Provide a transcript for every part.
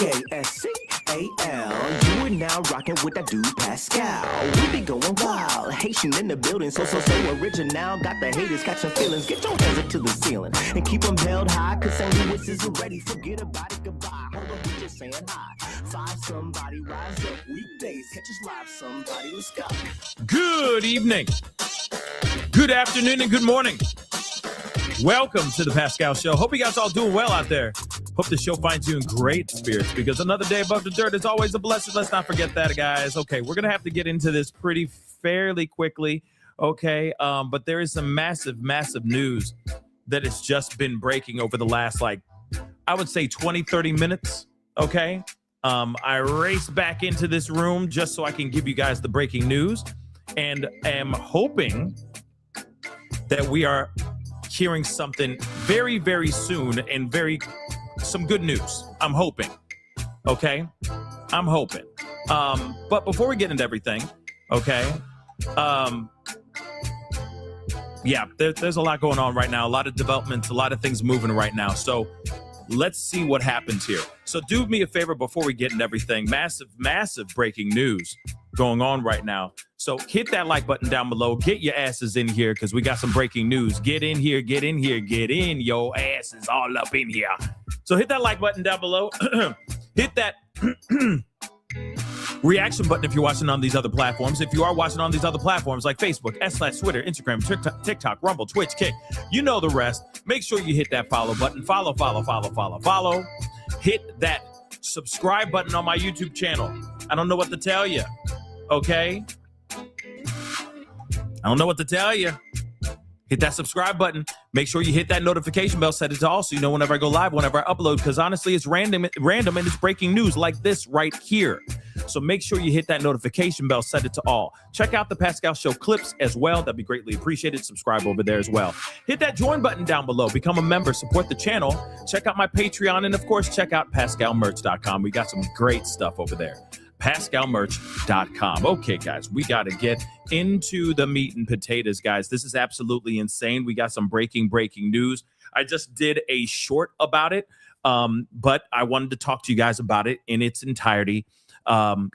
Pascal. You are now rocking with that dude Pascal. We be going wild, Haitian in the building, so original. Got the haters catching feelings. Get your hands up to the ceiling and keep them held high. Cause St. Louis is ready. Forget about it, goodbye. Hold on, we just saying hi. Five somebody, rise up. Weekdays, catch us live. Somebody, let's go. Good evening, good afternoon, and good morning. Welcome to the Pascal Show. Hope you guys all doing well out there. Hope the show finds you in great spirits because another day above the dirt is always a blessing. Let's not forget that, guys. Okay, we're going to have to get into this fairly quickly, okay? But there is some massive news that has just been breaking over the last, I would say 20, 30 minutes, okay? I raced back into this room just so I can give you guys the breaking news and am hoping that we are hearing something very, very soon and some good news. I'm hoping. Okay? I'm hoping. But before we get into everything, okay? Yeah, there's a lot going on right now. A lot of developments, a lot of things moving right now. So let's see what happens here. So do me a favor before we get into everything. Massive breaking news going on right now. So hit that like button down below. Get your asses in here because we got some breaking news. Get in here. Get in. Your asses all up in here. So hit that like button down below. Hit that reaction button if you're watching on these other platforms. If you are watching on these other platforms like Facebook, Twitter, Instagram, TikTok, Rumble, Twitch, Kick, you know the rest. Make sure you hit that follow button. Follow. Hit that subscribe button on my YouTube channel. I don't know what to tell you. Okay? I don't know what to tell you. Hit that subscribe button. Make sure you hit that notification bell, set it to all so you know whenever I go live, whenever I upload, because honestly, it's random and it's breaking news like this right here. So make sure you hit that notification bell, set it to all. Check out the Pascal Show clips as well. That'd be greatly appreciated. Subscribe over there as well. Hit that join button down below. Become a member. Support the channel. Check out my Patreon. And, of course, check out PascalMerch.com. We got some great stuff over there. PascalMerch.com. Okay, guys, we got to get into the meat and potatoes, guys. This is absolutely insane. We got some breaking news. I just did a short about it, but I wanted to talk to you guys about it in its entirety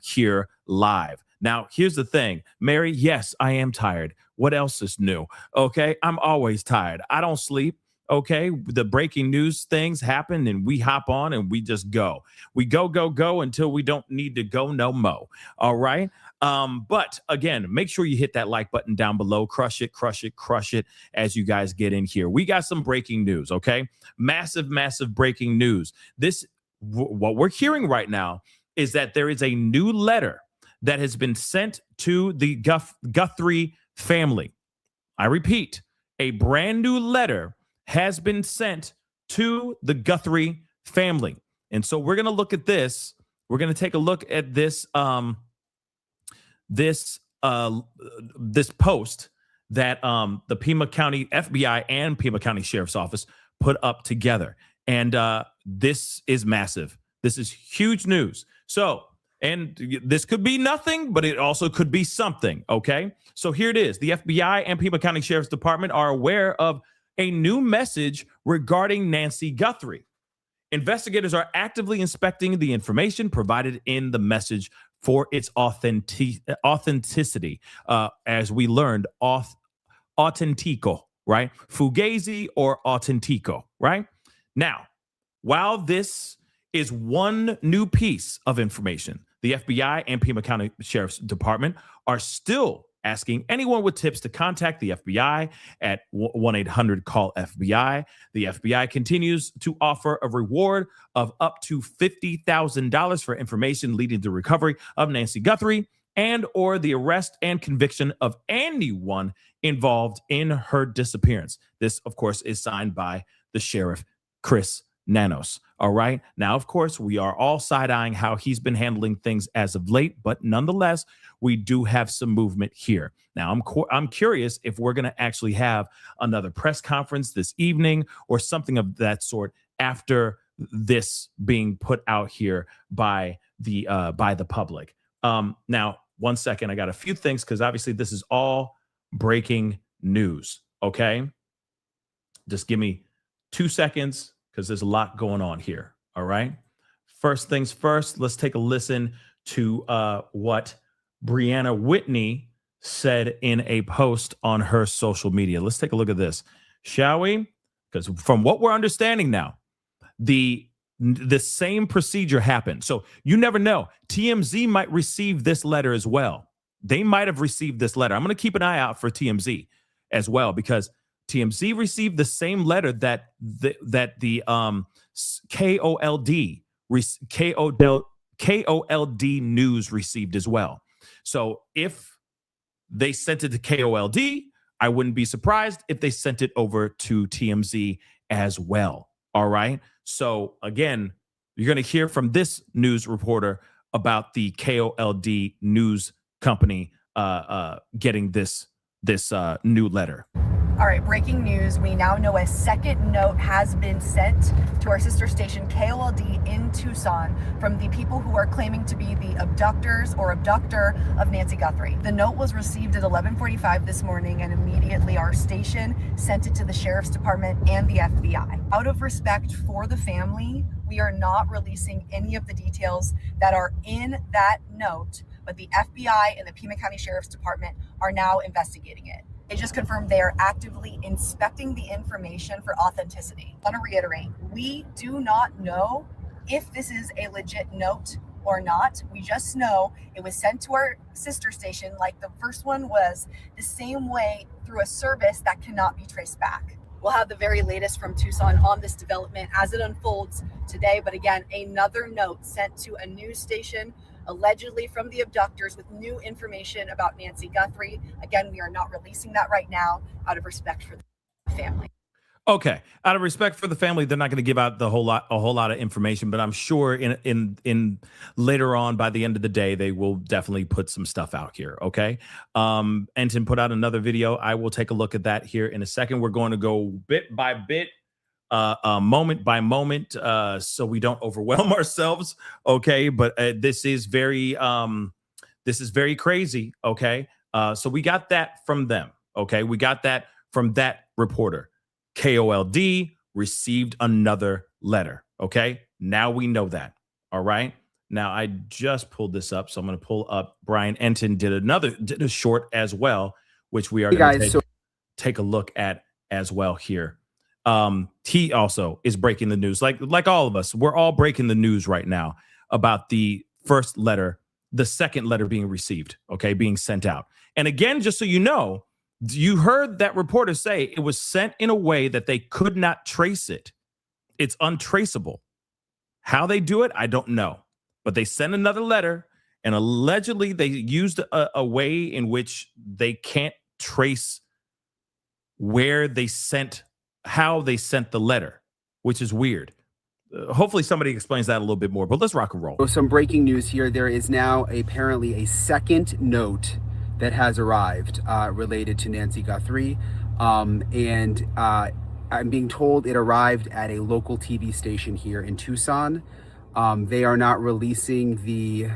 here live. Now, here's the thing. Mary, yes, I am tired. What else is new? Okay, I'm always tired. I don't sleep. Okay, the breaking news things happen and we hop on and we just go. We go until we don't need to go no mo. All right. But again, make sure you hit that like button down below. Crush it as you guys get in here. We got some breaking news. Okay, massive breaking news. What we're hearing right now is that there is a new letter that has been sent to the Guthrie family. I repeat, a brand new letter has been sent to the Guthrie family. And so we're going to look at this. We're going to take a look at this this post that the Pima County FBI and Pima County Sheriff's Office put up together. And this is massive. This is huge news. So, and this could be nothing, but it also could be something, okay? So here it is. The FBI and Pima County Sheriff's Department are aware of a new message regarding Nancy Guthrie. Investigators are actively inspecting the information provided in the message for its authenticity. As we learned, autentico, right? Fugazi or autentico, right? Now, while this is one new piece of information, the FBI and Pima County Sheriff's Department are still asking anyone with tips to contact the FBI at 1-800-CALL-FBI. The FBI continues to offer a reward of up to $50,000 for information leading to recovery of Nancy Guthrie and or the arrest and conviction of anyone involved in her disappearance. This, of course, is signed by the Sheriff Chris Nanos. All right. Now, of course, we are all side-eyeing how he's been handling things as of late, but nonetheless, we do have some movement here. Now, I'm curious if we're going to actually have another press conference this evening or something of that sort after this being put out here by the public. Now, one second, I got a few things because obviously this is all breaking news. Okay, just give me 2 seconds because there's a lot going on here. All right. first things first, let's take a listen to what Brianna Whitney said in a post on her social media. Let's take a look at this, shall we? Because from what we're understanding now, the same procedure happened. So you never know. TMZ might receive this letter as well. They might have received this letter. I'm going to keep an eye out for TMZ as well, because TMZ received the same letter that the KOLD news received as well. So if they sent it to KOLD, I wouldn't be surprised if they sent it over to TMZ as well. All right. So again, you're going to hear from this news reporter about the KOLD news company getting this new letter. All right, breaking news. We now know a second note has been sent to our sister station KOLD in Tucson from the people who are claiming to be the abductors or abductor of Nancy Guthrie. The note was received at 11:45 this morning, and immediately our station sent it to the Sheriff's Department and the FBI. Out of respect for the family, we are not releasing any of the details that are in that note, but the FBI and the Pima County Sheriff's Department are now investigating it. They just confirmed they are actively inspecting the information for authenticity. I want to reiterate, we do not know if this is a legit note or not. We just know it was sent to our sister station, like the first one was, the same way through a service that cannot be traced back. We'll have the very latest from Tucson on this development as it unfolds today. But again, another note sent to a news station allegedly from the abductors with new information about Nancy Guthrie. Again, we are not releasing that right now out of respect for the family. Okay, out of respect for the family, they're not going to give out a whole lot of information, but I'm sure in later on, by the end of the day, they will definitely put some stuff out here. Okay, Enton put out another video. I will take a look at that here in a second. We're going to go bit by bit, moment by moment, so we don't overwhelm ourselves. Okay, but this is very crazy. Okay, so we got that from them. Okay, we got that from that reporter. KOLD received another letter. Okay, now we know that. All right. Now I just pulled this up, so I'm going to pull up. Brian Enton did a short as well, which we are going to take a look at as well here. He also is breaking the news, like all of us. We're all breaking the news right now about the first letter, the second letter being received. Okay, being sent out. And again, just so you know, you heard that reporter say it was sent in a way that they could not trace it. It's untraceable. How they do it, I don't know. But they sent another letter, and allegedly they used a way in which they can't trace where they sent, how they sent the letter, which is weird. Hopefully somebody explains that a little bit more, but let's rock and roll. So some breaking news here. There is now apparently a second note that has arrived related to Nancy Guthrie. I'm being told it arrived at a local TV station here in Tucson. They are not releasing the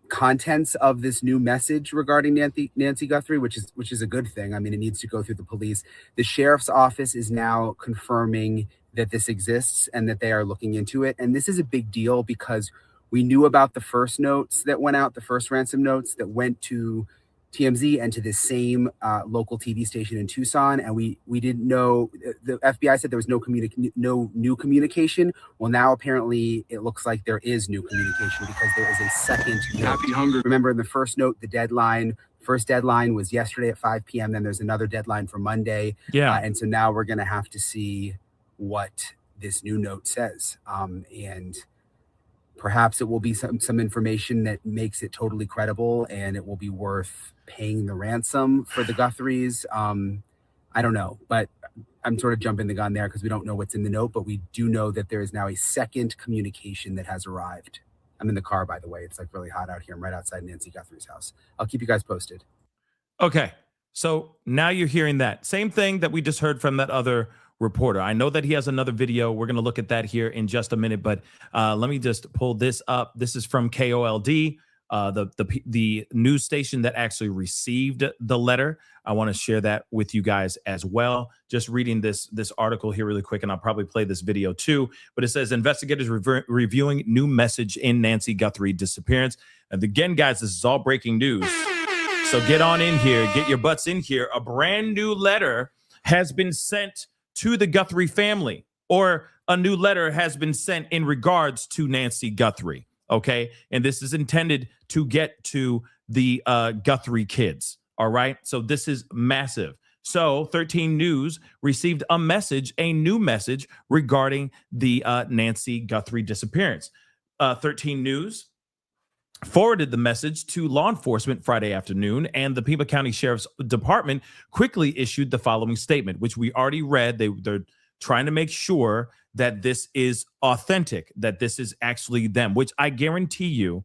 contents of this new message regarding Nancy Guthrie, which is a good thing. I mean, it needs to go through the police. The sheriff's office is now confirming that this exists and that they are looking into it. And this is a big deal because we knew about the first notes that went out, the first ransom notes that went to TMZ and to the same local TV station in Tucson. And we didn't know, the FBI said there was no new communication. Well, now apparently it looks like there is new communication because there is a second note. Happy hungry. Remember in the first note, the first deadline was yesterday at 5 p.m. Then there's another deadline for Monday. Yeah. And so now we're going to have to see what this new note says. And perhaps it will be some information that makes it totally credible and it will be worth paying the ransom for the Guthries. I don't know, but I'm sort of jumping the gun there because we don't know what's in the note, but we do know that there is now a second communication that has arrived. I'm in the car, by the way. It's like really hot out here. I'm right outside Nancy Guthrie's house. I'll keep you guys posted. Okay. So now you're hearing that same thing that we just heard from that other reporter. I know that he has another video. We're going to look at that here in just a minute, but let me just pull this up. This is from KOLD. The news station that actually received the letter. I want to share that with you guys as well. Just reading this article here really quick, and I'll probably play this video too. But it says investigators reviewing new message in Nancy Guthrie disappearance. And again, guys, this is all breaking news. So get on in here, get your butts in here. A brand new letter has been sent to the Guthrie family, or a new letter has been sent in regards to Nancy Guthrie. Okay. And this is intended to get to the Guthrie kids. All right. So this is massive. So 13 News received a new message regarding the Nancy Guthrie disappearance. 13 News forwarded the message to law enforcement Friday afternoon, and the Pima County Sheriff's Department quickly issued the following statement, which we already read. They're trying to make sure that this is authentic, that this is actually them, which I guarantee you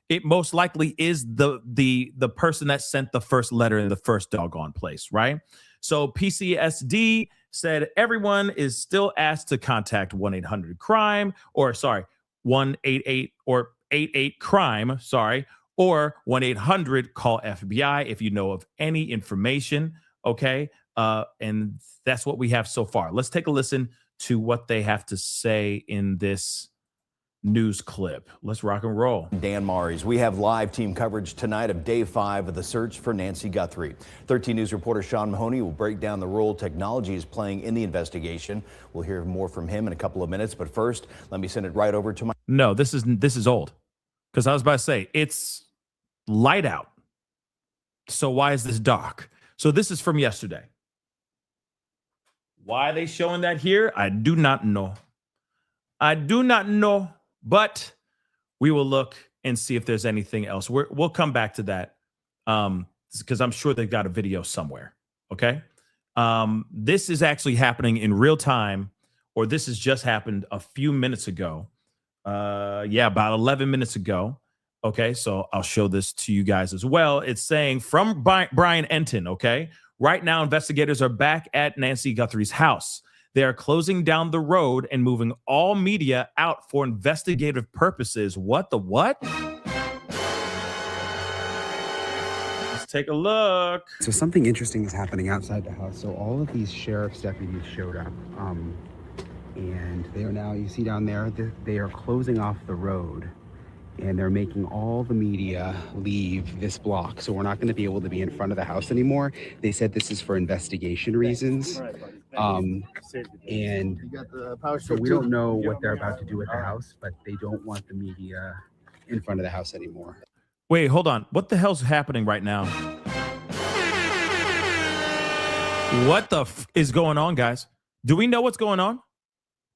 it most likely is the person that sent the first letter in the first doggone place, right? So PCSD said everyone is still asked to contact 1-800-CRIME, or sorry, 188 or 88-CRIME, sorry, or 1-800-CALL-FBI if you know of any information, okay? And that's what we have so far. Let's take a listen to what they have to say in this news clip. Let's rock and roll. Dan Maries, we have live team coverage tonight of day 5 of the search for Nancy Guthrie. 13 News reporter Sean Mahoney will break down the role technology is playing in the investigation. We'll hear more from him in a couple of minutes, but first, let me send it right over to my... No, this is old. Because I was about to say, it's light out. So why is this dark? So this is from yesterday. Why are they showing that here? I do not know. But we will look and see if there's anything else. We'll come back to that because I'm sure they've got a video somewhere. Okay. This is actually happening in real time, or this has just happened a few minutes ago. About 11 minutes ago. Okay. So I'll show this to you guys as well. It's saying from Brian Enton. Okay. Right now, investigators are back at Nancy Guthrie's house. They are closing down the road and moving all media out for investigative purposes. What the what? Let's take a look. So something interesting is happening outside the house. So all of these sheriff's deputies showed up, and they are now, you see down there, they are closing off the road, and they're making all the media leave this block. So we're not going to be able to be in front of the house anymore. They said this is for investigation reasons. And so we don't know what they're about to do at the house, but they don't want the media in front of the house anymore. Wait, hold on. What the hell's happening right now? What the is going on, guys? Do we know what's going on?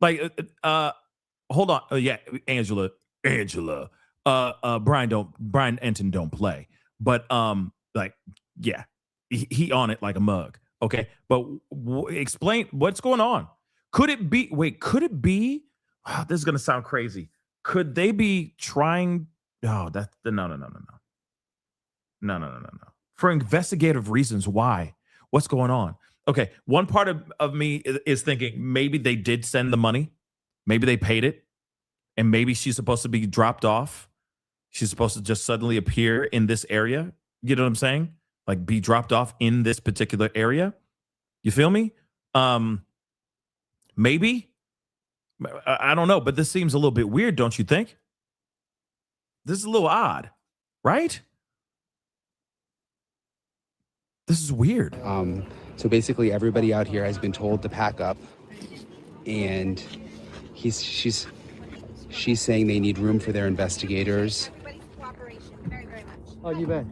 Like, hold on. Yeah, Angela. Brian Enton don't play, but yeah, he on it like a mug. Okay, but explain what's going on. Could it be? Wait, could it be? Oh, this is gonna sound crazy. Could they be trying? Oh, that's no. For investigative reasons. Why? What's going on? Okay, one part of me is thinking maybe they did send the money, maybe they paid it, and maybe she's supposed to be dropped off. She's supposed to just suddenly appear in this area. You know what I'm saying? Like be dropped off in this particular area. You feel me? Maybe. I don't know, but this seems a little bit weird, don't you think? This is a little odd, right? This is weird. So basically everybody out here has been told to pack up, and she's saying they need room for their investigators. Very, very much. Oh, you bet.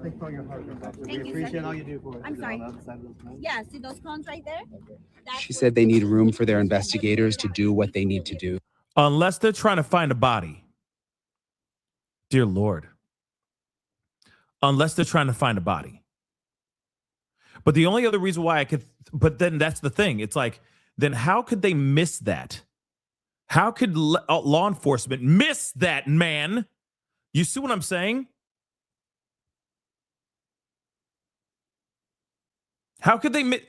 Thank We you, appreciate sir. all you do for us. I'm sorry. On the other side of those cones. Yeah, see those cones right there? She said they need room for their investigators to do what they need to do. Unless they're trying to find a body. Dear Lord. Unless they're trying to find a body. But the only other reason why but then that's the thing. It's like, then how could they miss that? How could law enforcement miss that, man? You see what I'm saying? How could they miss?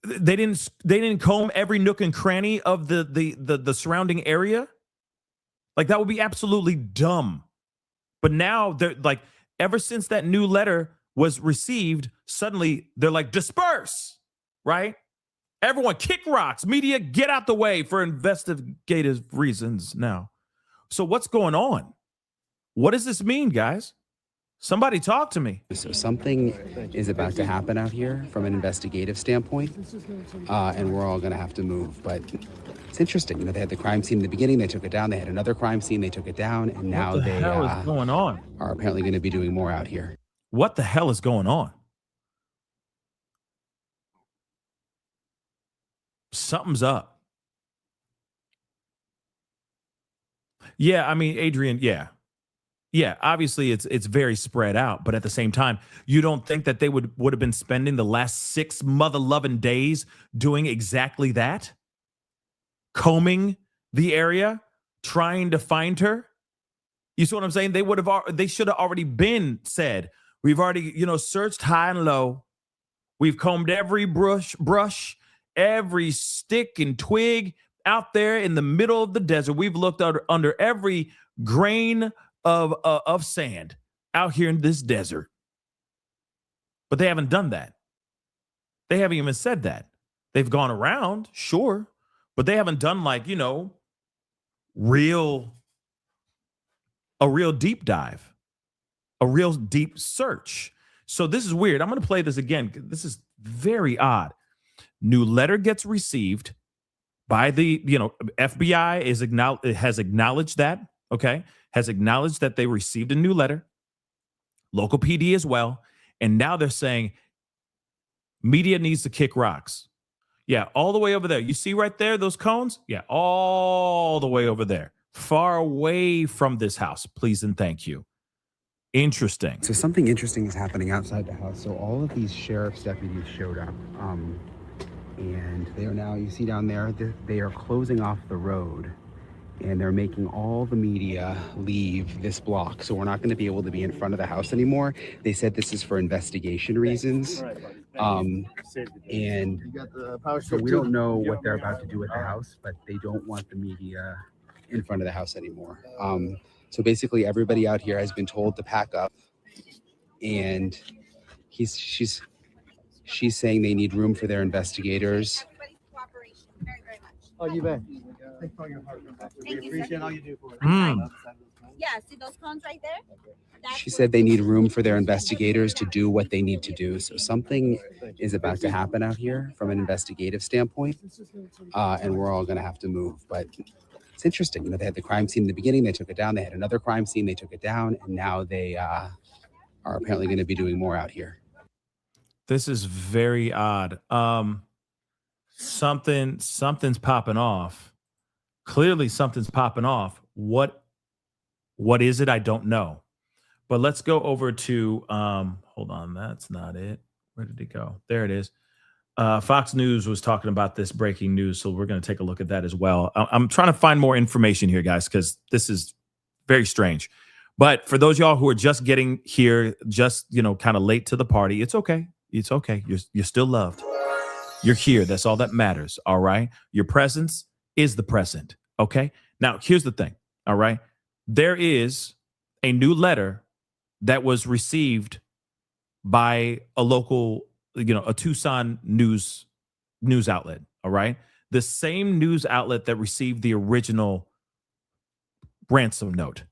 They didn't comb every nook and cranny of the surrounding area. Like that would be absolutely dumb. But now they're like, ever since that new letter was received, suddenly they're like, disperse, right? Everyone kick rocks. Media, get out the way for investigative reasons now. So what's going on? What does this mean, guys? Somebody talk to me. So something is about to happen out here from an investigative standpoint, and we're all going to have to move. But it's interesting. You know, they had the crime scene in the beginning. They took it down. They had another crime scene. They took it down. And now What the they hell is going on? are apparently going to be doing more out here. What the hell is going on? Something's up. Yeah, I mean, Adrian, yeah. Yeah, obviously it's very spread out, but at the same time, you don't think that they would have been spending the last 6 mother-loving days doing exactly that? Combing the area, trying to find her? You see what I'm saying? They should have already been said, we've already, searched high and low. We've combed every brush, every stick and twig out there in the middle of the desert. We've looked under every grain of sand out here in this desert. But they haven't done that. They haven't even said that. They've gone around, sure, but they haven't done a real deep dive, a real deep search. So this is weird. I'm going to play this again. This is very odd. New letter gets received by the, FBI has acknowledged that, okay? Has acknowledged that they received a new letter, local PD as well, and now they're saying media needs to kick rocks. Yeah, all the way over there. You see right there, those cones? Yeah, all the way over there, far away from this house, please and thank you. Interesting. So something interesting is happening outside the house. So all of these sheriff's deputies showed up, and they are now, you see down there, they are closing off the road. And they're making all the media leave this block. So we're not going to be able to be in front of the house anymore. They said this is for investigation reasons. And so we don't know what they're about to do at the house, but they don't want the media in front of the house anymore. So basically everybody out here has been told to pack up. And she's saying they need room for their investigators. Everybody's cooperation. Very, very much. Oh, you bet. Thank We you, appreciate sir. all you do for us. Yeah, see those cones right there? She said they need room for their investigators to do what they need to do. So something is about to happen out here from an investigative standpoint, and we're all going to have to move. But it's interesting. You know, they had the crime scene in the beginning. They took it down. They had another crime scene. They took it down. And now they are apparently going to be doing more out here. This is very odd. Something's popping off. Clearly something's popping off. What is it? I don't know. But let's go over to hold on, that's not it. Where did it go? There it is. Fox News was talking about this breaking news, so we're going to take a look at that as well. I'm trying to find more information here, guys, because this is very strange. But for those of y'all who are just getting here, just kind of late to the party, it's okay. It's okay. You're still loved. You're here. That's all that matters. All right. Your presence is the present. Okay. Now, here's the thing. All right. There is a new letter that was received by a local, a Tucson news outlet. All right. The same news outlet that received the original ransom note.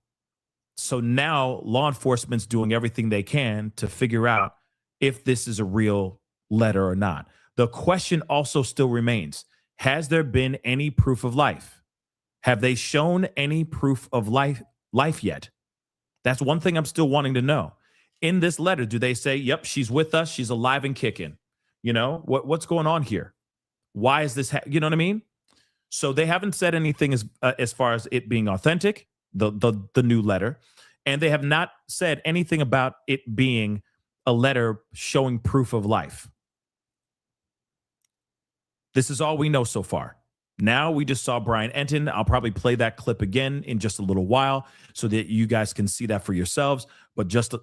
So now law enforcement's doing everything they can to figure out if this is a real letter or not. The question also still remains, has there been any proof of life? Have they shown any proof of life yet? That's one thing I'm still wanting to know. In this letter, do they say, yep, she's with us, she's alive and kicking? What's going on here? Why is this, you know what I mean? So they haven't said anything as far as it being authentic, the new letter, and they have not said anything about it being a letter showing proof of life. This is all we know so far. Now we just saw Brian Enton. I'll probably play that clip again in just a little while so that you guys can see that for yourselves. But just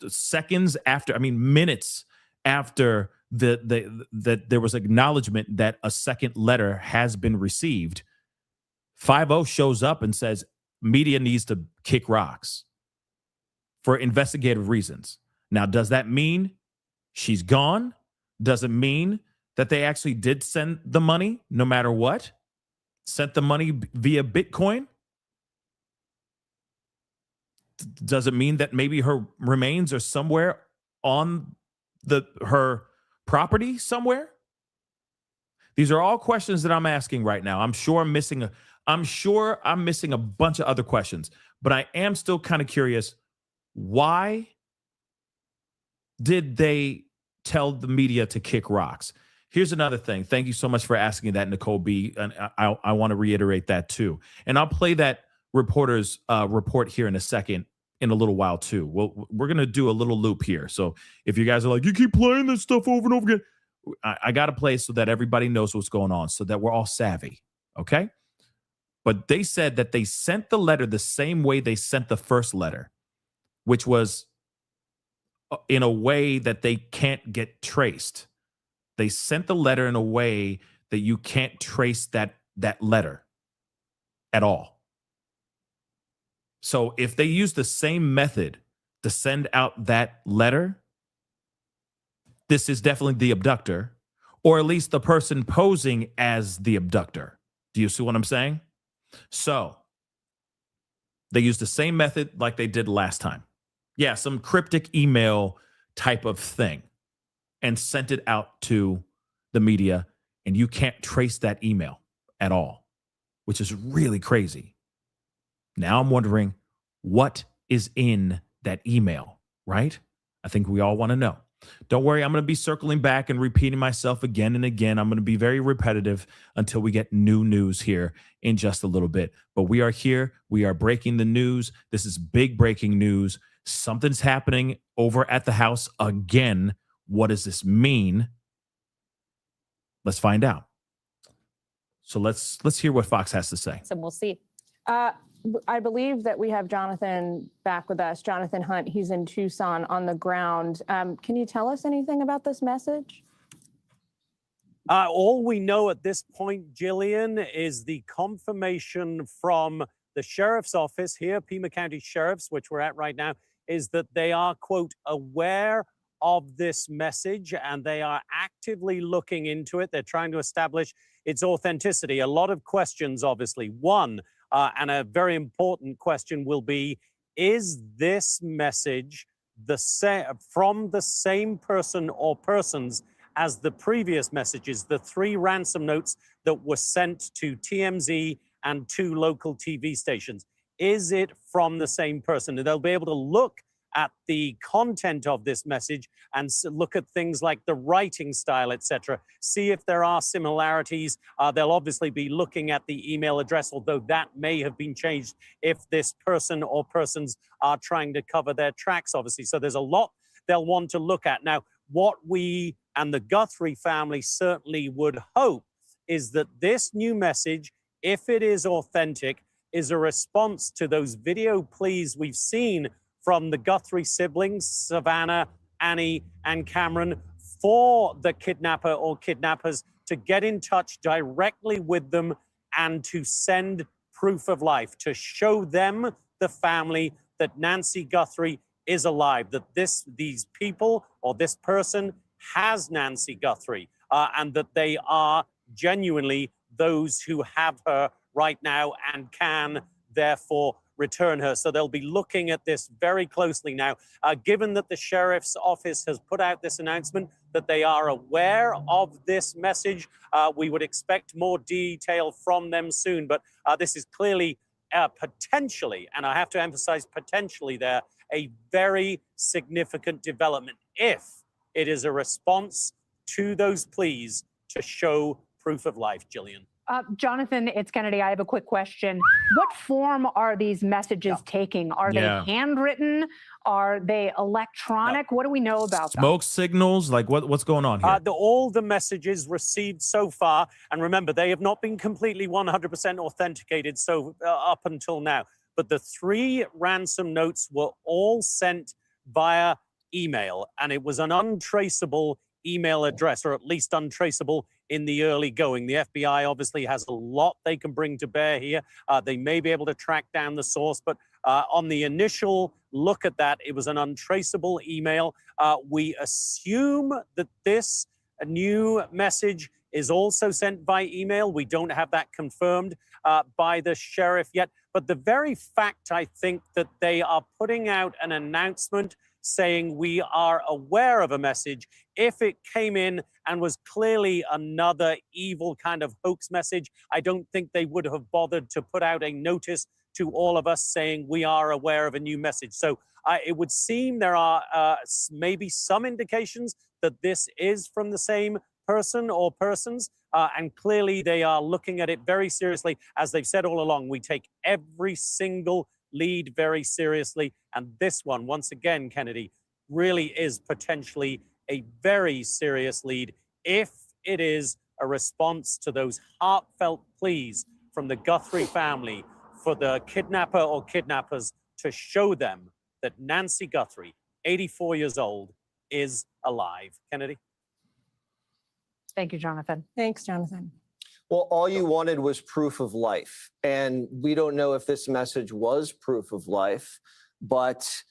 seconds after, minutes after that there was acknowledgement that a second letter has been received, 5-0 shows up and says media needs to kick rocks. for investigative reasons. Now, does that mean she's gone? Does it mean that they actually did send the money no matter what? Sent the money via Bitcoin? Does it mean that maybe her remains are somewhere on her property somewhere? These are all questions that I'm asking right now. I'm sure I'm missing a bunch of other questions, but I am still kind of curious. Why did they tell the media to kick rocks? Here's another thing. Thank you so much for asking that, Nicole B. And I want to reiterate that too. And I'll play that reporter's report here in a second, in a little while too. We're going to do a little loop here. So if you guys are like, you keep playing this stuff over and over again, I got to play so that everybody knows what's going on, so that we're all savvy. Okay. But they said that they sent the letter the same way they sent the first letter, which was in a way that they can't get traced. They sent the letter in a way that you can't trace that letter at all. So if they use the same method to send out that letter, this is definitely the abductor, or at least the person posing as the abductor. Do you see what I'm saying? So they used the same method like they did last time. Yeah, some cryptic email type of thing, and sent it out to the media, and you can't trace that email at all, which is really crazy. Now I'm wondering what is in that email, right? I think we all want to know. Don't worry, I'm going to be circling back and repeating myself again and again. I'm going to be very repetitive until we get new news here in just a little bit. But we are here. We are breaking the news. This is big breaking news. Something's happening over at the house again. What does this mean? Let's find out. So let's hear what Fox has to say. And we'll see. I believe that we have Jonathan back with us. Jonathan Hunt, he's in Tucson on the ground. Can you tell us anything about this message? All we know at this point, Jillian, is the confirmation from the sheriff's office here, Pima County Sheriff's, which we're at right now, is that they are, quote, aware of this message and they are actively looking into it. They're trying to establish its authenticity. A lot of questions, obviously. One, and a very important question will be, is this message from the same person or persons as the previous messages, the 3 ransom notes that were sent to TMZ and 2 local TV stations? Is it from the same person? And they'll be able to look at the content of this message and look at things like the writing style, etc. See if there are similarities. They'll obviously be looking at the email address, although that may have been changed if this person or persons are trying to cover their tracks, obviously. So there's a lot they'll want to look at. Now, what we and the Guthrie family certainly would hope is that this new message, if it is authentic, is a response to those video pleas we've seen from the Guthrie siblings, Savannah, Annie, and Cameron, for the kidnapper or kidnappers to get in touch directly with them and to send proof of life, to show them, the family, that Nancy Guthrie is alive, that these people or this person has Nancy Guthrie, and that they are genuinely those who have her right now and can therefore return her. So they'll be looking at this very closely now. Given that the sheriff's office has put out this announcement that they are aware of this message, we would expect more detail from them soon. But this is clearly potentially, and I have to emphasize potentially there, a very significant development if it is a response to those pleas to show proof of life, Jillian. Jonathan, it's Kennedy. I have a quick question. What form are these messages taking? Are they handwritten? Are they electronic? What do we know about them? Smoke signals? Like what's going on here? All the messages received so far, and remember, they have not been completely 100% authenticated up until now, but the 3 ransom notes were all sent via email, and it was an untraceable email address, or at least untraceable in the early going. The FBI obviously has a lot they can bring to bear here. They may be able to track down the source, but on the initial look at that. It was an untraceable email. We assume that this new message is also sent by email. We don't have that confirmed by the sheriff yet. But the very fact, I think, that they are putting out an announcement saying we are aware of a message, if it came in and was clearly another evil kind of hoax message, I don't think they would have bothered to put out a notice to all of us saying we are aware of a new message. So it would seem there are maybe some indications that this is from the same person or persons, and clearly they are looking at it very seriously. As they've said all along, we take every single lead very seriously. And this one, once again, Kennedy, really is potentially a very serious lead if it is a response to those heartfelt pleas from the Guthrie family for the kidnapper or kidnappers to show them that Nancy Guthrie, 84 years old, is alive. Kennedy? Thank you, Jonathan. Thanks, Jonathan. Well, all you wanted was proof of life. And we don't know if this message was proof of life, but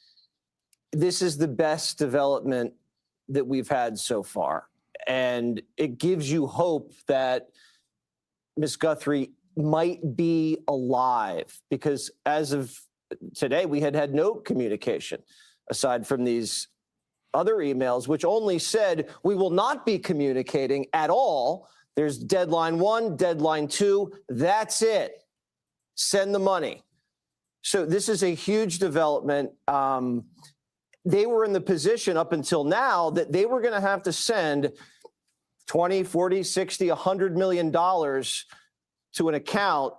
this is the best development that we've had so far. And it gives you hope that Miss Guthrie might be alive, because as of today, we had no communication aside from these other emails, which only said we will not be communicating at all. There's deadline 1, deadline 2. That's it. Send the money. So this is a huge development. They were in the position up until now that they were going to have to send 20, 40, 60, $100 million to an account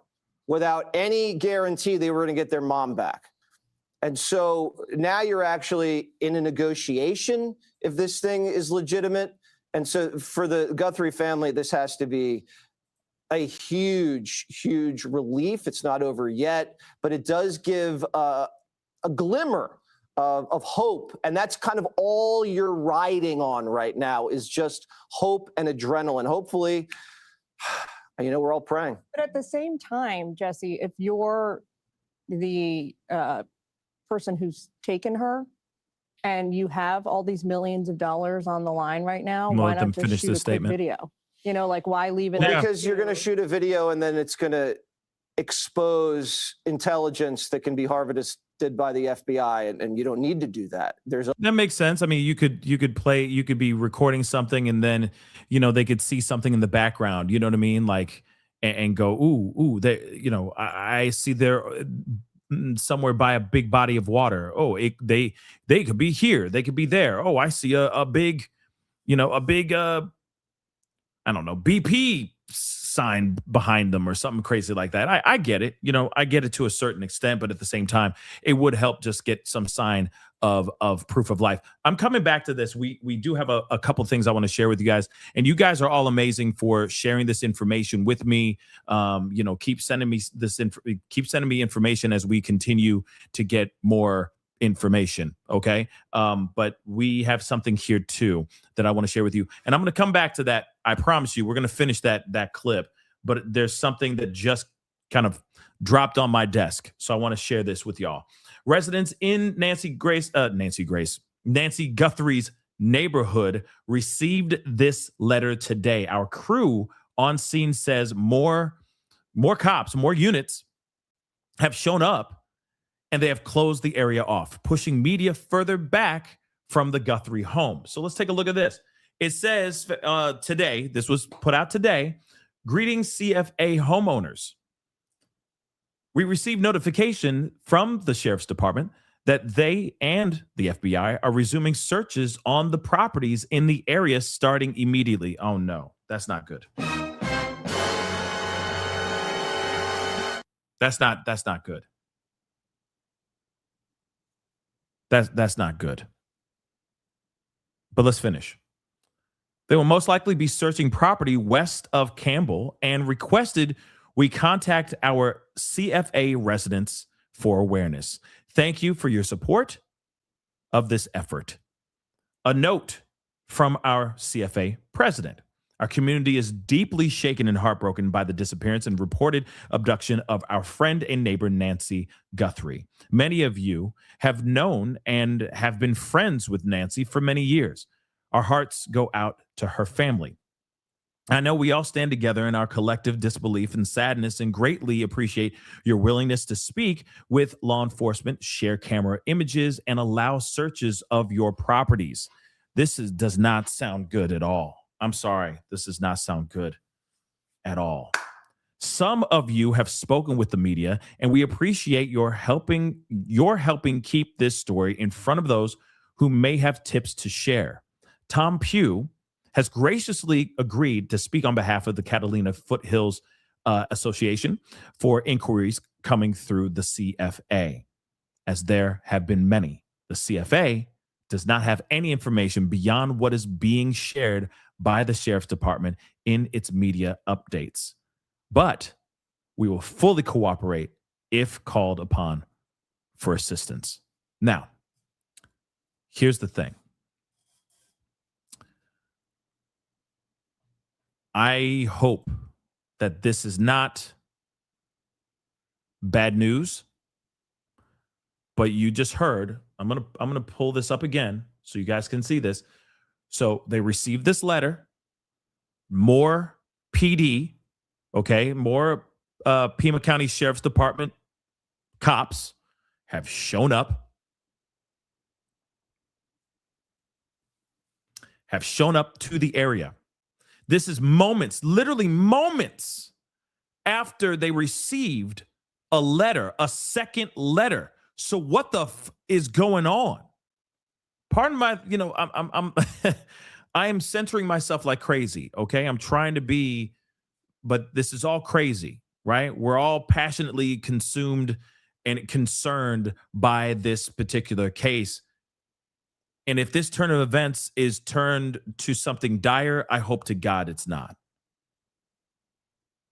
without any guarantee they were going to get their mom back. And so now you're actually in a negotiation if this thing is legitimate. And so for the Guthrie family, this has to be a huge, huge relief. It's not over yet, but it does give a glimmer of hope. And that's kind of all you're riding on right now is just hope and adrenaline. Hopefully, we're all praying. But at the same time, Jesse, if you're the person who's taken her and you have all these millions of dollars on the line right now, why not just finish shoot the a statement. quick video? Why leave it? Well, because you're going to shoot a video and then it's going to expose intelligence that can be harvested by the FBI, and you don't need to do that. That makes sense. I mean, you could be recording something and then, they could see something in the background, you know what I mean? Like, and go, ooh, they, I see they're somewhere by a big body of water. Oh, they could be here. They could be there. Oh, I see a big, I don't know, BP sign behind them or something crazy like that. I get it. I get it to a certain extent, but at the same time, it would help just get some sign of proof of life. I'm coming back to this. We do have a couple things I want to share with you guys, and you guys are all amazing for sharing this information with me. Keep sending me information as we continue to get more information. Okay. But we have something here too that I want to share with you. And I'm going to come back to that. I promise you, we're going to finish that clip, but there's something that just kind of dropped on my desk. So I want to share this with y'all. Residents in Nancy Guthrie's neighborhood received this letter today. Our crew on scene says more cops, more units have shown up, and they have closed the area off, pushing media further back from the Guthrie home. So let's take a look at this. It says today, this was put out today, greetings CFA homeowners. We received notification from the sheriff's department that they and the FBI are resuming searches on the properties in the area starting immediately. Oh no, that's not good. That's not good. That's not good. But let's finish. They will most likely be searching property west of Campbell and requested we contact our CFA residents for awareness. Thank you for your support of this effort. A note from our CFA president. Our community is deeply shaken and heartbroken by the disappearance and reported abduction of our friend and neighbor, Nancy Guthrie. Many of you have known and have been friends with Nancy for many years. Our hearts go out to her family. I know we all stand together in our collective disbelief and sadness and greatly appreciate your willingness to speak with law enforcement, share camera images, and allow searches of your properties. Does not sound good at all. I'm sorry. This does not sound good at all. Some of you have spoken with the media, and we appreciate your helping keep this story in front of those who may have tips to share. Tom Pugh has graciously agreed to speak on behalf of the Catalina Foothills Association for inquiries coming through the CFA, as there have been many. The CFA does not have any information beyond what is being shared by the Sheriff's Department in its media updates. But we will fully cooperate if called upon for assistance. Now, here's the thing. I hope that this is not bad news, but you just heard. I'm gonna pull this up again so you guys can see this. So they received this letter. More PD, okay, more Pima County Sheriff's Department cops have shown up. To the area. This is moments, literally moments after they received a letter, a second letter. So what the is going on? Pardon my, I'm I am centering myself like crazy, okay? I'm trying to be, but this is all crazy, right? We're all passionately consumed and concerned by this particular case. And if this turn of events is turned to something dire, I hope to God it's not.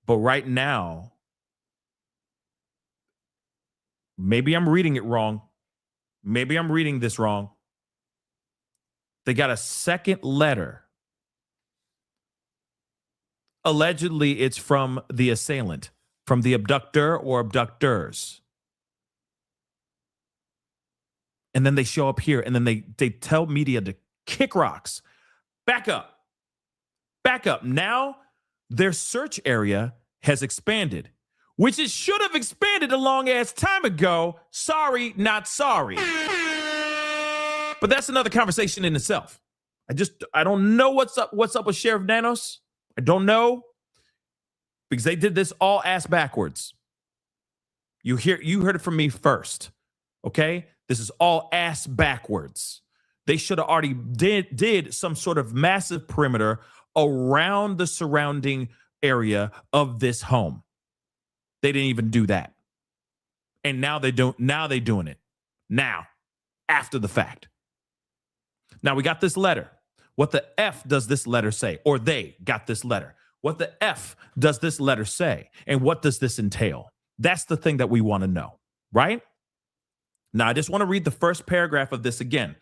But right now, maybe I'm reading it wrong. Maybe I'm reading this wrong. They got a second letter. Allegedly, it's from the assailant, from the abductor or abductors. And then they show up here, and then they tell media to kick rocks. Back up. Back up. Now, their search area has expanded, which it should have expanded a long-ass time ago. Sorry, not sorry. But that's another conversation in itself. I don't know what's up with Sheriff Nanos. I don't know, because they did this all ass backwards. You heard it from me first, okay? This is all ass backwards. They should have already did some sort of massive perimeter around the surrounding area of this home. They didn't even do that. And now they don't. Now they're doing it. Now, after the fact. Now we got this letter. What the F does this letter say? Or they got this letter. What the F does this letter say? And what does this entail? That's the thing that we want to know, right? Now, I just want to read the first paragraph of this again,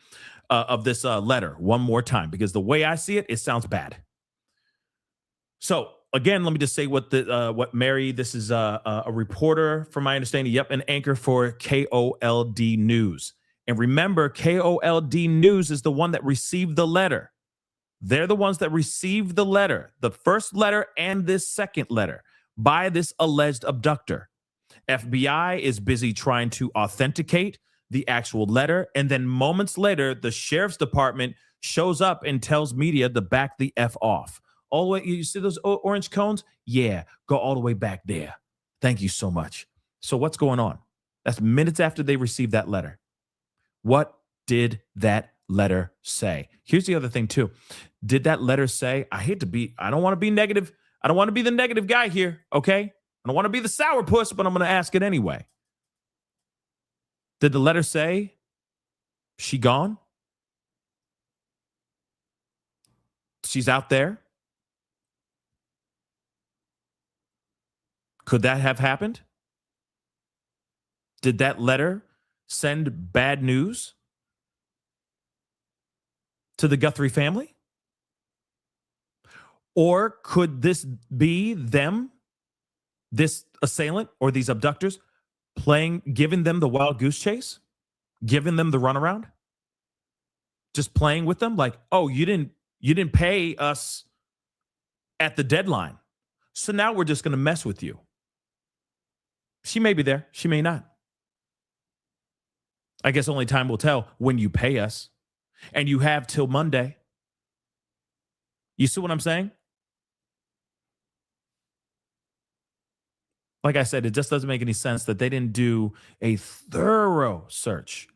of this letter one more time, because the way I see it, it sounds bad. So again, let me just say what Mary, this is a reporter from my understanding. Yep, an anchor for KOLD News. And remember, KOLD News is the one that received the letter. They're the ones that received the letter, the first letter and this second letter by this alleged abductor. FBI is busy trying to authenticate the actual letter. And then moments later, the Sheriff's Department shows up and tells media to back the F off. All the way, you see those orange cones? Yeah, go all the way back there. Thank you so much. So what's going on? That's minutes after they received that letter. What did that letter say? Here's the other thing too. Did that letter say, I don't want to be negative. I don't want to be the negative guy here, okay? I don't want to be the sourpuss, but I'm going to ask it anyway. Did the letter say she gone? She's out there? Could that have happened? Did that letter send bad news to the Guthrie family? Or could this be them, this assailant or these abductors, giving them the wild goose chase, giving them the runaround, just playing with them like, oh, you didn't pay us at the deadline, so now we're just going to mess with you. She may be there, she may not. I guess only time will tell when you pay us, and you have till Monday. You see what I'm saying? Like I said, it just doesn't make any sense that they didn't do a thorough search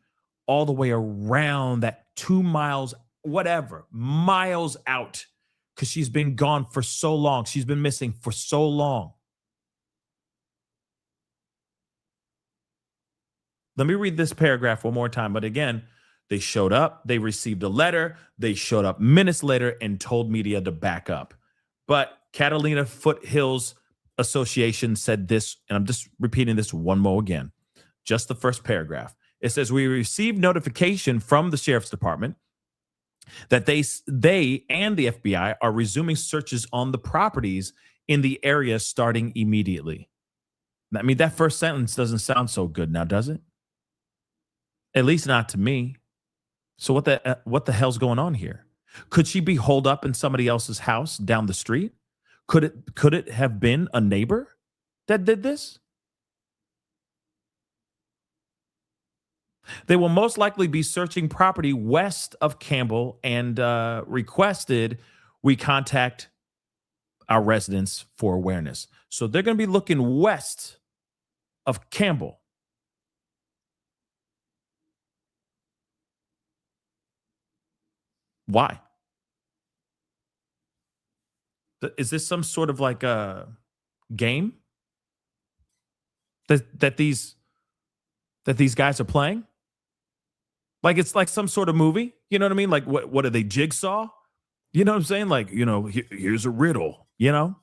all the way around that 2 miles, whatever, miles out, because she's been gone for so long. She's been missing for so long. Let me read this paragraph one more time. But again, they showed up, they received a letter, they showed up minutes later and told media to back up. But Catalina Foothills Association said this, and I'm just repeating this one more again, just the first paragraph. It says, we received notification from the sheriff's department that they and the FBI are resuming searches on the properties in the area starting immediately. I mean, that first sentence doesn't sound so good now, does it? At least not to me. So what the hell's going on here? Could she be holed up in somebody else's house down the street? Could it have been a neighbor that did this? They will most likely be searching property west of Campbell and requested we contact our residents for awareness. So they're going to be looking west of Campbell. Why? Is this some sort of like a game that these guys are playing? Like it's like some sort of movie, you know what I mean? Like what are they, Jigsaw? You know what I'm saying? Like, you know, here's a riddle, you know?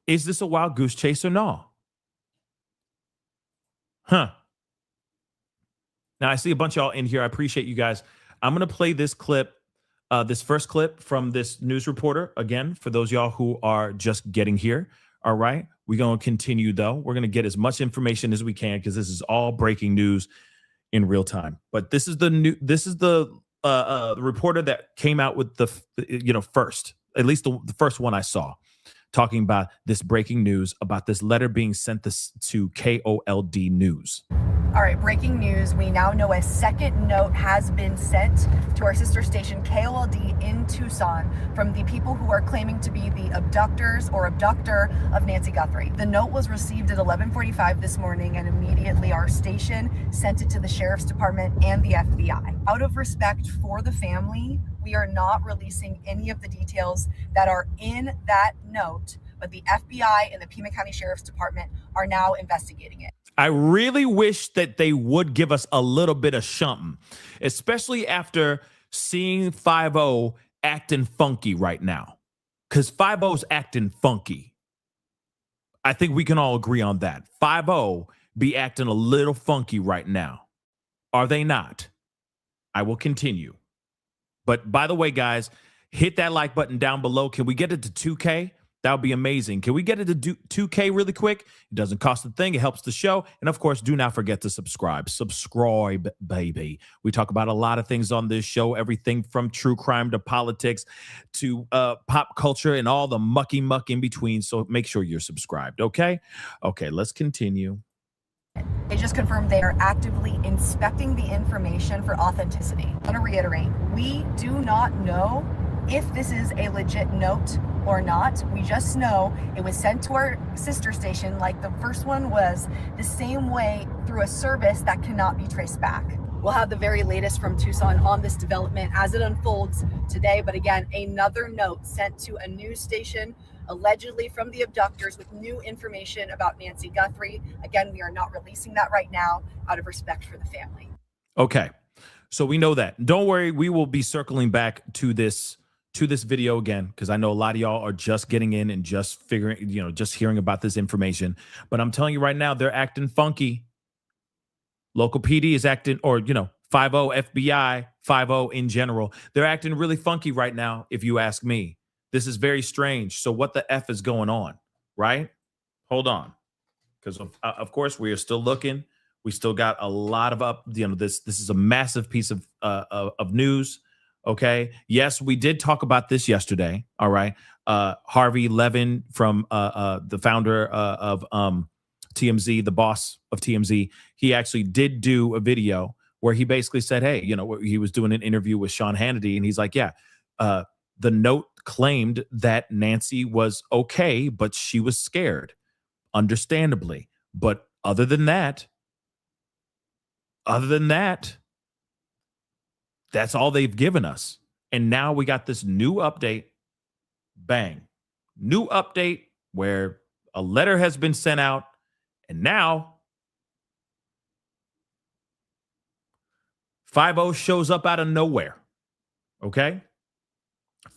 Is this a wild goose chase or no? Huh. Now I see a bunch of y'all in here. I appreciate you guys. I'm going to play this clip, this first clip from this news reporter. Again, for those y'all who are just getting here. All right. We're going to continue, though. We're going to get as much information as we can because this is all breaking news in real time. But this is the reporter that came out with the first, at least the first one I saw, talking about this breaking news about this letter being sent to KOLD News. All right, breaking news. We now know a second note has been sent to our sister station KOLD in Tucson from the people who are claiming to be the abductors or abductor of Nancy Guthrie. The note was received at 11:45 this morning, and immediately our station sent it to the sheriff's department and the FBI. Out of respect for the family, we are not releasing any of the details that are in that note, but the FBI and the Pima County Sheriff's Department are now investigating it. I really wish that they would give us a little bit of something, especially after seeing 5-0 acting funky right now. Because 5-0's acting funky. I think we can all agree on that. 5-0 be acting a little funky right now. Are they not? I will continue. But by the way, guys, hit that like button down below. Can we get it to 2K? That would be amazing. Can we get it to 2K really quick? It doesn't cost a thing. It helps the show. And of course, do not forget to subscribe. Subscribe, baby. We talk about a lot of things on this show, everything from true crime to politics to pop culture and all the mucky muck in between. So make sure you're subscribed, okay? Okay, let's continue. They just confirmed they are actively inspecting the information for authenticity. I want to reiterate, we do not know if this is a legit note or not. We just know it was sent to our sister station like the first one was, the same way through a service that cannot be traced back. We'll have the very latest from Tucson on this development as it unfolds today. But again, another note sent to a news station, allegedly from the abductors, with new information about Nancy Guthrie. Again, we are not releasing that right now out of respect for the family. Okay, so we know that. Don't worry, we will be circling back to this video again, because I know a lot of y'all are just getting in and just figuring, just hearing about this information. But I'm telling you right now, they're acting funky. Local PD is acting, or 5-0 FBI, 5-0 in general. They're acting really funky right now, if you ask me. This is very strange. So what the F is going on, right? Hold on. Because, of course, we are still looking. We still got a lot of this is a massive piece of news, okay? Yes, we did talk about this yesterday, all right? Harvey Levin from the founder of TMZ, the boss of TMZ, he actually did do a video where he basically said, hey, he was doing an interview with Sean Hannity, and he's like, yeah, the note claimed that Nancy was okay, but she was scared, understandably. But other than that, that's all they've given us. And now we got this new update. Bang. New update where a letter has been sent out. And now 5-0 shows up out of nowhere. Okay?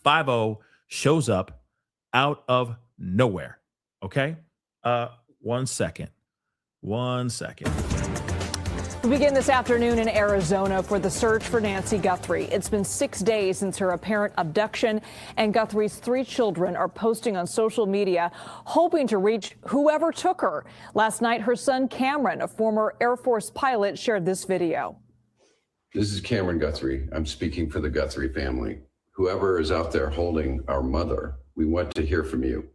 5-0 shows up out of nowhere. Okay? 1 second. 1 second. We begin this afternoon in Arizona for the search for Nancy Guthrie. It's been 6 days since her apparent abduction, and Guthrie's 3 children are posting on social media, hoping to reach whoever took her. Last night, her son Cameron, a former Air Force pilot, shared this video. This is Cameron Guthrie. I'm speaking for the Guthrie family. Whoever is out there holding our mother, we want to hear from you.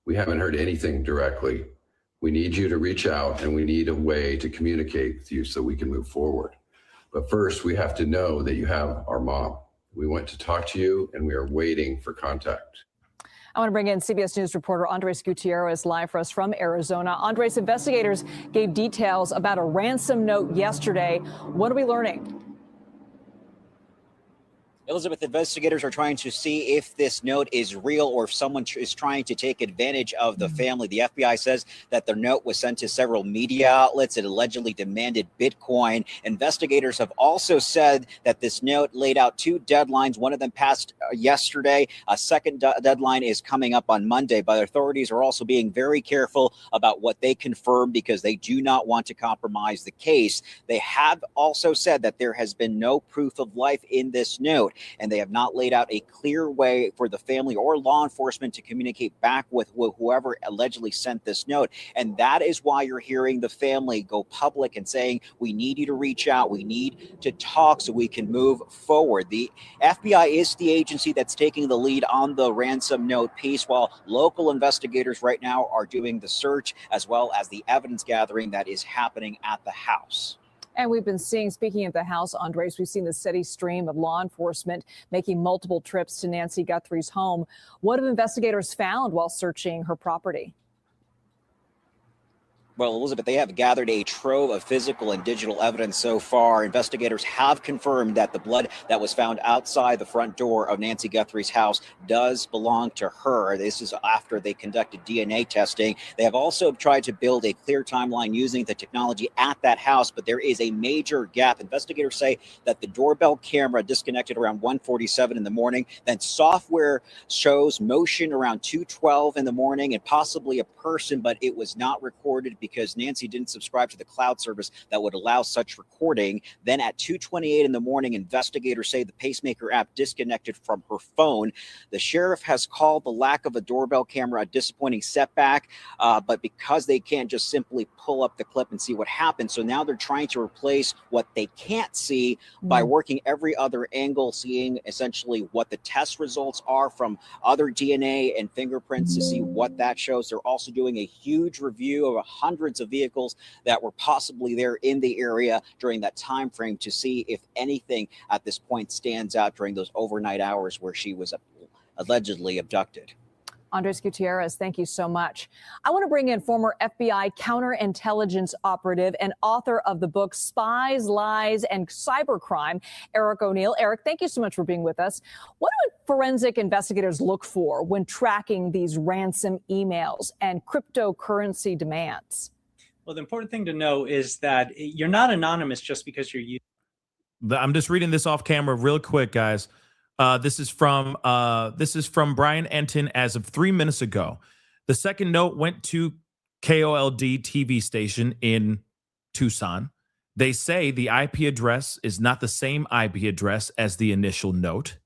We haven't heard anything directly. We need you to reach out, and we need a way to communicate with you so we can move forward. But first, we have to know that you have our mom. We want to talk to you, and we are waiting for contact. I want to bring in CBS News reporter Andres Gutierrez live for us from Arizona. Andres, investigators gave details about a ransom note yesterday. What are we learning? Elizabeth, investigators are trying to see if this note is real or if someone is trying to take advantage of the family. The FBI says that the note was sent to several media outlets. It allegedly demanded Bitcoin. Investigators have also said that this note laid out 2 deadlines. One of them passed yesterday. A second deadline is coming up on Monday. But authorities are also being very careful about what they confirm because they do not want to compromise the case. They have also said that there has been no proof of life in this note, and they have not laid out a clear way for the family or law enforcement to communicate back with whoever allegedly sent this note. And that is why you're hearing the family go public and saying, we need you to reach out. We need to talk so we can move forward. The FBI is the agency that's taking the lead on the ransom note piece, while local investigators right now are doing the search as well as the evidence gathering that is happening at the house. And we've been seeing, speaking of the house, Andres, we've seen the steady stream of law enforcement making multiple trips to Nancy Guthrie's home. What have investigators found while searching her property? Well, Elizabeth, they have gathered a trove of physical and digital evidence so far. Investigators have confirmed that the blood that was found outside the front door of Nancy Guthrie's house does belong to her. This is after they conducted DNA testing. They have also tried to build a clear timeline using the technology at that house, but there is a major gap. Investigators say that the doorbell camera disconnected around 1:47 in the morning. Then software shows motion around 2:12 in the morning and possibly a person, but it was not recorded because Nancy didn't subscribe to the cloud service that would allow such recording. Then at 2:28 in the morning, investigators say the pacemaker app disconnected from her phone. The sheriff has called the lack of a doorbell camera a disappointing setback, but because they can't just simply pull up the clip and see what happened, so now they're trying to replace what they can't see by working every other angle, seeing essentially what the test results are from other DNA and fingerprints to see what that shows. They're also doing a huge review of hundreds of vehicles that were possibly there in the area during that time frame to see if anything at this point stands out during those overnight hours where she was allegedly abducted. Andres Gutierrez, thank you so much. I want to bring in former FBI counterintelligence operative and author of the book Spies, Lies, and Cybercrime, Eric O'Neill. Eric, thank you so much for being with us. What do forensic investigators look for when tracking these ransom emails and cryptocurrency demands? Well, the important thing to know is that you're not anonymous just because you're using. I'm just reading this off camera real quick, guys. This is from Brian Enton as of 3 minutes ago. The second note went to KOLD TV station in Tucson. They say the IP address is not the same IP address as the initial note,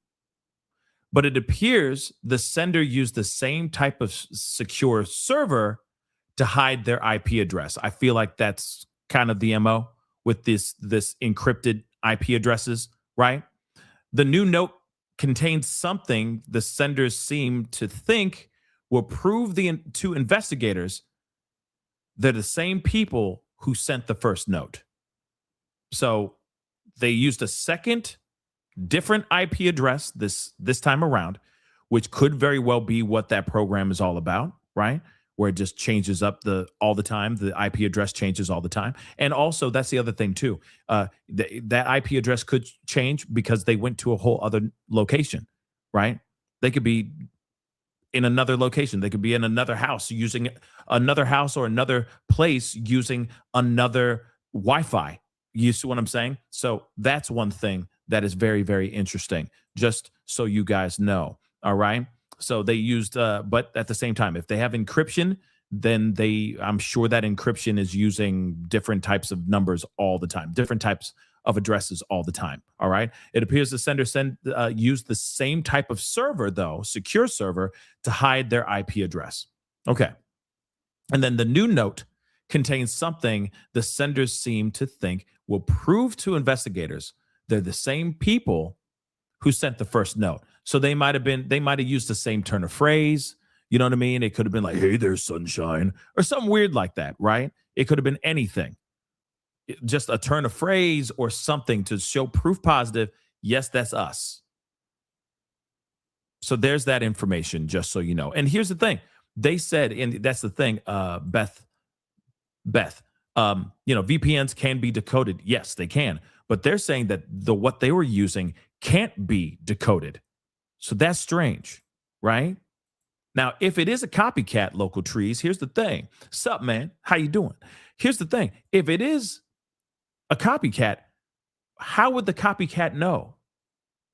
but it appears the sender used the same type of secure server to hide their IP address. I feel like that's kind of the MO with this encrypted IP addresses, right? The new note contains something the senders seem to think will prove to investigators they're the same people who sent the first note. So they used a second different IP address this time around, which could very well be what that program is all about, right? Where it just changes up all the time. The IP address changes all the time. And also, that's the other thing too. That IP address could change because they went to a whole other location, right? They could be in another location. They could be in another house using another house or another place using another Wi-Fi. You see what I'm saying? So that's one thing that is very, very interesting, just so you guys know. All right. So they used, but at the same time, if they have encryption, then I'm sure that encryption is using different types of numbers all the time, different types of addresses all the time. All right. It appears the sender used the same type of server, though, secure server, to hide their IP address. Okay. And then the new note contains something the senders seem to think will prove to investigators they're the same people who sent the first note. So they might have used the same turn of phrase. You know what I mean? It could have been like, "Hey there, sunshine," or something weird like that, right? It could have been anything. Just a turn of phrase or something to show proof positive. Yes, that's us. So there's that information, just so you know. And here's the thing. They said, and that's the thing, Beth, VPNs can be decoded. Yes, they can. But they're saying that what they were using can't be decoded. So that's strange, right? Now, if it is a copycat, local trees, here's the thing. Sup, man? How you doing? Here's the thing. If it is a copycat, how would the copycat know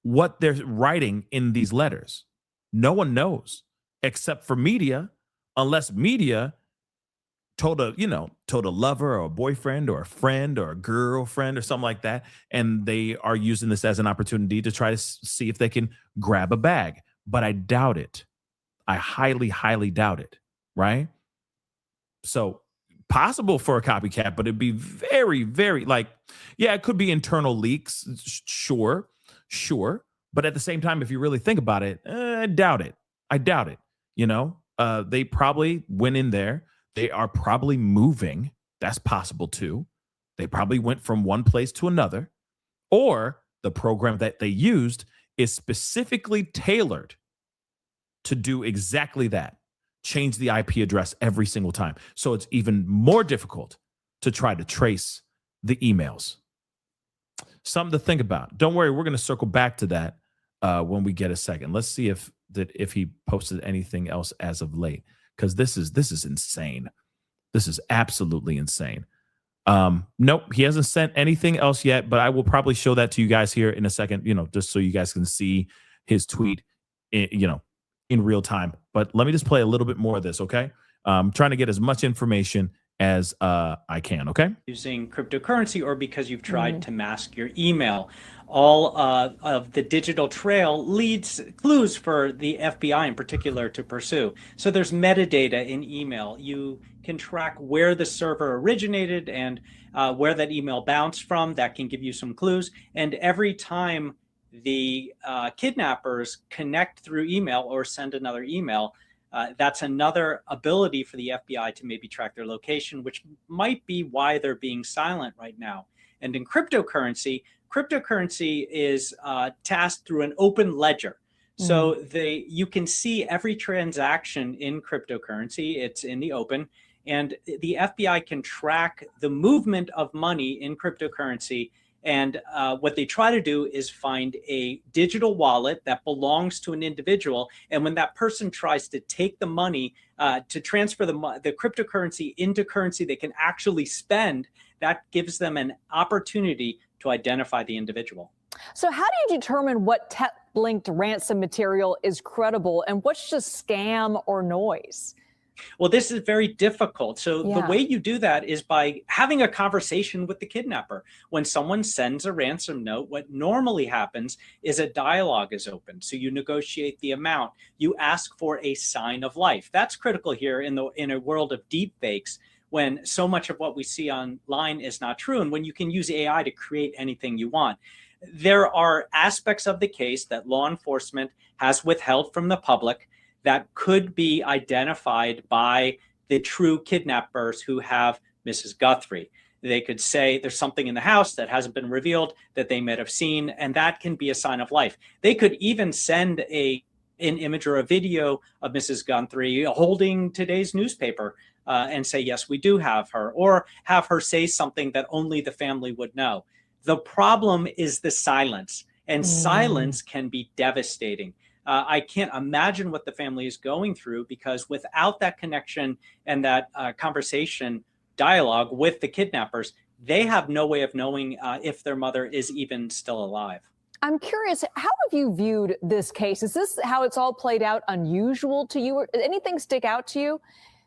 what they're writing in these letters? No one knows except for media, unless media told a lover or a boyfriend or a friend or a girlfriend or something like that, and they are using this as an opportunity to try to see if they can grab a bag. But I doubt it. I highly, highly doubt it, right? So possible for a copycat, but it'd be very, very it could be internal leaks, sure. But at the same time, if you really think about it, I doubt it. They probably went in there. They are probably moving. That's possible too. They probably went from one place to another, or the program that they used is specifically tailored to do exactly that. Change the IP address every single time. So it's even more difficult to try to trace the emails. Something to think about. Don't worry, we're going to circle back to that when we get a second. Let's see if he posted anything else as of late, because this is insane. This is absolutely insane. Nope, he hasn't sent anything else yet, but I will probably show that to you guys here in a second, just so you guys can see his tweet, in real time. But let me just play a little bit more of this, okay? I'm trying to get as much information as I can, okay? Using cryptocurrency, or because you've tried to mask your email. All of the digital trail leads clues for the FBI in particular to pursue. So there's metadata in email. You can track where the server originated and where that email bounced from. That can give you some clues. And every time the kidnappers connect through email or send another email, that's another ability for the FBI to maybe track their location, which might be why they're being silent right now. And in cryptocurrency is tasked through an open ledger. So you can see every transaction in cryptocurrency. It's in the open, and the FBI can track the movement of money in cryptocurrency. And what they try to do is find a digital wallet that belongs to an individual. And when that person tries to take the money to transfer the cryptocurrency into currency they can actually spend, that gives them an opportunity to identify the individual. So how do you determine what tech-linked ransom material is credible and what's just scam or noise? Well, this is very difficult. So the Yeah. way you do that is by having a conversation with the kidnapper. When someone sends a ransom note, what normally happens is a dialogue is opened. So you negotiate the amount. You ask for a sign of life. That's critical here in a world of deep fakes, when so much of what we see online is not true, and when you can use AI to create anything you want. There are aspects of the case that law enforcement has withheld from the public that could be identified by the true kidnappers who have Mrs. Guthrie. They could say there's something in the house that hasn't been revealed that they might have seen, and that can be a sign of life. They could even send an image or a video of Mrs. Guthrie holding today's newspaper and say, yes, we do have her, or have her say something that only the family would know. The problem is the silence, and silence can be devastating. I can't imagine what the family is going through, because without that connection and that conversation dialogue with the kidnappers, they have no way of knowing if their mother is even still alive. I'm curious, how have you viewed this case? Is this how it's all played out unusual to you? Or anything stick out to you?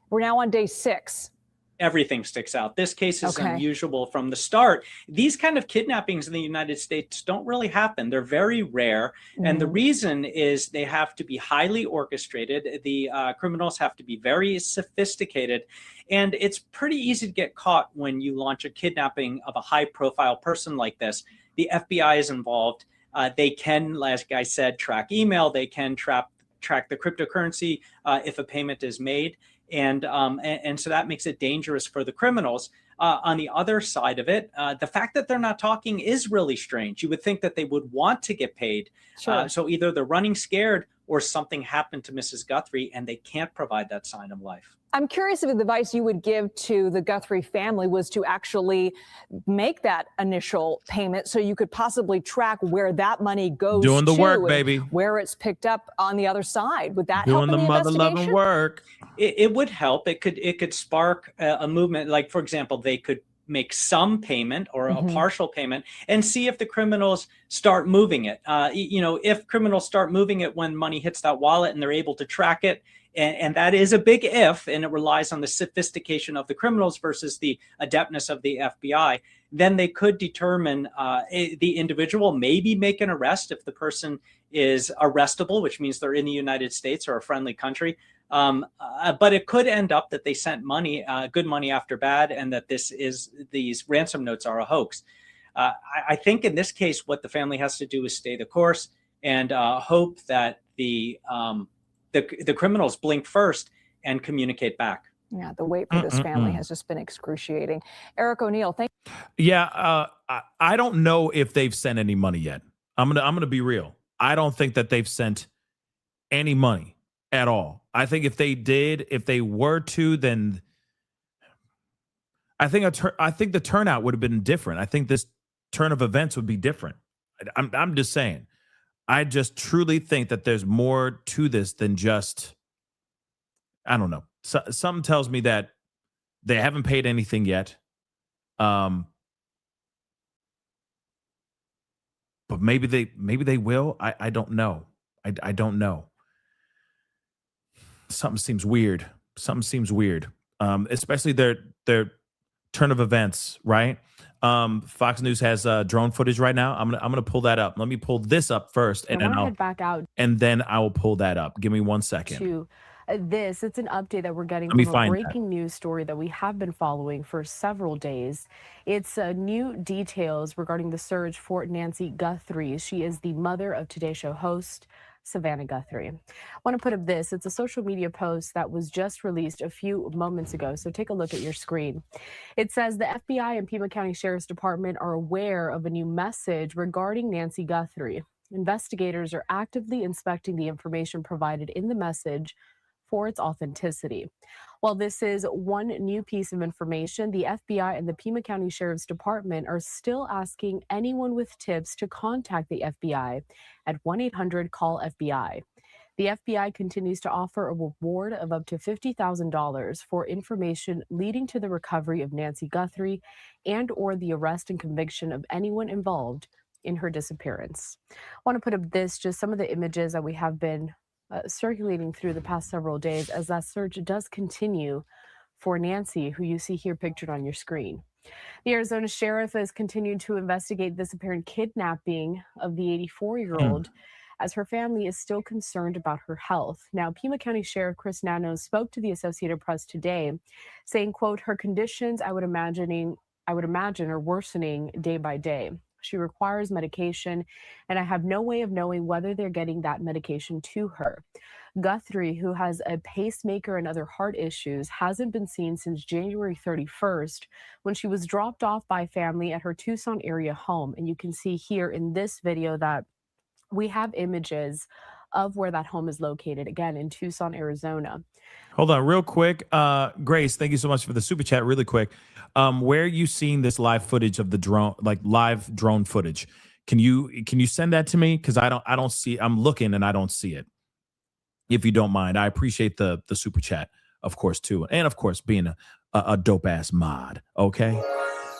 We're now on day 6. Everything sticks out. This case is unusual from the start. These kind of kidnappings in the United States don't really happen. They're very rare. And the reason is they have to be highly orchestrated. The criminals have to be very sophisticated. And it's pretty easy to get caught when you launch a kidnapping of a high profile person like this. The FBI is involved. They can, like I said, track email. They can track the cryptocurrency if a payment is made. And so that makes it dangerous for the criminals. On the other side of it, the fact that they're not talking is really strange. You would think that they would want to get paid. Sure. So either they're running scared or something happened to Mrs. Guthrie and they can't provide that sign of life. I'm curious if the advice you would give to the Guthrie family was to actually make that initial payment so you could possibly track where that money goes Doing the to work, and baby. where it's picked up on the other side. Would that Doing help in the mother loving investigation? work. It would help. It could spark a movement. Like, for example, they could make some payment or a partial payment and see if the criminals start moving it. If criminals start moving it when money hits that wallet and they're able to track it, and that is a big if, and it relies on the sophistication of the criminals versus the adeptness of the FBI, then they could determine the individual, maybe make an arrest if the person is arrestable, which means they're in the United States or a friendly country. But it could end up that they sent money, good money after bad, and that these ransom notes are a hoax. I think in this case, what the family has to do is stay the course and hope that the criminals blink first and communicate back. Yeah, the wait for this family has just been excruciating. Eric O'Neill, thank you. Yeah, I don't know if they've sent any money yet. I'm gonna be real. I don't think that they've sent any money at all. I think if they were to, then I think the turnout would have been different. I think this turn of events would be different. I'm just saying. I just truly think that there's more to this than just, I don't know. Something tells me that they haven't paid anything yet. But maybe they will. I don't know. I don't know. Something seems weird. Especially their turn of events, right? Fox News has drone footage right now. I'm gonna pull that up. Let me pull this up first, and then I'll head back out and then I will pull that up. Give me 1 second. to this. It's an update that we're getting Let me from a find breaking news story that we have been following for several days. It's new details regarding the search for Nancy Guthrie. She is the mother of Today Show host Savannah Guthrie. I want to put up this. It's a social media post that was just released a few moments ago, so take a look at your screen. It says the FBI and Pima County Sheriff's Department are aware of a new message regarding Nancy Guthrie. Investigators are actively inspecting the information provided in the message for its authenticity. While this is one new piece of information, the FBI and the Pima County Sheriff's Department are still asking anyone with tips to contact the FBI at 1-800-CALL-FBI. The FBI continues to offer a reward of up to $50,000 for information leading to the recovery of Nancy Guthrie and or the arrest and conviction of anyone involved in her disappearance. I want to put up this, just some of the images that we have been circulating through the past several days as that search does continue for Nancy, who you see here pictured on your screen. The Arizona sheriff has continued to investigate this apparent kidnapping of the 84-year-old as her family is still concerned about her health. Now, Pima County Sheriff Chris Nanos spoke to the Associated Press today, saying, quote, her conditions, I would imagine, are worsening day by day. She requires medication, and I have no way of knowing whether they're getting that medication to her. Guthrie, who has a pacemaker and other heart issues, hasn't been seen since January 31st when she was dropped off by family at her Tucson area home. And you can see here in this video that we have images of where that home is located, again, in Tucson, Arizona. Hold on real quick. Grace, thank you so much for the super chat. Really quick. Where are you seeing this live footage of the drone, like live drone footage? Can you send that to me? Because I don't see, I'm looking and I don't see it. If you don't mind, I appreciate the super chat, of course, too. And of course, being a dope ass mod. Okay.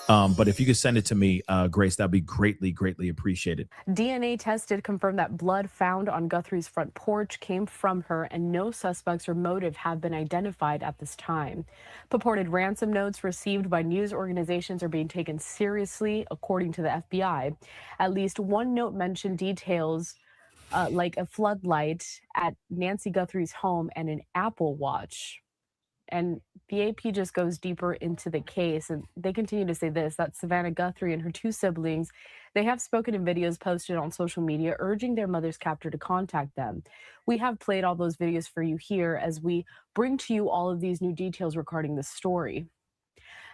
But if you could send it to me, Grace, that'd be greatly appreciated. DNA tested confirmed that blood found on Guthrie's front porch came from her, and no suspects or motive have been identified at this time. Purported ransom notes received by news organizations are being taken seriously, according to the FBI. At least one note mentioned details like a floodlight at Nancy Guthrie's home and an Apple Watch. And the AP just goes deeper into the case, and they continue to say this, that Savannah Guthrie and her two siblings, they have spoken in videos posted on social media urging their mother's captor to contact them. We have played all those videos for you here as we bring to you all of these new details regarding the story.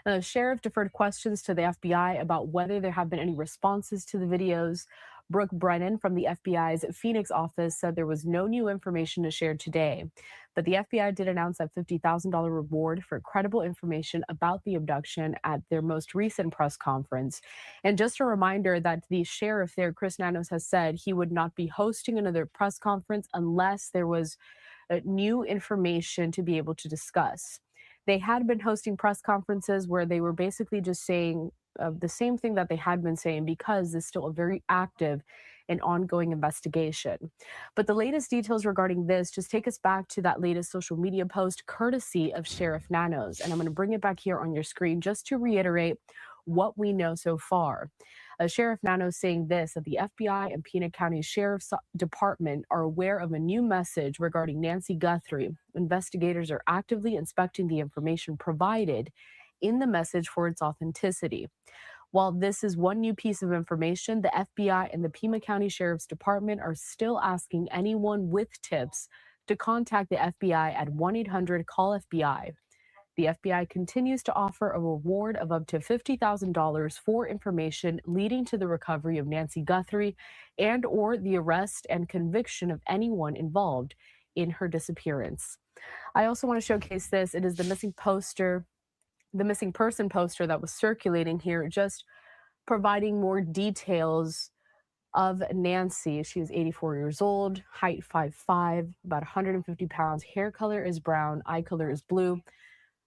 Now, the sheriff deferred questions to the FBI about whether there have been any responses to the videos. Brooke Brennan from the FBI's Phoenix office said there was no new information to share today, but the FBI did announce a $50,000 reward for credible information about the abduction at their most recent press conference. And just a reminder that the sheriff there, Chris Nanos, has said he would not be hosting another press conference unless there was new information to be able to discuss. They had been hosting press conferences where they were basically just saying the same thing that they had been saying because it's still a very active and ongoing investigation. But the latest details regarding this just take us back to that latest social media post courtesy of Sheriff Nanos. And I'm going to bring it back here on your screen just to reiterate what we know so far. Sheriff Nanos saying this, that the FBI and Pima County Sheriff's Department are aware of a new message regarding Nancy Guthrie. Investigators are actively inspecting the information provided in the message for its authenticity. While this is one new piece of information, the FBI and the Pima County Sheriff's Department are still asking anyone with tips to contact the FBI at 1-800-CALL-FBI. The FBI continues to offer a reward of up to $50,000 for information leading to the recovery of Nancy Guthrie and or the arrest and conviction of anyone involved in her disappearance. I also want to showcase this. It is the missing person poster that was circulating here, just providing more details of Nancy. She is 84 years old, height 5'5", about 150 pounds. Hair color is brown, eye color is blue.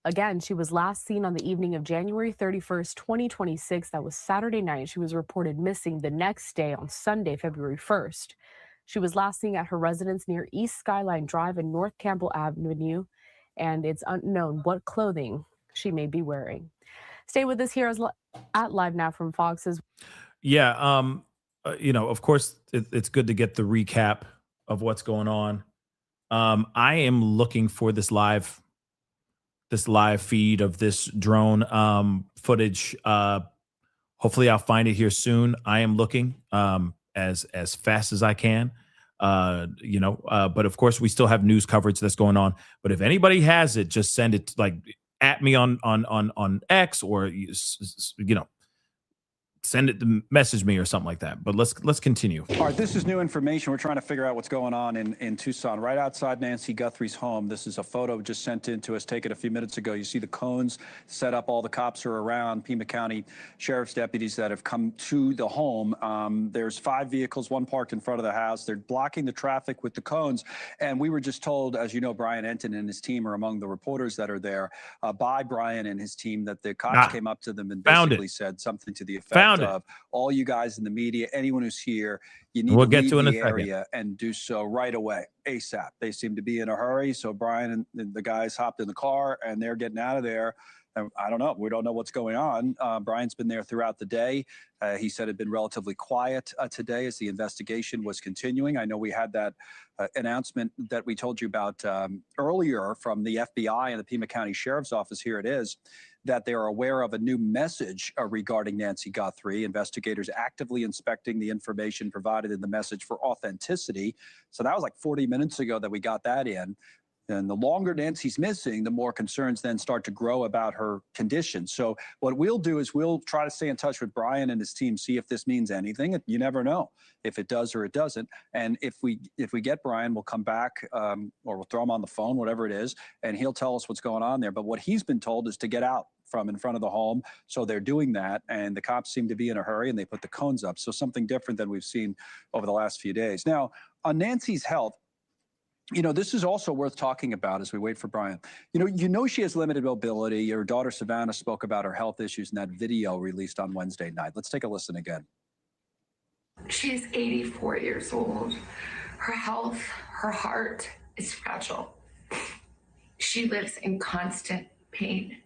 Again, she was last seen on the evening of January 31st, 2026. That was Saturday night. She was reported missing the next day on Sunday, February 1st. She was last seen at her residence near East Skyline Drive and North Campbell Avenue, and it's unknown what clothing she may be wearing. Stay with us here at Live Now from Fox's. Yeah, of course, it's good to get the recap of what's going on. I am looking for this live feed of this drone footage. Hopefully I'll find it here soon. I am looking as fast as I can. But of course we still have news coverage that's going on. But if anybody has it, just send it at me on X, or send it to message me or something like that. But let's continue. All right, this is new information. We're trying to figure out what's going on in Tucson, right outside Nancy Guthrie's home. This is a photo just sent in to us, taken a few minutes ago. You see the cones set up. All the cops are around. Pima County Sheriff's deputies that have come to the home. There's 5 vehicles, one parked in front of the house. They're blocking the traffic with the cones. And we were just told, as you know, Brian Enton and his team are among the reporters that are there, by Brian and his team, that the cops came up to them and basically said something to the effect Found it. of all you guys in the media, anyone who's here, you need We'll to get leave to it in a the second. area and do so right away, ASAP. They seem to be in a hurry. So Brian and the guys hopped in the car and they're getting out of there. And I don't know. We don't know what's going on. Brian's been there throughout the day. He said it had been relatively quiet today as the investigation was continuing. I know we had that announcement that we told you about earlier from the FBI and the Pima County Sheriff's Office. Here it is, that they are aware of a new message regarding Nancy Guthrie. Investigators actively inspecting the information provided in the message for authenticity. So that was like 40 minutes ago that we got that in. And the longer Nancy's missing, the more concerns then start to grow about her condition. So what we'll do is we'll try to stay in touch with Brian and his team, see if this means anything. You never know if it does or it doesn't. And if we get Brian, we'll come back or we'll throw him on the phone, whatever it is, and he'll tell us what's going on there. But what he's been told is to get out from in front of the home. So they're doing that. And the cops seem to be in a hurry and they put the cones up. So something different than we've seen over the last few days. Now, on Nancy's health, you know, this is also worth talking about as we wait for Brian. You know, she has limited mobility. Your daughter, Savannah, spoke about her health issues in that video released on Wednesday night. Let's take a listen again. She's 84 years old. Her health, her heart is fragile. She lives in constant pain.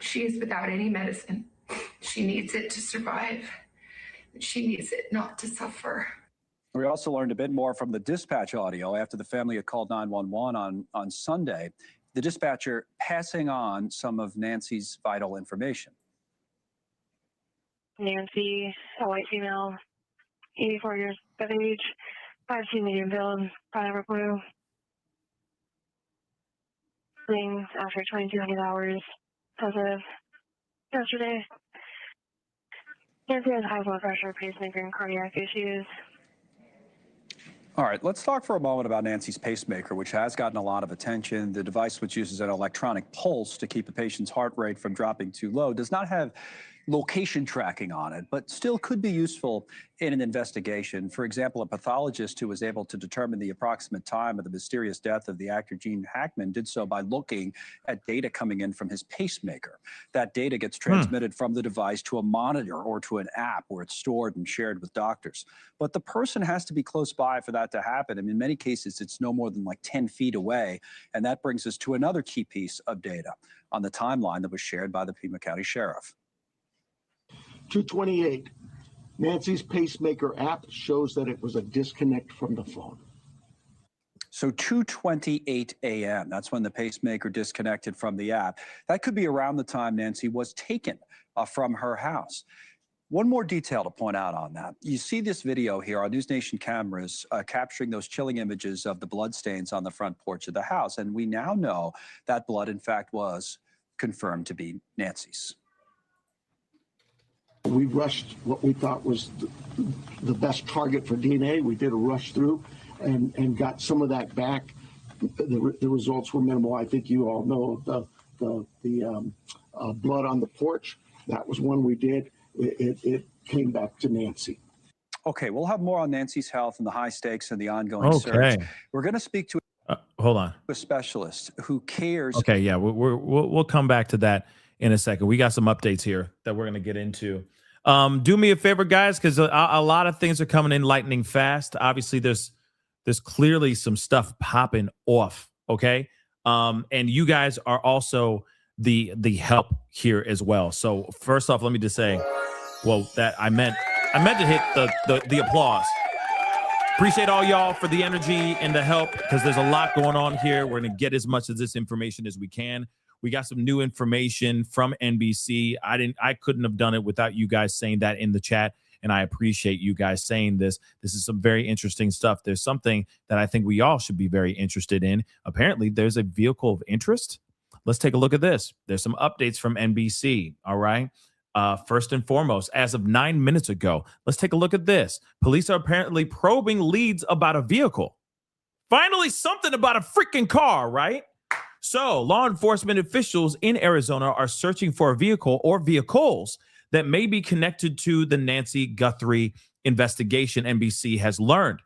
She is without any medicine. She needs it to survive. She needs it not to suffer. We also learned a bit more from the dispatch audio after the family had called 911 on Sunday. The dispatcher passing on some of Nancy's vital information. Nancy, a white female, 84 years of age, 5'2" medium build, powder blue. Things after 2,200 hours as of yesterday. Nancy has high blood pressure, pacemaker, and cardiac issues. All right, let's talk for a moment about Nancy's pacemaker, which has gotten a lot of attention. The device, which uses an electronic pulse to keep a patient's heart rate from dropping too low, does not have location tracking on it, but still could be useful in an investigation. For example, a pathologist who was able to determine the approximate time of the mysterious death of the actor Gene Hackman did so by looking at data coming in from his pacemaker. That data gets transmitted from the device to a monitor or to an app where it's stored and shared with doctors. But the person has to be close by for that to happen. I mean, in many cases, it's no more than like 10 feet away. And that brings us to another key piece of data on the timeline that was shared by the Pima County Sheriff. 2:28, Nancy's pacemaker app shows that it was a disconnect from the phone. So 2:28 a.m., that's when the pacemaker disconnected from the app. That could be around the time Nancy was taken from her house. One more detail to point out on that. You see this video here on News Nation cameras capturing those chilling images of the bloodstains on the front porch of the house. And we now know that blood, in fact, was confirmed to be Nancy's. We rushed what we thought was the best target for DNA. We did a rush through and got some of that back. The results were minimal. I think you all know the blood on the porch. That was one we did. It came back to Nancy. Okay, we'll have more on Nancy's health and the high stakes and the ongoing search. We're going to speak to hold on, a specialist who cares. Okay, yeah, we'll come back to that in a second. We got some updates here that we're going to get into. Do me a favor, guys, because a lot of things are coming in lightning fast. Obviously, there's clearly some stuff popping off. Okay, and you guys are also the help here as well. So first off, let me just say, well, that I meant to hit the applause. Appreciate all y'all for the energy and the help, because there's a lot going on here. We're going to get as much of this information as we can. We got some new information from NBC. I couldn't have done it without you guys saying that in the chat. And I appreciate you guys saying this. This is some very interesting stuff. There's something that I think we all should be very interested in. Apparently, there's a vehicle of interest. Let's take a look at this. There's some updates from NBC. All right. First and foremost, as of 9 minutes ago, let's take a look at this. Police are apparently probing leads about a vehicle. Finally, something about a freaking car, right? So law enforcement officials in Arizona are searching for a vehicle or vehicles that may be connected to the Nancy Guthrie investigation, NBC has learned.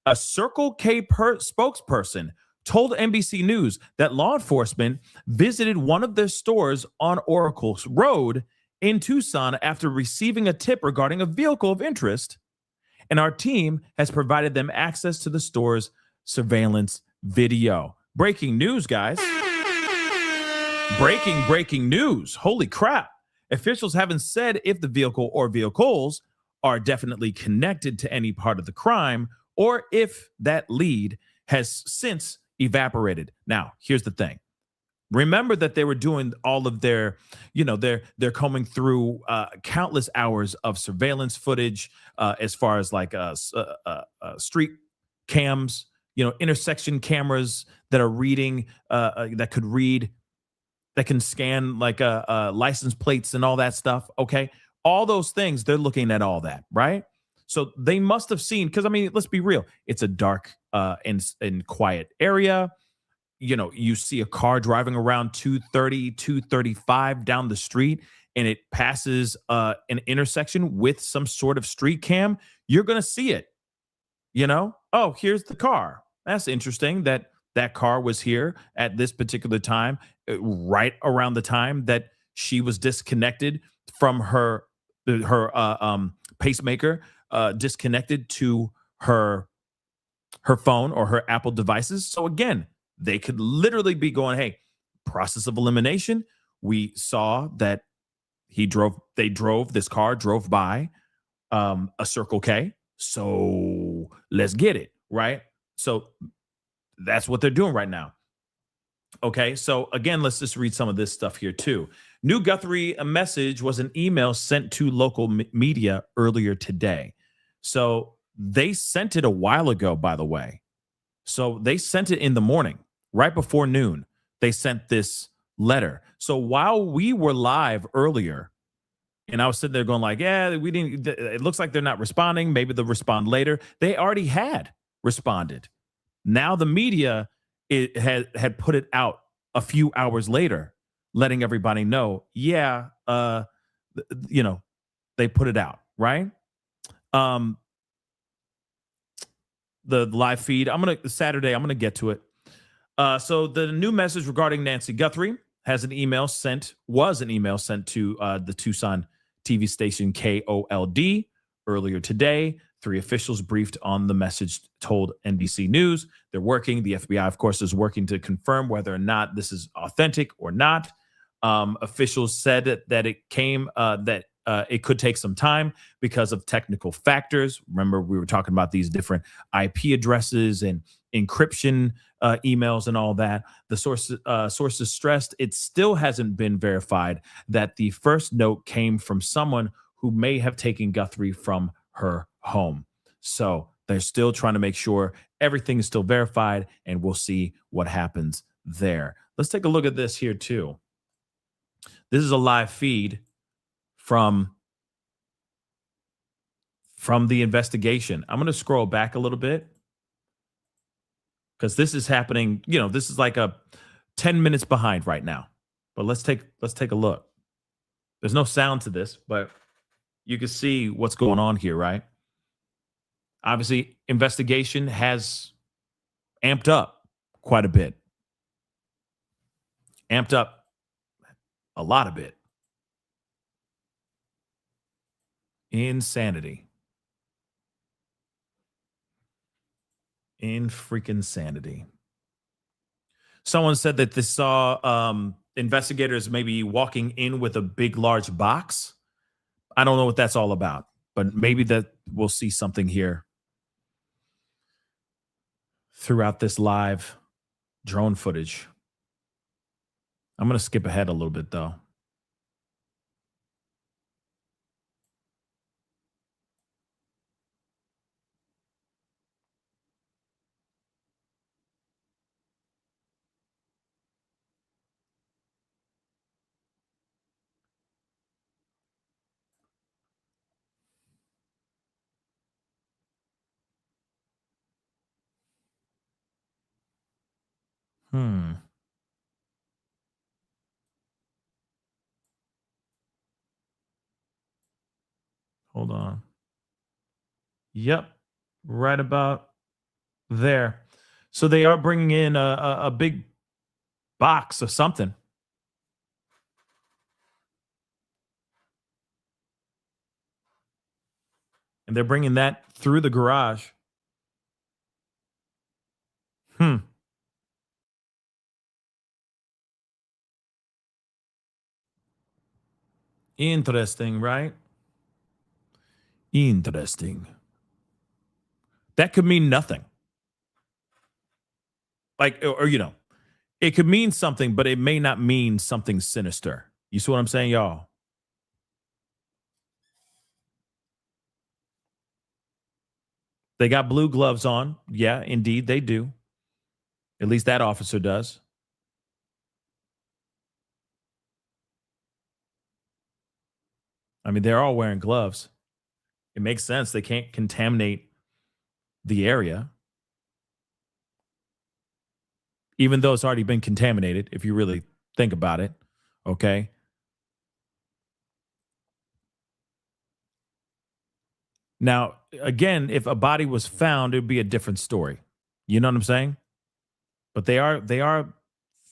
A Circle K spokesperson told NBC News that law enforcement visited one of their stores on Oracle Road in Tucson after receiving a tip regarding a vehicle of interest, and our team has provided them access to the store's surveillance video. Breaking news, guys. Breaking news. Holy crap. Officials haven't said if the vehicle or vehicles are definitely connected to any part of the crime or if that lead has since evaporated. Now, here's the thing. Remember that they were doing all of their, they're combing through countless hours of surveillance footage as far as like street cams, intersection cameras that are reading, that could read, that can scan like license plates and all that stuff. Okay. All those things, they're looking at all that, right? So they must have seen, because I mean, let's be real. It's a dark and quiet area. You see a car driving around 230, 235 down the street, and it passes an intersection with some sort of street cam. You're going to see it. Oh, here's the car. That's interesting that car was here at this particular time, right around the time that she was disconnected from her pacemaker, disconnected to her phone or her Apple devices. So again, they could literally be going, hey, process of elimination. We saw that this car drove by a Circle K. So let's get it, right? So that's what they're doing right now. Okay, so again, let's just read some of this stuff here too. New Guthrie message was an email sent to local media earlier today. So they sent it a while ago, by the way. So they sent it in the morning, right before noon. They sent this letter. So while we were live earlier, and I was sitting there going like, yeah, we didn't, it looks like they're not responding. Maybe they'll respond later. They already had responded. Now the media had put it out a few hours later, letting everybody know, yeah, they put it out, right? The live feed, Saturday, I'm going to get to it. So the new message regarding Nancy Guthrie was an email sent to the Tucson TV station KOLD earlier today. 3 officials briefed on the message told NBC News. They're working. The FBI, of course, is working to confirm whether or not this is authentic or not. Officials said that it came, that it could take some time because of technical factors. Remember, we were talking about these different IP addresses and encryption emails and all that. The sources stressed it still hasn't been verified that the first note came from someone who may have taken Guthrie from her home. So they're still trying to make sure everything is still verified, and we'll see what happens there. Let's take a look at this here too. This is a live feed from the investigation. I'm going to scroll back a little bit because this is happening. This is like a 10 minutes behind right now. But let's take a look. There's no sound to this, but you can see what's going on here, right? Obviously, investigation has amped up quite a bit. Amped up a lot of bit. Insanity. In freaking sanity. Someone said that they saw investigators maybe walking in with a big, large box. I don't know what that's all about, but maybe that we'll see something here throughout this live drone footage. I'm going to skip ahead a little bit, though. Hold on. Yep. Right about there. So they are bringing in a big box or something. And they're bringing that through the garage. Interesting, right? Interesting. That could mean nothing. Like, or you know, it could mean something, but it may not mean something sinister. You see what I'm saying, y'all? They got blue gloves on. Yeah, indeed, they do. At least that officer does. I mean, they're all wearing gloves. It makes sense. They can't contaminate the area, even though it's already been contaminated, if you really think about it. Okay. Now, again, if a body was found, it'd be a different story. You know what I'm saying? But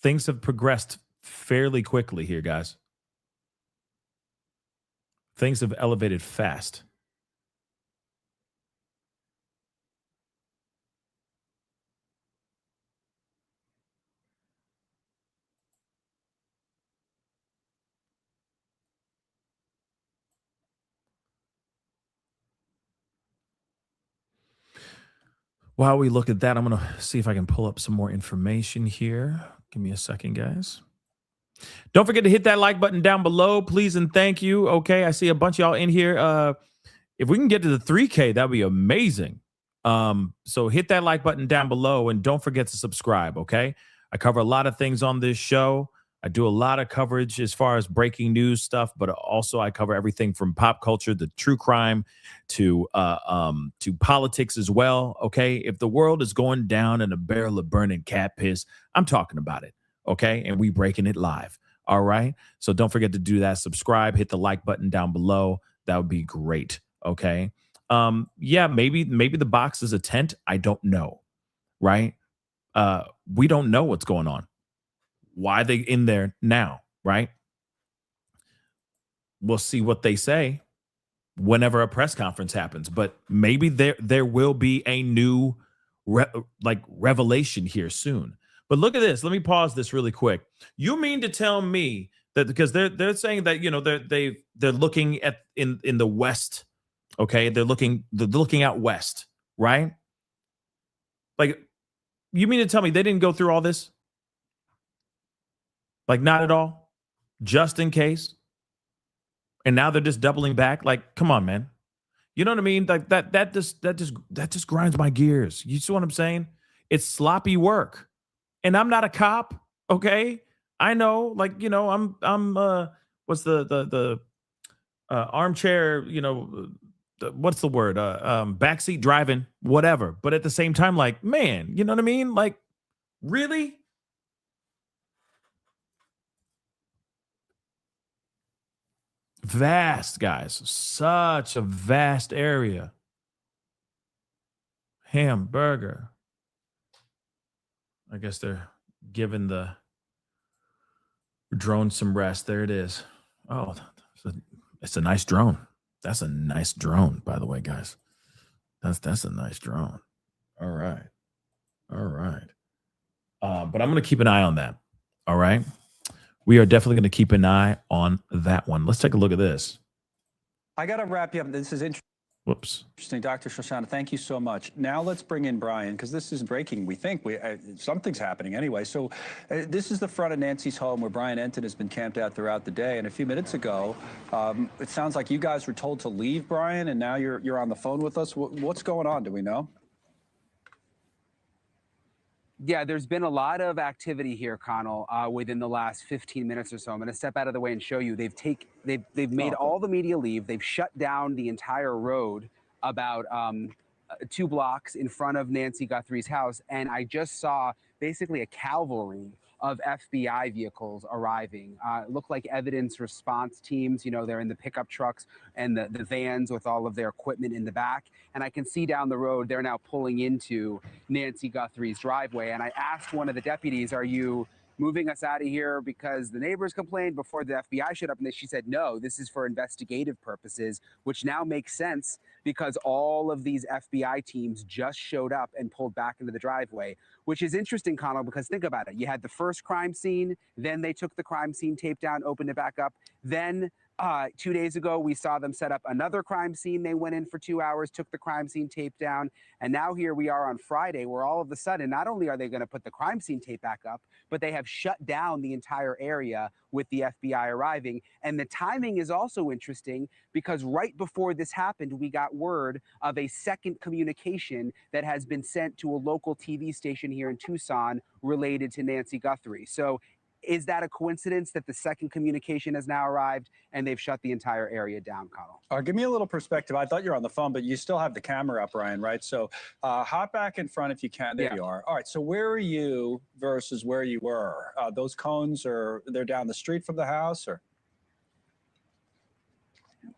things have progressed fairly quickly here, guys. Things have elevated fast. While we look at that, I'm going to see if I can pull up some more information here. Give me a second, guys. Don't forget to hit that like button down below, please and thank you. Okay, I see a bunch of y'all in here. If we can get to the 3K, that'd be amazing. So hit that like button down below and don't forget to subscribe, okay? I cover a lot of things on this show. I do a lot of coverage as far as breaking news stuff, but also I cover everything from pop culture to true crime to politics as well, okay? If the world is going down in a barrel of burning cat piss, I'm talking about it, okay? And we breaking it live, all right? So don't forget to do that. Subscribe, hit the like button down below. That would be great, okay? Yeah, maybe the box is a tent. I don't know, right? We don't know what's going on. Why they in there now, right? We'll see what they say whenever a press conference happens, but maybe there will be a new revelation here soon. But look at this. Let me pause this really quick. You mean to tell me that because they're saying that, you know, they're looking at in the west, okay? They're looking out west, right? Like, you mean to tell me they didn't go through all this? Like, not at all, just in case. And now they're just doubling back. Like, come on, man. You know what I mean? Like that just grinds my gears. You see what I'm saying? It's sloppy work. And I'm not a cop, okay? I know, like, you know, I'm what's the armchair, you know, what's the word? Backseat driving, whatever. But at the same time, like, man, you know what I mean? Like, really? Vast, guys. Such a vast area. Hamburger. I guess they're giving the drone some rest. There it is. Oh, it's a nice drone. That's a nice drone, by the way, guys. That's a nice drone. All right. All right. But I'm going to keep an eye on that. All right. We are definitely going to keep an eye on that one. Let's take a look at this. I got to wrap you up. This is interesting. Whoops. Interesting. Dr. Shoshana, thank you so much. Now let's bring in Brian, because this is breaking. We think something's happening anyway. So this is the front of Nancy's home where Brian Enton has been camped out throughout the day. And a few minutes ago, it sounds like you guys were told to leave, Brian, and now you're on the phone with us. What's going on? Do we know? Yeah, there's been a lot of activity here, Connell, within the last 15 minutes or so. I'm going to step out of the way and show you. They've made all the media leave. They've shut down the entire road about 2 blocks in front of Nancy Guthrie's house. And I just saw basically a cavalry of FBI vehicles arriving. It looked like evidence response teams. You know, they're in the pickup trucks and the vans with all of their equipment in the back. And I can see down the road, they're now pulling into Nancy Guthrie's driveway. And I asked one of the deputies, are you moving us out of here because the neighbors complained before the FBI showed up. And she said, no, this is for investigative purposes, which now makes sense because all of these FBI teams just showed up and pulled back into the driveway, which is interesting, Connell, because think about it. You had the first crime scene, then they took the crime scene tape down, opened it back up. Then 2 days ago, we saw them set up another crime scene. They went in for 2 hours, took the crime scene tape down. And now here we are on Friday, where all of a sudden, not only are they going to put the crime scene tape back up, but they have shut down the entire area with the FBI arriving. And the timing is also interesting because right before this happened, we got word of a second communication that has been sent to a local TV station here in Tucson related to Nancy Guthrie. So is that a coincidence that the second communication has now arrived and they've shut the entire area down, Connell? Give me a little perspective. I thought you were on the phone, but you still have the camera up, Ryan, right? So hop back in front if you can. There you are. All right. So where are you versus where you were? Those cones they're down the street from the house, or?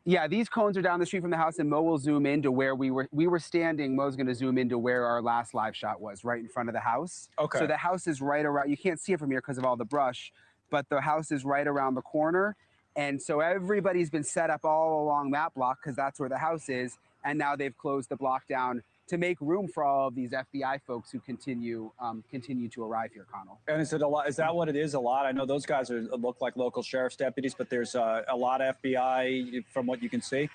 Yeah, these cones are down the street from the house, and Mo will zoom into where we were standing. Mo's going to zoom into where our last live shot was, right in front of the house. Okay. So the house is right around. You can't see it from here because of all the brush, but the house is right around the corner. And so everybody's been set up all along that block because that's where the house is. And now they've closed the block down to make room for all of these FBI folks who continue to arrive here, Connell. And is it a lot? Is that what it is? A lot? I know those guys look like local sheriff's deputies, but there's a lot of FBI from what you can see.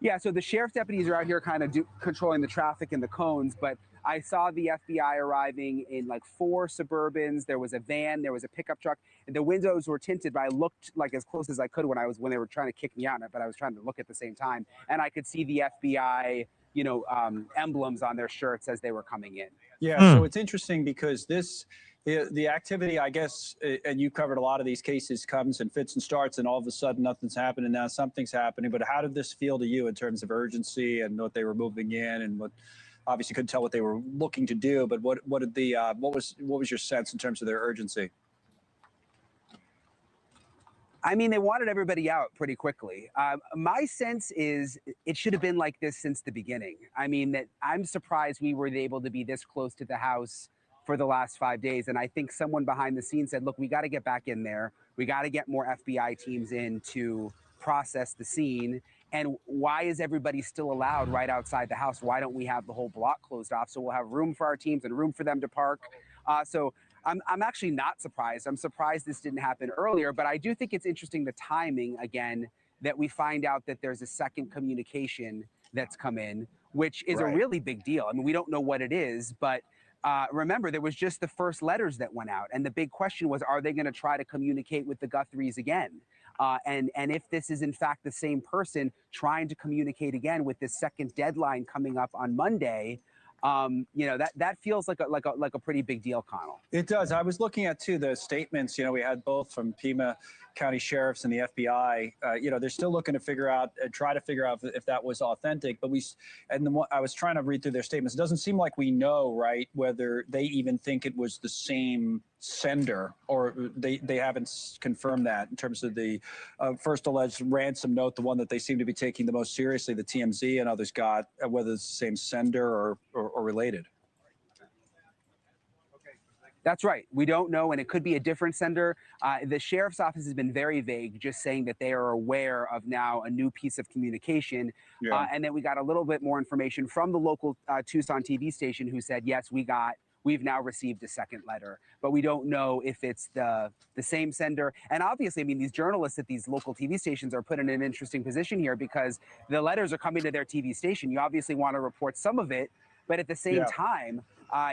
Yeah, so the sheriff's deputies are out here kind of controlling the traffic and the cones, but I saw the FBI arriving in like 4 Suburbans. There was a van, there was a pickup truck, and the windows were tinted, but I looked like as close as I could when they were trying to kick me out, but I was trying to look at the same time, and I could see the FBI, emblems on their shirts as they were coming in. Yeah, so it's interesting because the activity, I guess, and you covered a lot of these cases, comes and fits and starts, and all of a sudden nothing's happening. Now something's happening. But how did this feel to you in terms of urgency and what they were moving in, and what? Obviously, couldn't tell what they were looking to do, but what was your sense in terms of their urgency? I mean, they wanted everybody out pretty quickly. My sense is it should have been like this since the beginning. I mean, that I'm surprised we were able to be this close to the house for the last 5 days. And I think someone behind the scenes said, look, we got to get back in there. We got to get more FBI teams in to process the scene. And why is everybody still allowed right outside the house? Why don't we have the whole block closed off so we'll have room for our teams and room for them to park? So I'm actually not surprised. I'm surprised this didn't happen earlier, but I do think it's interesting the timing, again, that we find out that there's a second communication that's come in, which is a really big deal. I mean, we don't know what it is, but remember, there was just the first letters that went out. And the big question was, are they going to try to communicate with the Guthries again? And if this is in fact the same person trying to communicate again with this second deadline coming up on Monday, that feels like a pretty big deal, Connell. It does. I was looking at too the statements. We had both from Pima County sheriffs and the FBI. They're still looking to try to figure out if that was authentic. But I was trying to read through their statements. It doesn't seem like we know, right, whether they even think it was the same sender, or they haven't confirmed that in terms of the first alleged ransom note, the one that they seem to be taking the most seriously, the TMZ and others got, whether it's the same sender or related. That's right. We don't know, and it could be a different sender. The sheriff's office has been very vague, just saying that they are aware of now a new piece of communication. And then we got a little bit more information from the local Tucson TV station who said, yes, we've now received a second letter, but we don't know if it's the same sender. And obviously, I mean, these journalists at these local TV stations are put in an interesting position here because the letters are coming to their TV station. You obviously want to report some of it, but at the same time,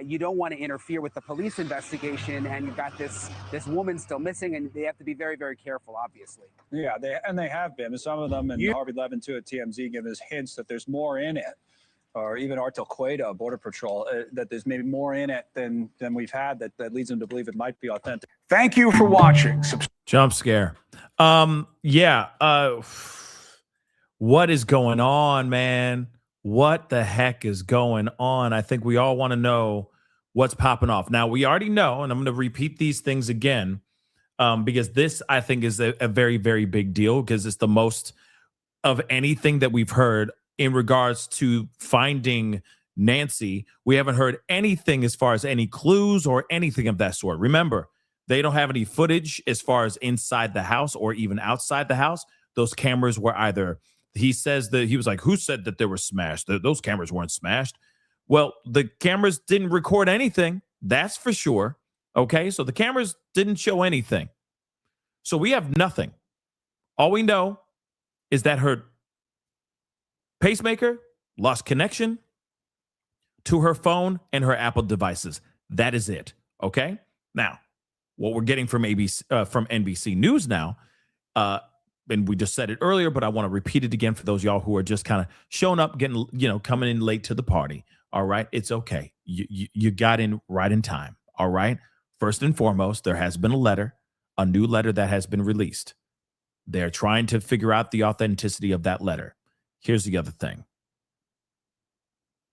you don't want to interfere with the police investigation, and you've got this woman still missing, and they have to be very, very careful, obviously. Yeah, they have been. Some of them, and Harvey Levin too at TMZ, giving us hints that there's more in it, or even Artel Cueto, Border Patrol, that there's maybe more in it than we've had that leads them to believe it might be authentic. Thank you for watching. Jump scare. What is going on, man? What the heck is going on? I think we all want to know what's popping off. Now, we already know, and I'm going to repeat these things again, because this, I think, is a very, very big deal, because it's the most of anything that we've heard in regards to finding Nancy. We haven't heard anything as far as any clues or anything of that sort. Remember, they don't have any footage as far as inside the house or even outside the house. Those cameras were either, he says that he was like, who said that they were smashed? Those cameras weren't smashed. Well, the cameras didn't record anything. That's for sure. Okay, so the cameras didn't show anything. So we have nothing. All we know is that her pacemaker lost connection to her phone and her Apple devices. That is it. Okay. Now, what we're getting from from NBC News now, and we just said it earlier, but I want to repeat it again for those of y'all who are just kind of showing up, getting, coming in late to the party. All right. It's okay. You got in right in time. All right. First and foremost, there has been a new letter that has been released. They're trying to figure out the authenticity of that letter. Here's the other thing.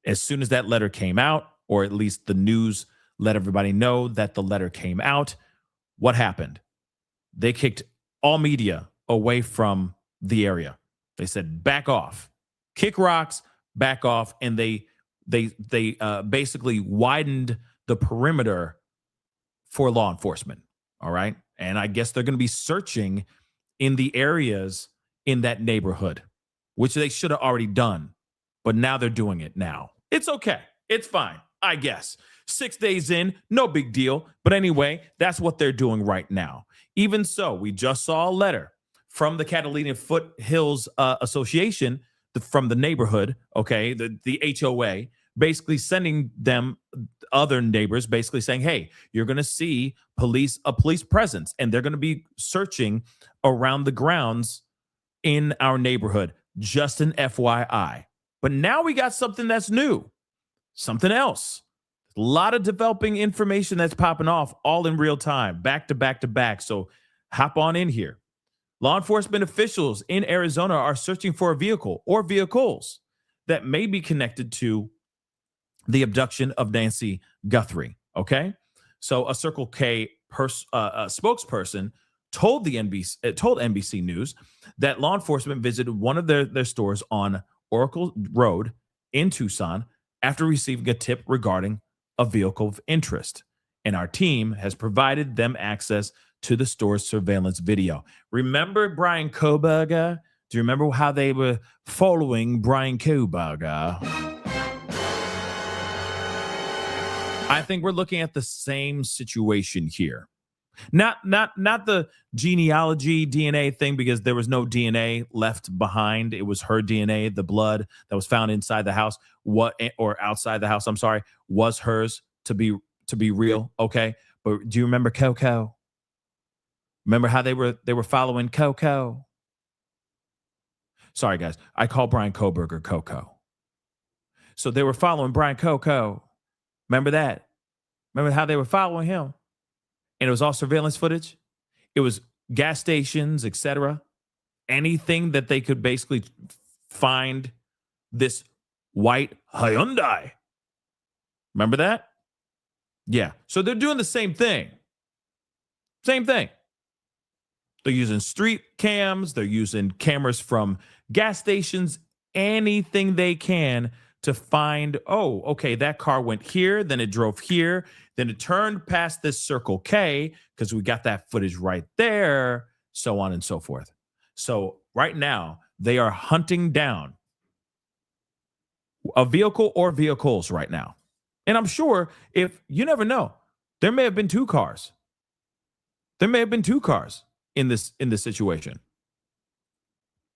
As soon as that letter came out, or at least the news let everybody know that the letter came out, what happened? They kicked all media away from the area. They said, back off, kick rocks, back off. And they basically widened the perimeter for law enforcement. All right. And I guess they're going to be searching in the areas in that neighborhood, which they should have already done. But now they're doing it now. It's okay. It's fine, I guess. 6 days in, no big deal. But anyway, that's what they're doing right now. Even so, we just saw a letter from the Catalina Foothills Association, from the neighborhood, okay, the HOA, basically sending them other neighbors, basically saying, hey, you're going to see a police presence, and they're going to be searching around the grounds in our neighborhood. Just an FYI. But now we got something that's new, something else. A lot of developing information that's popping off all in real time, back to back to back. So hop on in here. Law enforcement officials in Arizona are searching for a vehicle or vehicles that may be connected to the abduction of Nancy Guthrie. Okay. So a Circle K spokesperson told NBC News that law enforcement visited one of their stores on Oracle Road in Tucson after receiving a tip regarding a vehicle of interest. And our team has provided them access to the store's surveillance video. Remember Brian Koberger? Do you remember how they were following Brian Koberger? I think we're looking at the same situation here. Not the genealogy DNA thing, because there was no DNA left behind. It was her DNA. The blood that was found inside the house, or outside the house, I'm sorry, was hers to be real. Okay. But do you remember Coco? Remember how they were following Coco? Sorry, guys. I call Brian Koberger Coco. So they were following Brian Coco. Remember that? Remember how they were following him? And it was all surveillance footage. It was gas stations, etc. Anything that they could basically find this white Hyundai. Remember that? Yeah. So they're doing the same thing. Same thing. They're using street cams. They're using cameras from gas stations. Anything they can to find, oh, okay, that car went here, then it drove here, then it turned past this Circle K because we got that footage right there, so on and so forth. So right now, they are hunting down a vehicle or vehicles right now. And I'm sure, if you never know, there may have been two cars. There may have been two cars in this situation.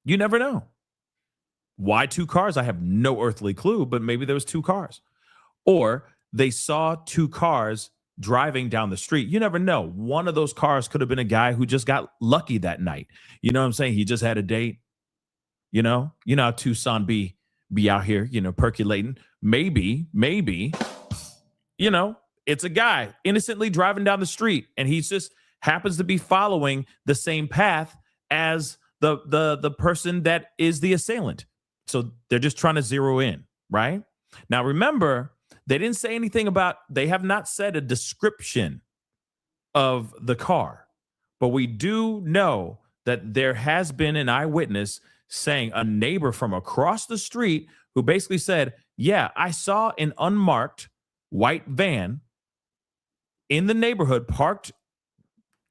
You never know. Why two cars? I have no earthly clue, but maybe there was two cars. Or they saw two cars driving down the street. You never know. One of those cars could have been a guy who just got lucky that night. You know what I'm saying? He just had a date. You know how Tucson be out here, percolating. Maybe, it's a guy innocently driving down the street, and he just happens to be following the same path as the person that is the assailant. So they're just trying to zero in, right? Now, remember, they didn't say anything they have not said a description of the car, but we do know that there has been an eyewitness saying a neighbor from across the street who basically said, yeah, I saw an unmarked white van in the neighborhood parked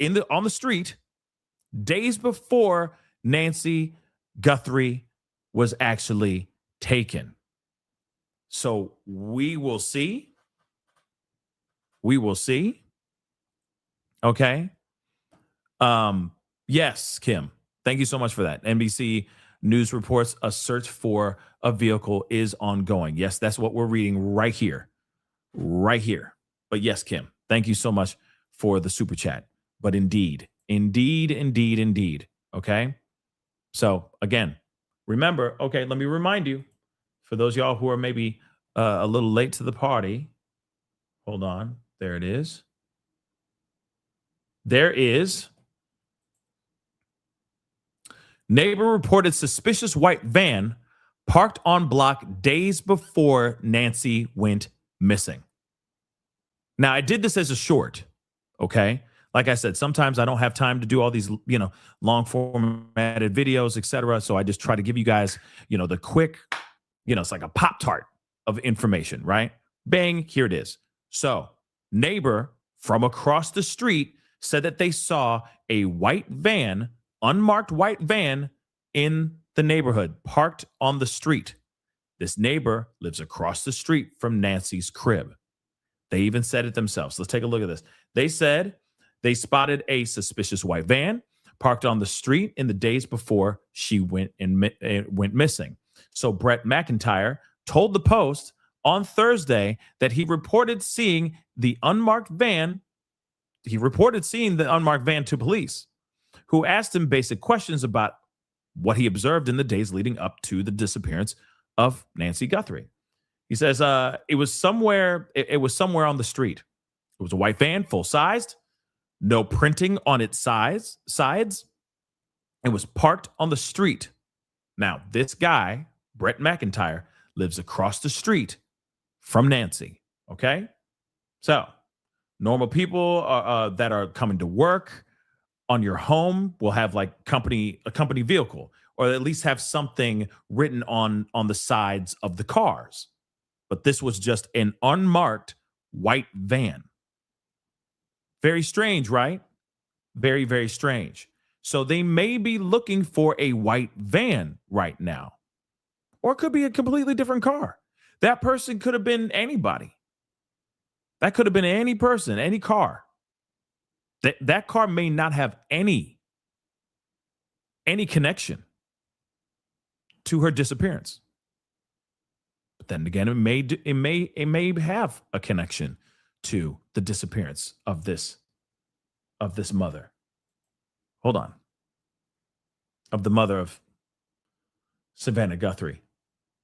on the street days before Nancy Guthrie was actually taken. So we will see. We will see. Okay. Yes, Kim. Thank you so much for that. NBC News reports a search for a vehicle is ongoing. Yes, that's what we're reading right here. Right here. But yes, Kim, thank you so much for the super chat. But indeed. Okay. So again, remember, okay, let me remind you, for those of y'all who are maybe a little late to the party. Hold on. There it is. There is. Neighbor reported suspicious white van parked on block days before Nancy went missing. Now, I did this as a short, okay? Like I said, sometimes I don't have time to do all these, long formatted videos, etc. So I just try to give you guys, the quick, it's like a Pop-Tart of information, right? Bang, here it is. So, neighbor from across the street said that they saw a white van, unmarked white van in the neighborhood, parked on the street. This neighbor lives across the street from Nancy's crib. They even said it themselves. Let's take a look at this. They said they spotted a suspicious white van parked on the street in the days before she went missing. So Brett McIntyre told the Post on Thursday that he reported seeing the unmarked van. He reported seeing the unmarked van to police, who asked him basic questions about what he observed in the days leading up to the disappearance of Nancy Guthrie. He says it was somewhere on the street. It was a white van, full-sized, no printing on its sides. It was parked on the street. Now, this guy, Brett McIntyre, lives across the street from Nancy, okay? So, normal people that are coming to work on your home will have like a company vehicle, or at least have something written on the sides of the cars. But this was just an unmarked white van. Very strange, right? Very, very strange. So they may be looking for a white van right now, or it could be a completely different car. That person could have been anybody. That could have been any person, any car. That car may not have any connection to her disappearance. But then again, it may have a connection to the disappearance of this mother. Hold on. Of the mother of Savannah Guthrie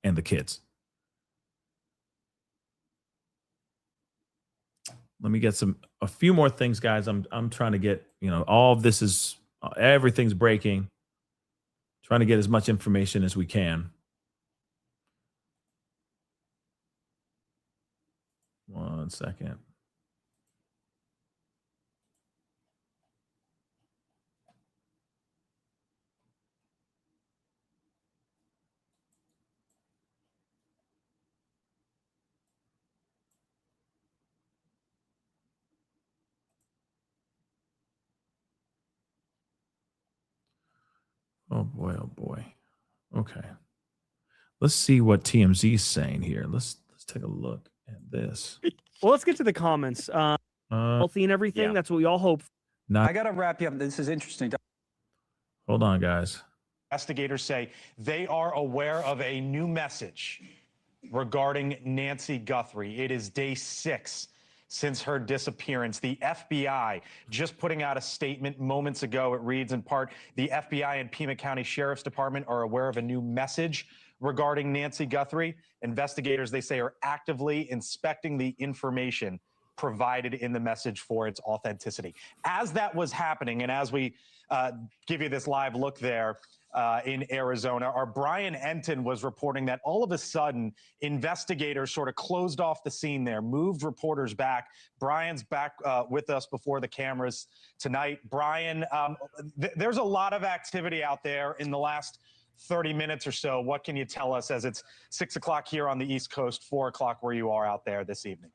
and the kids. Let me get a few more things, guys. I'm trying to get, all of this is, everything's breaking. Trying to get as much information as we can. One second. Oh boy. Okay. Let's see what TMZ is saying here. Let's take a look at this. Well, let's get to the comments. Healthy and everything. Yeah. That's what we all hope. I got to wrap you up. This is interesting. Hold on, guys. Investigators say they are aware of a new message regarding Nancy Guthrie. It is day 6 since her disappearance. The FBI just putting out a statement moments ago. It reads in part, the FBI and Pima County Sheriff's Department are aware of a new message regarding Nancy Guthrie. Investigators, they say, are actively inspecting the information provided in the message for its authenticity. As that was happening, and as we give you this live look there in Arizona, our Brian Enton was reporting that all of a sudden, investigators sort of closed off the scene there, moved reporters back. Brian's back with us before the cameras tonight. Brian, there's a lot of activity out there in the last 30 minutes or so. What can you tell us as it's 6 o'clock here on the East Coast, 4 o'clock where you are out there this evening?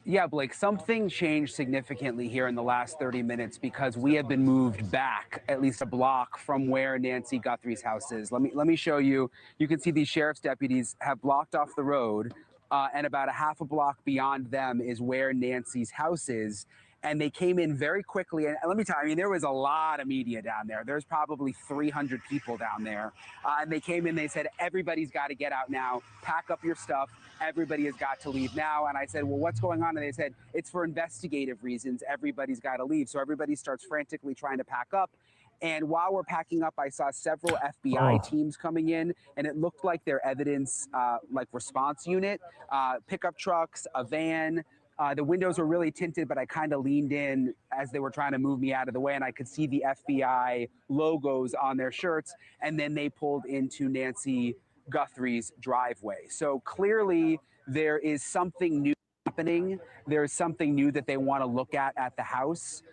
Yeah, Blake, something changed significantly here in the last 30 minutes because we have been moved back at least a block from where Nancy Guthrie's house is. Let me show you. You can see these sheriff's deputies have blocked off the road, and about a half a block beyond them is where Nancy's house is. And they came in very quickly. And let me tell you, I mean, there was a lot of media down there. There's probably 300 people down there. And they came in, they said, everybody's got to get out now. Pack up your stuff. Everybody has got to leave now. And I said, well, what's going on? And they said, it's for investigative reasons. Everybody's got to leave. So everybody starts frantically trying to pack up. And while we're packing up, I saw several FBI teams coming in, and it looked like their evidence, like response unit, pickup trucks, a van. The windows were really tinted, but I kind of leaned in as they were trying to move me out of the way, and I could see the FBI logos on their shirts. And then they pulled into Nancy Guthrie's driveway. So clearly there is something new happening. There's something new that they want to look at the house.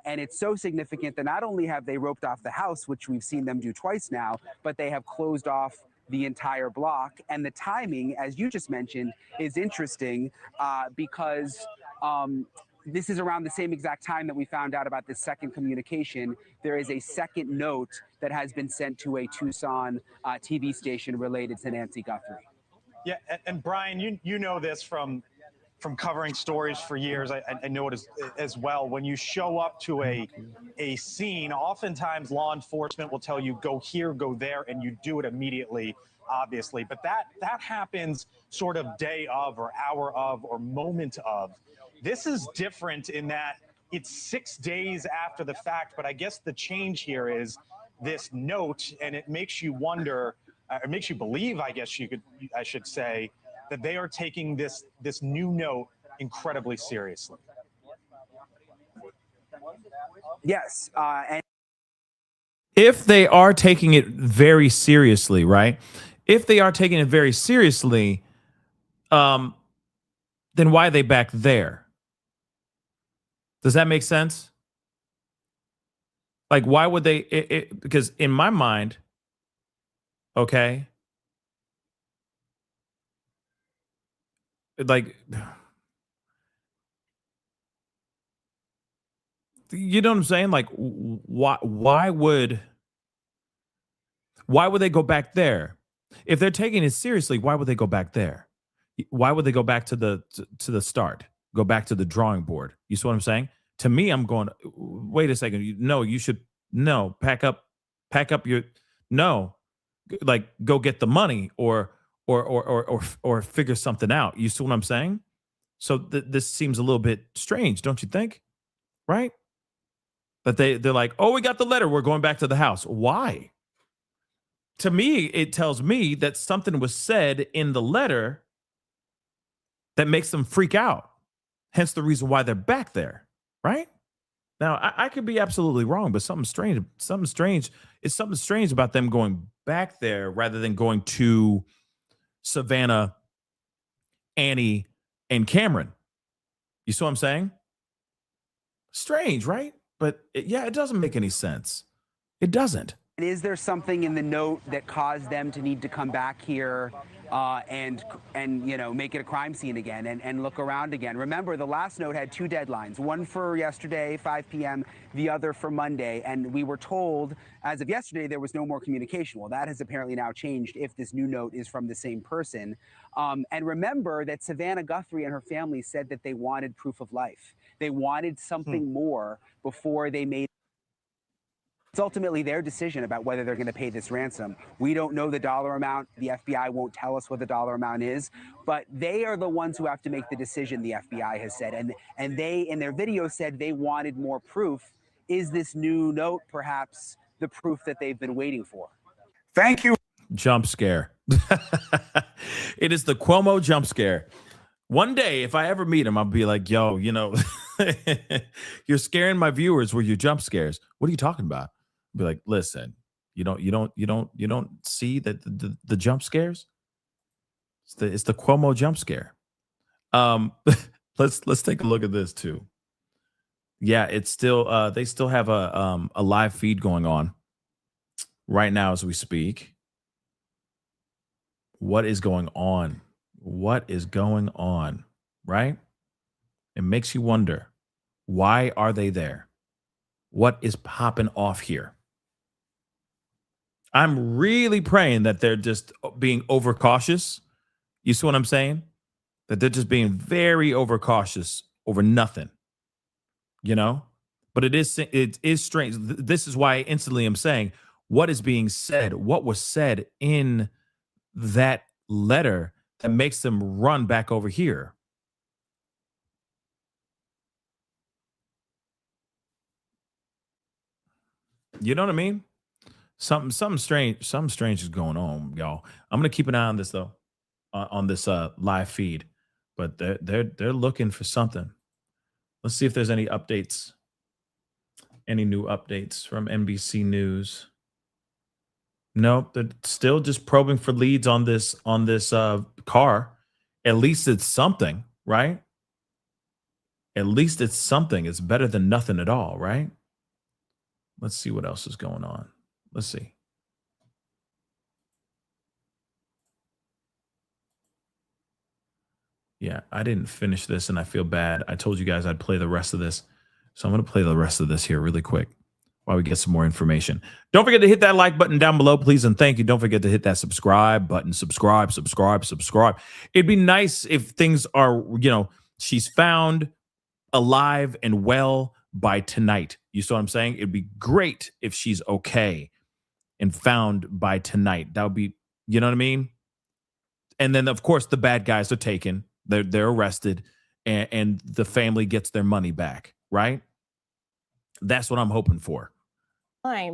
And it's so significant that not only have they roped off the house, which we've seen them do twice now, but they have closed off the entire block. And the timing, as you just mentioned, is interesting because this is around the same exact time that we found out about this second communication. There is a second note that has been sent to a Tucson TV station related to Nancy Guthrie. Yeah, and Brian, you know this from covering stories for years. I know it as well. When you show up to a scene, oftentimes law enforcement will tell you, go here, go there, and you do it immediately, obviously. But that happens sort of day of or hour of or moment of. This is different in that it's 6 days after the fact, but I guess the change here is this note, and it makes you wonder, it makes you believe, I guess I should say, that they are taking this new note incredibly seriously. Yes, and if they are taking it very seriously, right? If they are taking it very seriously, then why are they back there? Does that make sense? Like, why would they? Because in my mind, okay, like, you know what I'm saying? Like, why would they go back there? If they're taking it seriously, why would they go back there? Why would they go back to the start? Go back to the drawing board. You see what I'm saying? To me, I'm going, wait a second. You should pack up your, like, go get the money or figure something out. You see what I'm saying? So this seems a little bit strange, don't you think? Right? But they're like, oh, we got the letter. We're going back to the house. Why? To me, it tells me that something was said in the letter that makes them freak out. Hence the reason why they're back there. Right? Now, I could be absolutely wrong, but something strange. It's something strange about them going back there rather than going to Savannah, Annie, and Cameron. You see what I'm saying? Strange, right? But it doesn't make any sense. It doesn't. And is there something in the note that caused them to need to come back here and make it a crime scene again and look around again? Remember, the last note had two deadlines, one for yesterday, 5 p.m., the other for Monday. And we were told as of yesterday there was no more communication. Well, that has apparently now changed if this new note is from the same person. And remember that Savannah Guthrie and her family said that they wanted proof of life. They wanted something more before they made. It's ultimately their decision about whether they're going to pay this ransom. We don't know the dollar amount. The FBI won't tell us what the dollar amount is, but they are the ones who have to make the decision, the FBI has said. And they, in their video, said they wanted more proof. Is this new note perhaps the proof that they've been waiting for? Thank you. Jump scare. It is the Cuomo jump scare. One day, if I ever meet him, I'll be like, yo, you're scaring my viewers with your jump scares. What are you talking about? Be like, listen, you don't see that the jump scares? It's the Cuomo jump scare. Let's take a look at this too. Yeah, it's still they still have a live feed going on. right now as we speak. What is going on? What is going on, right? It makes you wonder, why are they there? What is popping off here? I'm really praying that they're just being overcautious. You see what I'm saying? That they're just being very overcautious over nothing, you know? But it is strange. This is why I instantly am saying, what is being said? What was said in that letter that makes them run back over here? You know what I mean? Something strange is going on, y'all. I'm gonna keep an eye on this though, on this live feed. But they're looking for something. Let's see if there's any updates, any new updates from NBC News. Nope, they're still just probing for leads on this car. At least it's something, right? At least it's something. It's better than nothing at all, right? Let's see what else is going on. Let's see. Yeah, I didn't finish this and I feel bad. I told you guys I'd play the rest of this. So I'm going to play the rest of this here really quick while we get some more information. Don't forget to hit that like button down below, please. And thank you. Don't forget to hit that subscribe button. Subscribe. It'd be nice if things are, she's found alive and well by tonight. You see what I'm saying? It'd be great if she's okay and found by tonight. That would be, you know what I mean? And then, of course, the bad guys are taken. They're arrested, and the family gets their money back, right? That's what I'm hoping for.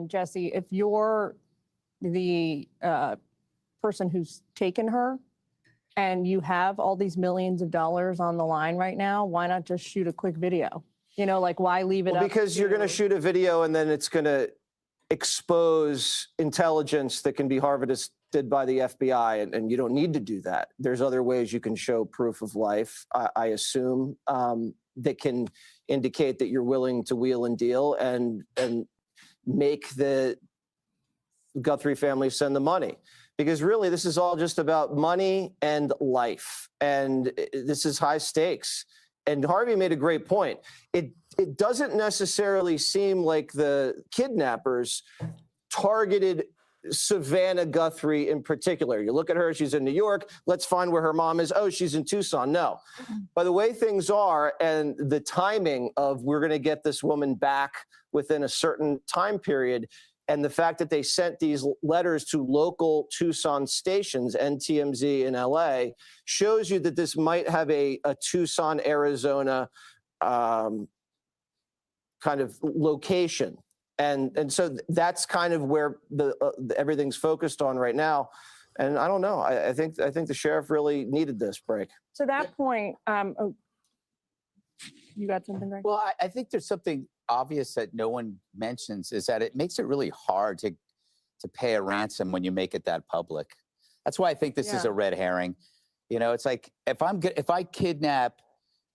Jesse, if you're the person who's taken her and you have all these millions of dollars on the line right now, why not just shoot a quick video? Like why leave it up? Because you're going to shoot a video and then it's going to expose intelligence that can be harvested by the FBI, and you don't need to do that. There's other ways you can show proof of life, I assume, that can indicate that you're willing to wheel and deal and make the Guthrie family send the money. Because really, this is all just about money and life, and this is high stakes. And Harvey made a great point. It doesn't necessarily seem like the kidnappers targeted Savannah Guthrie in particular. You look at her, she's in New York. Let's find where her mom is. Oh, she's in Tucson. No. By the way things are and the timing of we're going to get this woman back within a certain time period, and the fact that they sent these letters to local Tucson stations, NTMZ in LA, shows you that this might have a Tucson, Arizona kind of location. And so that's kind of where everything's focused on right now. And I don't know. I think the sheriff really needed this break. To that point, you got something, Greg? Well, I think there's something obvious that no one mentions, is that it makes it really hard to pay a ransom when you make it that public. That's why I think this is a red herring. It's like if I kidnap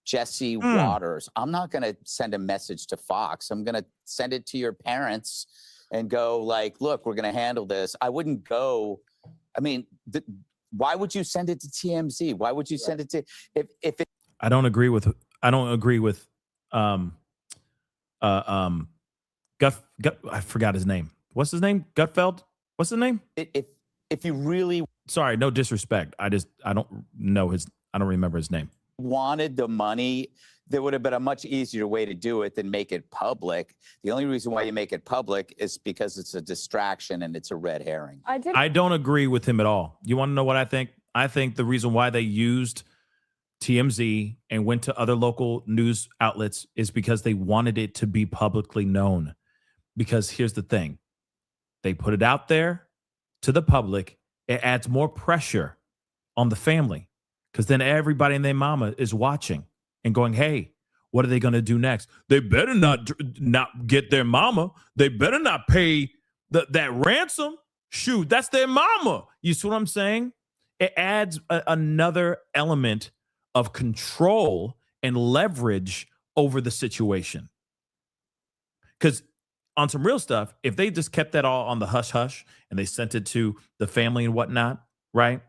Jesse Waters, I'm not going to send a message to Fox. I'm going to send it to your parents and go like, look, we're going to handle this. I wouldn't go. I mean, why would you send it to TMZ? Why would you send it to if it? I don't agree with I forgot his name. What's his name? Gutfeld? What's his name? If you really, sorry, no disrespect. I don't remember his name. Wanted the money, there would have been a much easier way to do it than make it public. The only reason why you make it public is because it's a distraction and it's a red herring. I don't agree with him at all. You want to know what I think? I think the reason why they used TMZ and went to other local news outlets is because they wanted it to be publicly known. Because here's the thing. They put it out there to the public. It adds more pressure on the family. Because then everybody and their mama is watching and going, hey, what are they going to do next? They better not get their mama. They better not pay that ransom. Shoot, that's their mama. You see what I'm saying? It adds another element of control and leverage over the situation. Because on some real stuff, if they just kept that all on the hush hush and they sent it to the family and whatnot, right?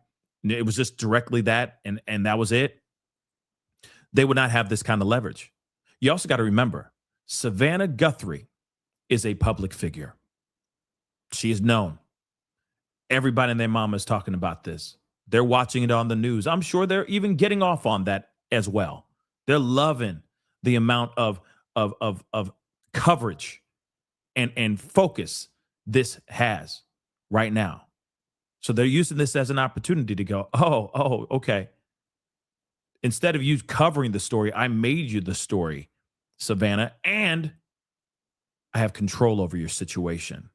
It was just directly that, and that was it. They would not have this kind of leverage. You also got to remember, Savannah Guthrie is a public figure. She is known. Everybody and their mama is talking about this. They're watching it on the news. I'm sure they're even getting off on that as well. They're loving the amount of coverage and focus this has right now. So they're using this as an opportunity to go, oh, okay. Instead of you covering the story, I made you the story, Savannah, and I have control over your situation.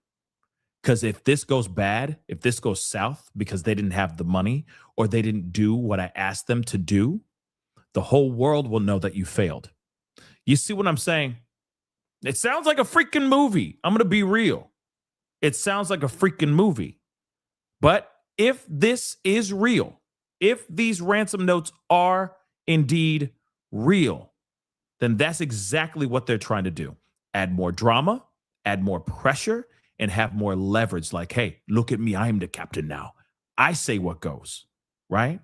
Because if this goes bad, if this goes south because they didn't have the money or they didn't do what I asked them to do, the whole world will know that you failed. You see what I'm saying? It sounds like a freaking movie. I'm going to be real. It sounds like a freaking movie. But if this is real, if these ransom notes are indeed real, then that's exactly what they're trying to do. Add more drama, add more pressure, and have more leverage. Like, hey, look at me. I'm the captain now. I say what goes, right?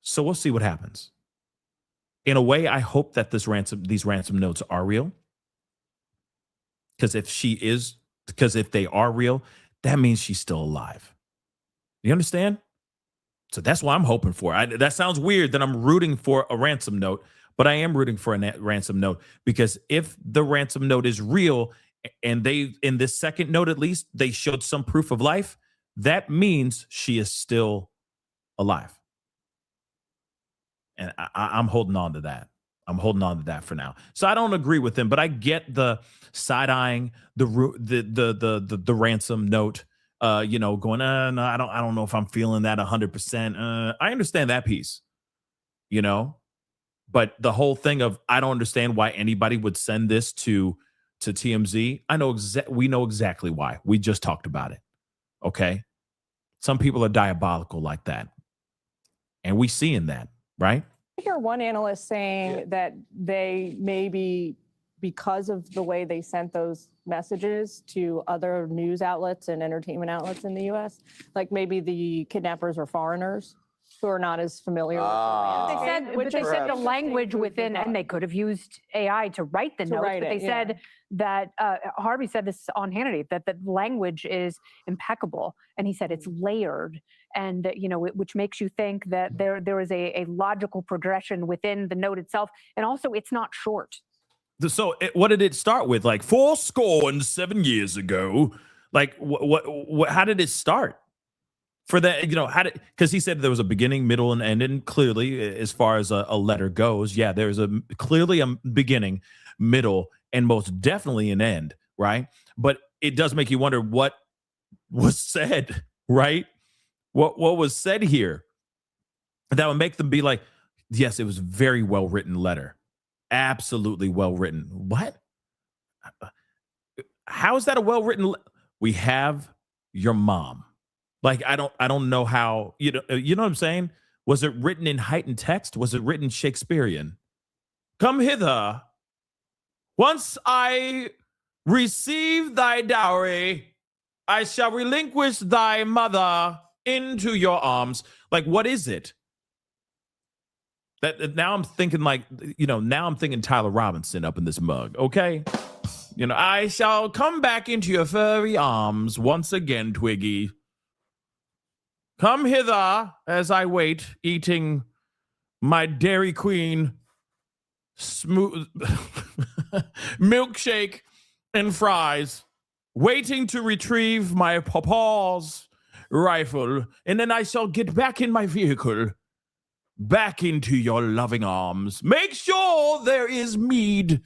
So we'll see what happens. In a way, I hope that these ransom notes are real. Because if they are real, that means she's still alive. You understand? So that's what I'm hoping for. That sounds weird that I'm rooting for a ransom note, but I am rooting for a ransom note because if the ransom note is real and they, in this second note at least, they showed some proof of life, that means she is still alive. And I'm holding on to that. I'm holding on to that for now. So I don't agree with him, but I get the side-eyeing, the ransom note, going, no, I don't know if I'm feeling that 100%. I understand that piece, but the whole thing of, I don't understand why anybody would send this to TMZ. We know exactly why. We just talked about it. Okay. Some people are diabolical like that. And we seeing that, right? I hear one analyst saying that they maybe, because of the way they sent those messages to other news outlets and entertainment outlets in the U.S., like maybe the kidnappers are foreigners who are not as familiar with they said the language within, and they could have used AI to write the notes, but they said that Harvey said this on Hannity, that the language is impeccable, and he said it's layered, and which makes you think that there is a logical progression within the note itself, and also it's not short. So what did it start with? Like 7 years ago? Like what how did it start? For that, because he said there was a beginning, middle, and end, and clearly, as far as a letter goes, yeah, there's clearly a beginning, middle, and most definitely an end, right? But it does make you wonder what was said, right? What was said here that would make them be like, yes, it was a very well written letter, absolutely well written. What? How is that a well written? We have your mom. Like, I don't know how, you know what I'm saying? Was it written in heightened text? Was it written Shakespearean? Come hither. Once I receive thy dowry, I shall relinquish thy mother into your arms. Like, what is it? That now I'm thinking now I'm thinking Tyler Robinson up in this mug, okay? I shall come back into your furry arms once again, Twiggy. Come hither as I wait, eating my Dairy Queen smooth milkshake and fries, waiting to retrieve my papa's rifle, and then I shall get back in my vehicle, back into your loving arms. Make sure there is mead,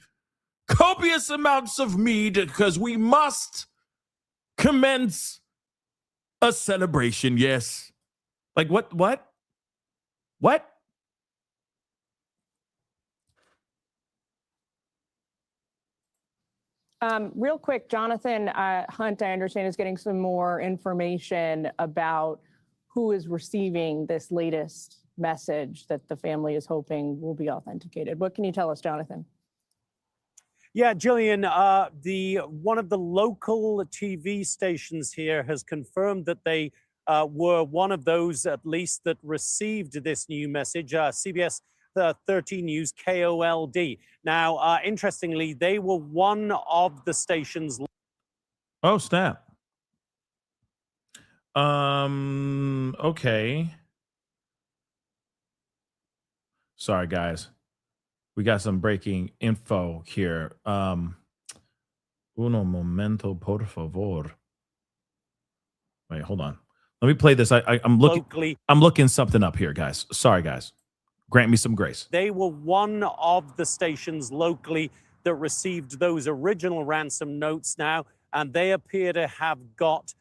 copious amounts of mead, because we must commence a celebration, yes. Like, what? Real quick, Jonathan Hunt, I understand, is getting some more information about who is receiving this latest message that the family is hoping will be authenticated. What can you tell us, Jonathan? Yeah, Jillian, one of the local TV stations here has confirmed that they were one of those, at least, that received this new message. CBS 13 News KOLD. Now, interestingly, they were one of the stations. Oh, snap. Okay. Sorry, guys. We got some breaking info here. Uno momento, por favor. Wait, hold on. Let me play this. I'm looking. Locally. I'm looking something up here, guys. Sorry, guys. Grant me some grace. They were one of the stations locally that received those original ransom notes now, and they appear to have got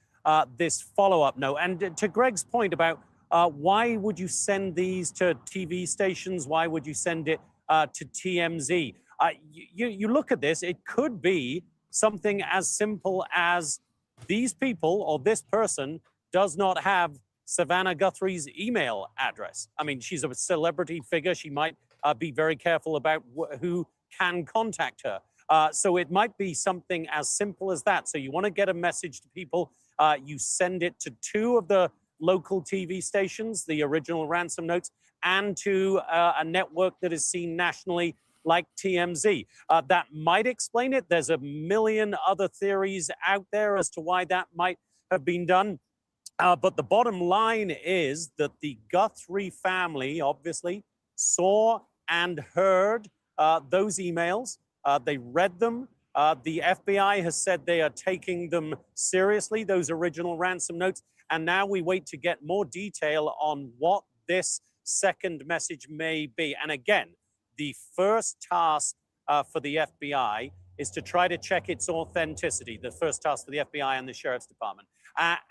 this follow-up note. And to Greg's point about why would you send these to TV stations? Why would you send it to TMZ? You look at this, it could be something as simple as these people or this person does not have Savannah Guthrie's email address. I mean, she's a celebrity figure. She might be very careful about who can contact her. So it might be something as simple as that. So you want to get a message to people, you send it to 2 of the local TV stations, the original ransom notes, and to a network that is seen nationally like TMZ. That might explain it. There's a million other theories out there as to why that might have been done. But the bottom line is that the Guthrie family obviously saw and heard those emails. They read them. The FBI has said they are taking them seriously, those original ransom notes. And now we wait to get more detail on what this second message may be. And again, the first task for the FBI is to try to check its authenticity, the first task for the FBI and the Sheriff's Department,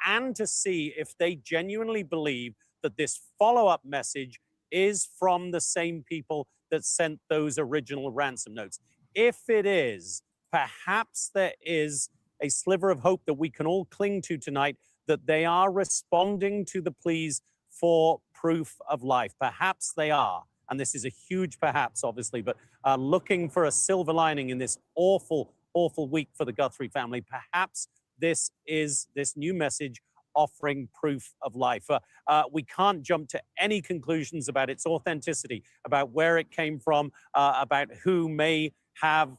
and to see if they genuinely believe that this follow-up message is from the same people that sent those original ransom notes. If it is, perhaps there is a sliver of hope that we can all cling to tonight, that they are responding to the pleas for proof of life. Perhaps they are. And this is a huge perhaps, obviously, but looking for a silver lining in this awful, awful week for the Guthrie family. Perhaps this is this new message offering proof of life. We can't jump to any conclusions about its authenticity, about where it came from, about who may have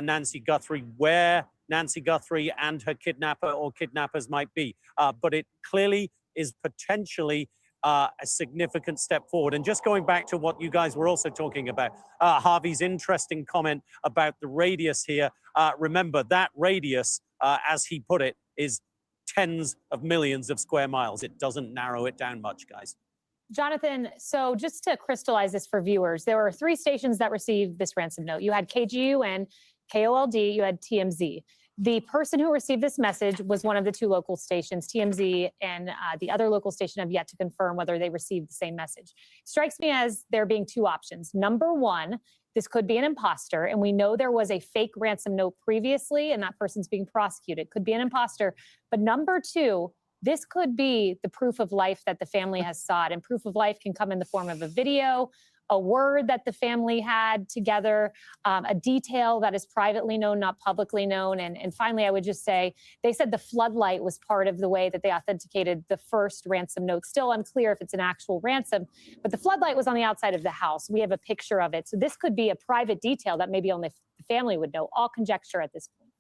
Nancy Guthrie, where Nancy Guthrie and her kidnapper or kidnappers might be. But it clearly is potentially a significant step forward. And just going back to what you guys were also talking about, Harvey's interesting comment about the radius here. Remember, that radius, as he put it, is tens of millions of square miles. It doesn't narrow it down much, guys. Jonathan, so just to crystallize this for viewers, there were 3 stations that received this ransom note. You had KGUN, KOLD, you had TMZ. The person who received this message was one of the 2 local stations, TMZ, and the other local station have yet to confirm whether they received the same message. Strikes me as there being 2 options. Number 1, this could be an imposter, and we know there was a fake ransom note previously, and that person's being prosecuted. Could be an imposter. But number 2, this could be the proof of life that the family has sought, and proof of life can come in the form of a video, a word that the family had together, a detail that is privately known, not publicly known. And finally, I would just say, they said the floodlight was part of the way that they authenticated the first ransom note. Still unclear if it's an actual ransom, but the floodlight was on the outside of the house. We have a picture of it. So this could be a private detail that maybe only the family would know. All conjecture at this point.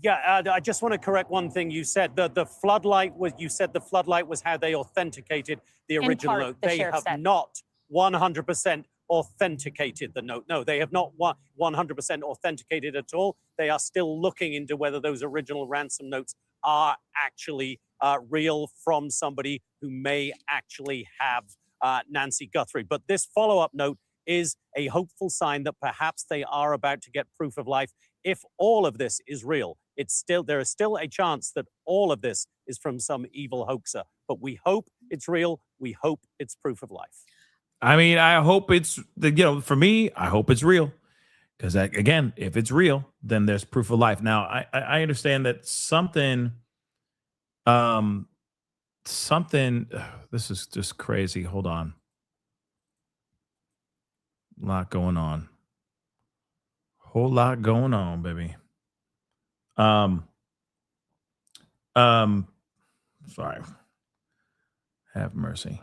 Yeah, I just want to correct one thing you said. The floodlight was, you said the floodlight was how they authenticated the original note. They have not 100% authenticated the note. No, they have not 100% authenticated at all. They are still looking into whether those original ransom notes are actually real from somebody who may actually have Nancy Guthrie. But this follow-up note is a hopeful sign that perhaps they are about to get proof of life. If all of this is real, there is still a chance that all of this is from some evil hoaxer. But we hope it's real. We hope it's proof of life. I mean, I hope it's, for me, I hope it's real. Because again, if it's real, then there's proof of life. Now, I understand that something, this is just crazy. Hold on. A lot going on. Whole lot going on, baby. Sorry. Have mercy.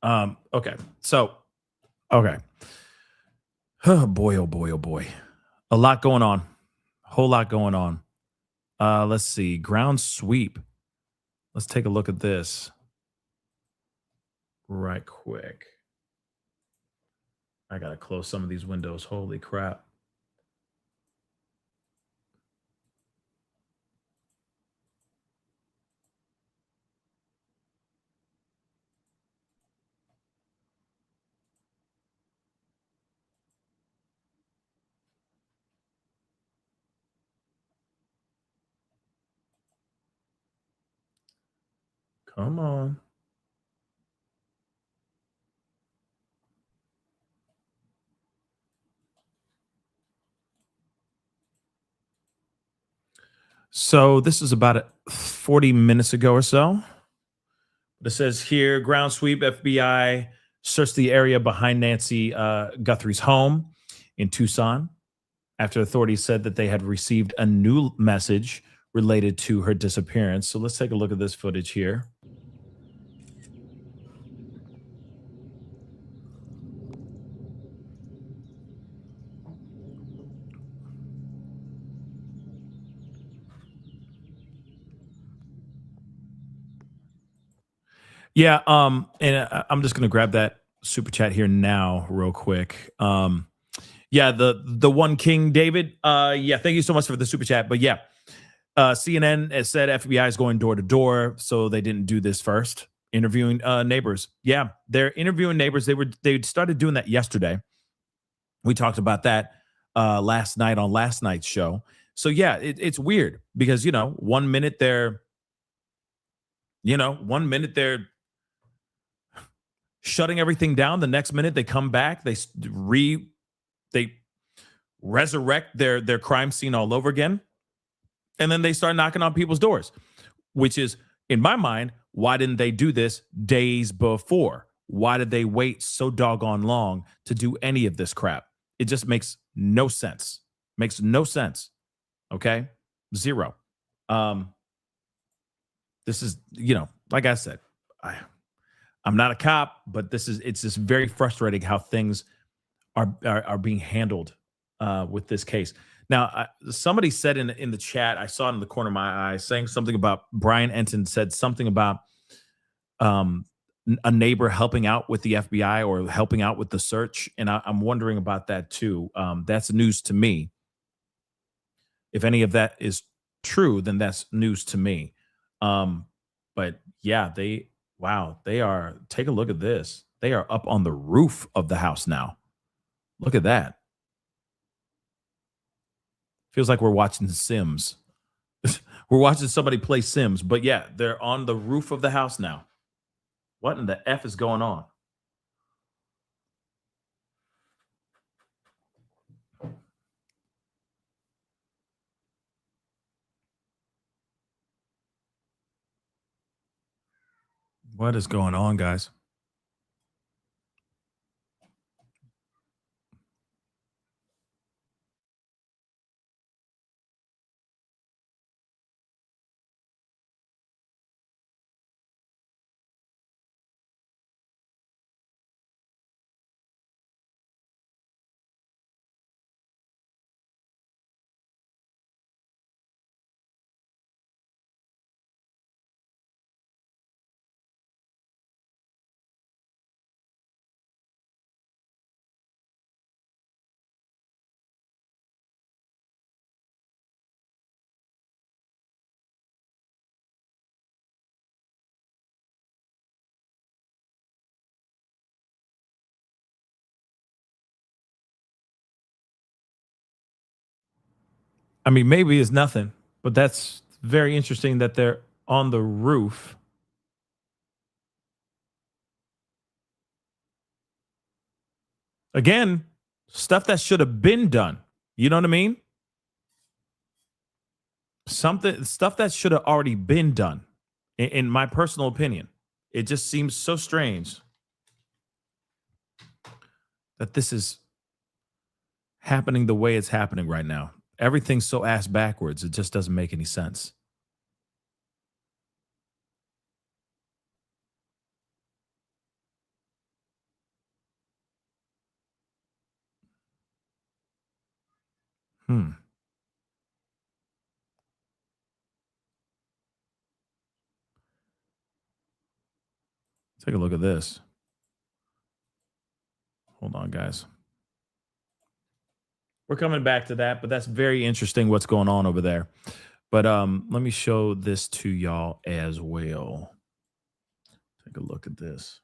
Okay. So, okay. Oh boy, oh boy, oh boy. A lot going on. Whole lot going on. Let's see. Ground sweep. Let's take a look at this right quick. I gotta close some of these windows. Holy crap. Come on. So this is about 40 minutes ago or so. It says here, ground sweep, FBI searched the area behind Nancy Guthrie's home in Tucson after authorities said that they had received a new message related to her disappearance. So let's take a look at this footage here. Yeah, and I'm just gonna grab that super chat here now, real quick. Yeah, the one King David. Yeah, thank you so much for the super chat. But yeah, CNN has said FBI is going door to door, so they didn't do this first. Interviewing neighbors. Yeah, they're interviewing neighbors. They started doing that yesterday. We talked about that last night on last night's show. So yeah, it's weird because 1 minute they're, 1 minute they're shutting everything down. The next minute they come back, they resurrect their crime scene all over again, and then they start knocking on people's doors, which is, in my mind, why didn't they do this days before? Why did they wait so doggone long to do any of this crap? It just makes no sense. Makes no sense. Okay? Zero. This is, like I said, I'm not a cop, but it's just very frustrating how things are being handled with this case. Now, somebody said in the chat, I saw it in the corner of my eye, saying something about Brian Enton said something about a neighbor helping out with the FBI or helping out with the search. And I'm wondering about that too. That's news to me. If any of that is true, then that's news to me. But yeah, they are, take a look at this. They are up on the roof of the house now. Look at that. Feels like we're watching Sims. We're watching somebody play Sims, but yeah, they're on the roof of the house now. What in the F is going on? What is going on, guys? I mean, maybe it's nothing, but that's very interesting that they're on the roof. Again, stuff that should have been done. You know what I mean? stuff that should have already been done, in my personal opinion. It just seems so strange that this is happening the way it's happening right now. Everything's so ass backwards. It just doesn't make any sense. Take a look at this. Hold on, guys. We're coming back to that, but that's very interesting what's going on over there. But let me show this to y'all as well. Take a look at this.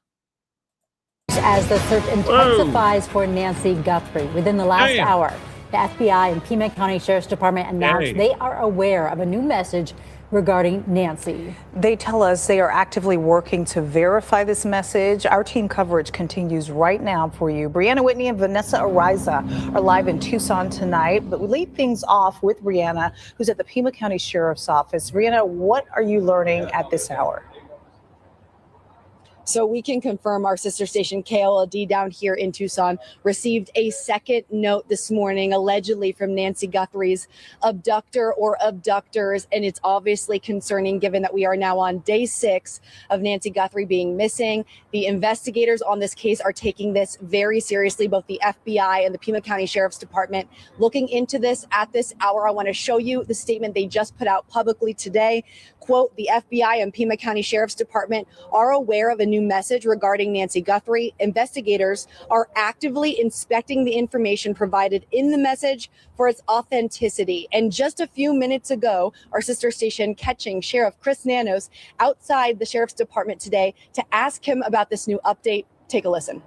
As the search intensifies for Nancy Guthrie. Within the last hour, the FBI and Pima County Sheriff's Department announced they are aware of a new message regarding Nancy. They tell us they are actively working to verify this message. Our team coverage continues right now for you. Brianna Whitney and Vanessa Ariza are live in Tucson tonight, but we lead things off with Brianna, who's at the Pima County Sheriff's Office. Brianna, what are you learning at this hour? So we can confirm our sister station KOLD down here in Tucson received a second note this morning, allegedly from Nancy Guthrie's abductor or abductors. And it's obviously concerning given that we are now on day 6 of Nancy Guthrie being missing. The investigators on this case are taking this very seriously, both the FBI and the Pima County Sheriff's Department looking into this at this hour. I want to show you the statement they just put out publicly today. Quote, the FBI and Pima County Sheriff's Department are aware of a new message regarding Nancy Guthrie. Investigators are actively inspecting the information provided in the message for its authenticity. And just a few minutes ago, our sister station catching Sheriff Chris Nanos outside the Sheriff's Department today to ask him about this new update. Take a listen.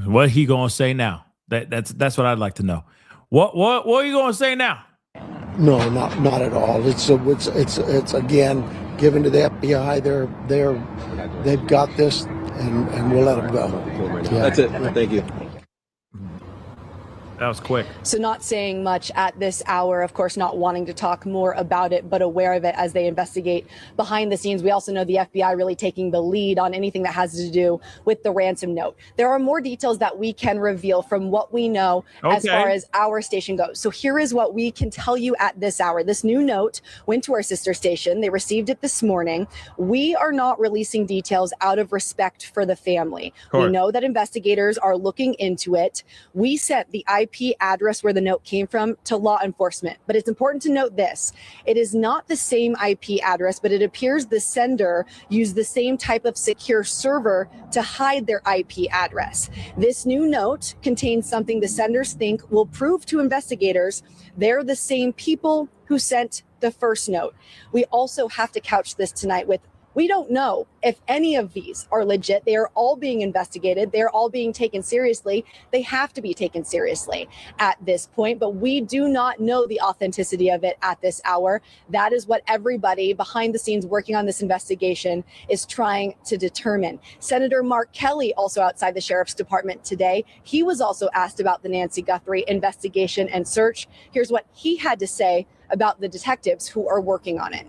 What he gonna say now? That's what I'd like to know. What are you gonna say now? No, not at all. It's again given to the FBI. They've got this, and we'll let them go. Yeah. That's it. Thank you. That was quick. So not saying much at this hour, of course, not wanting to talk more about it, but aware of it as they investigate behind the scenes. We also know the FBI really taking the lead on anything that has to do with the ransom note. There are more details that we can reveal from what we know as far as our station goes. So here is what we can tell you at this hour. This new note went to our sister station. They received it this morning. We are not releasing details out of respect for the family. We know that investigators are looking into it. We sent the IP address where the note came from to law enforcement. But it's important to note this. It is not the same IP address, but it appears the sender used the same type of secure server to hide their IP address. This new note contains something the senders think will prove to investigators they're the same people who sent the first note. We also have to couch this tonight with we don't know if any of these are legit. They are all being investigated. They're all being taken seriously. They have to be taken seriously at this point, but we do not know the authenticity of it at this hour. That is what everybody behind the scenes working on this investigation is trying to determine. Senator Mark Kelly, also outside the Sheriff's Department today, he was also asked about the Nancy Guthrie investigation and search. Here's what he had to say about the detectives who are working on it.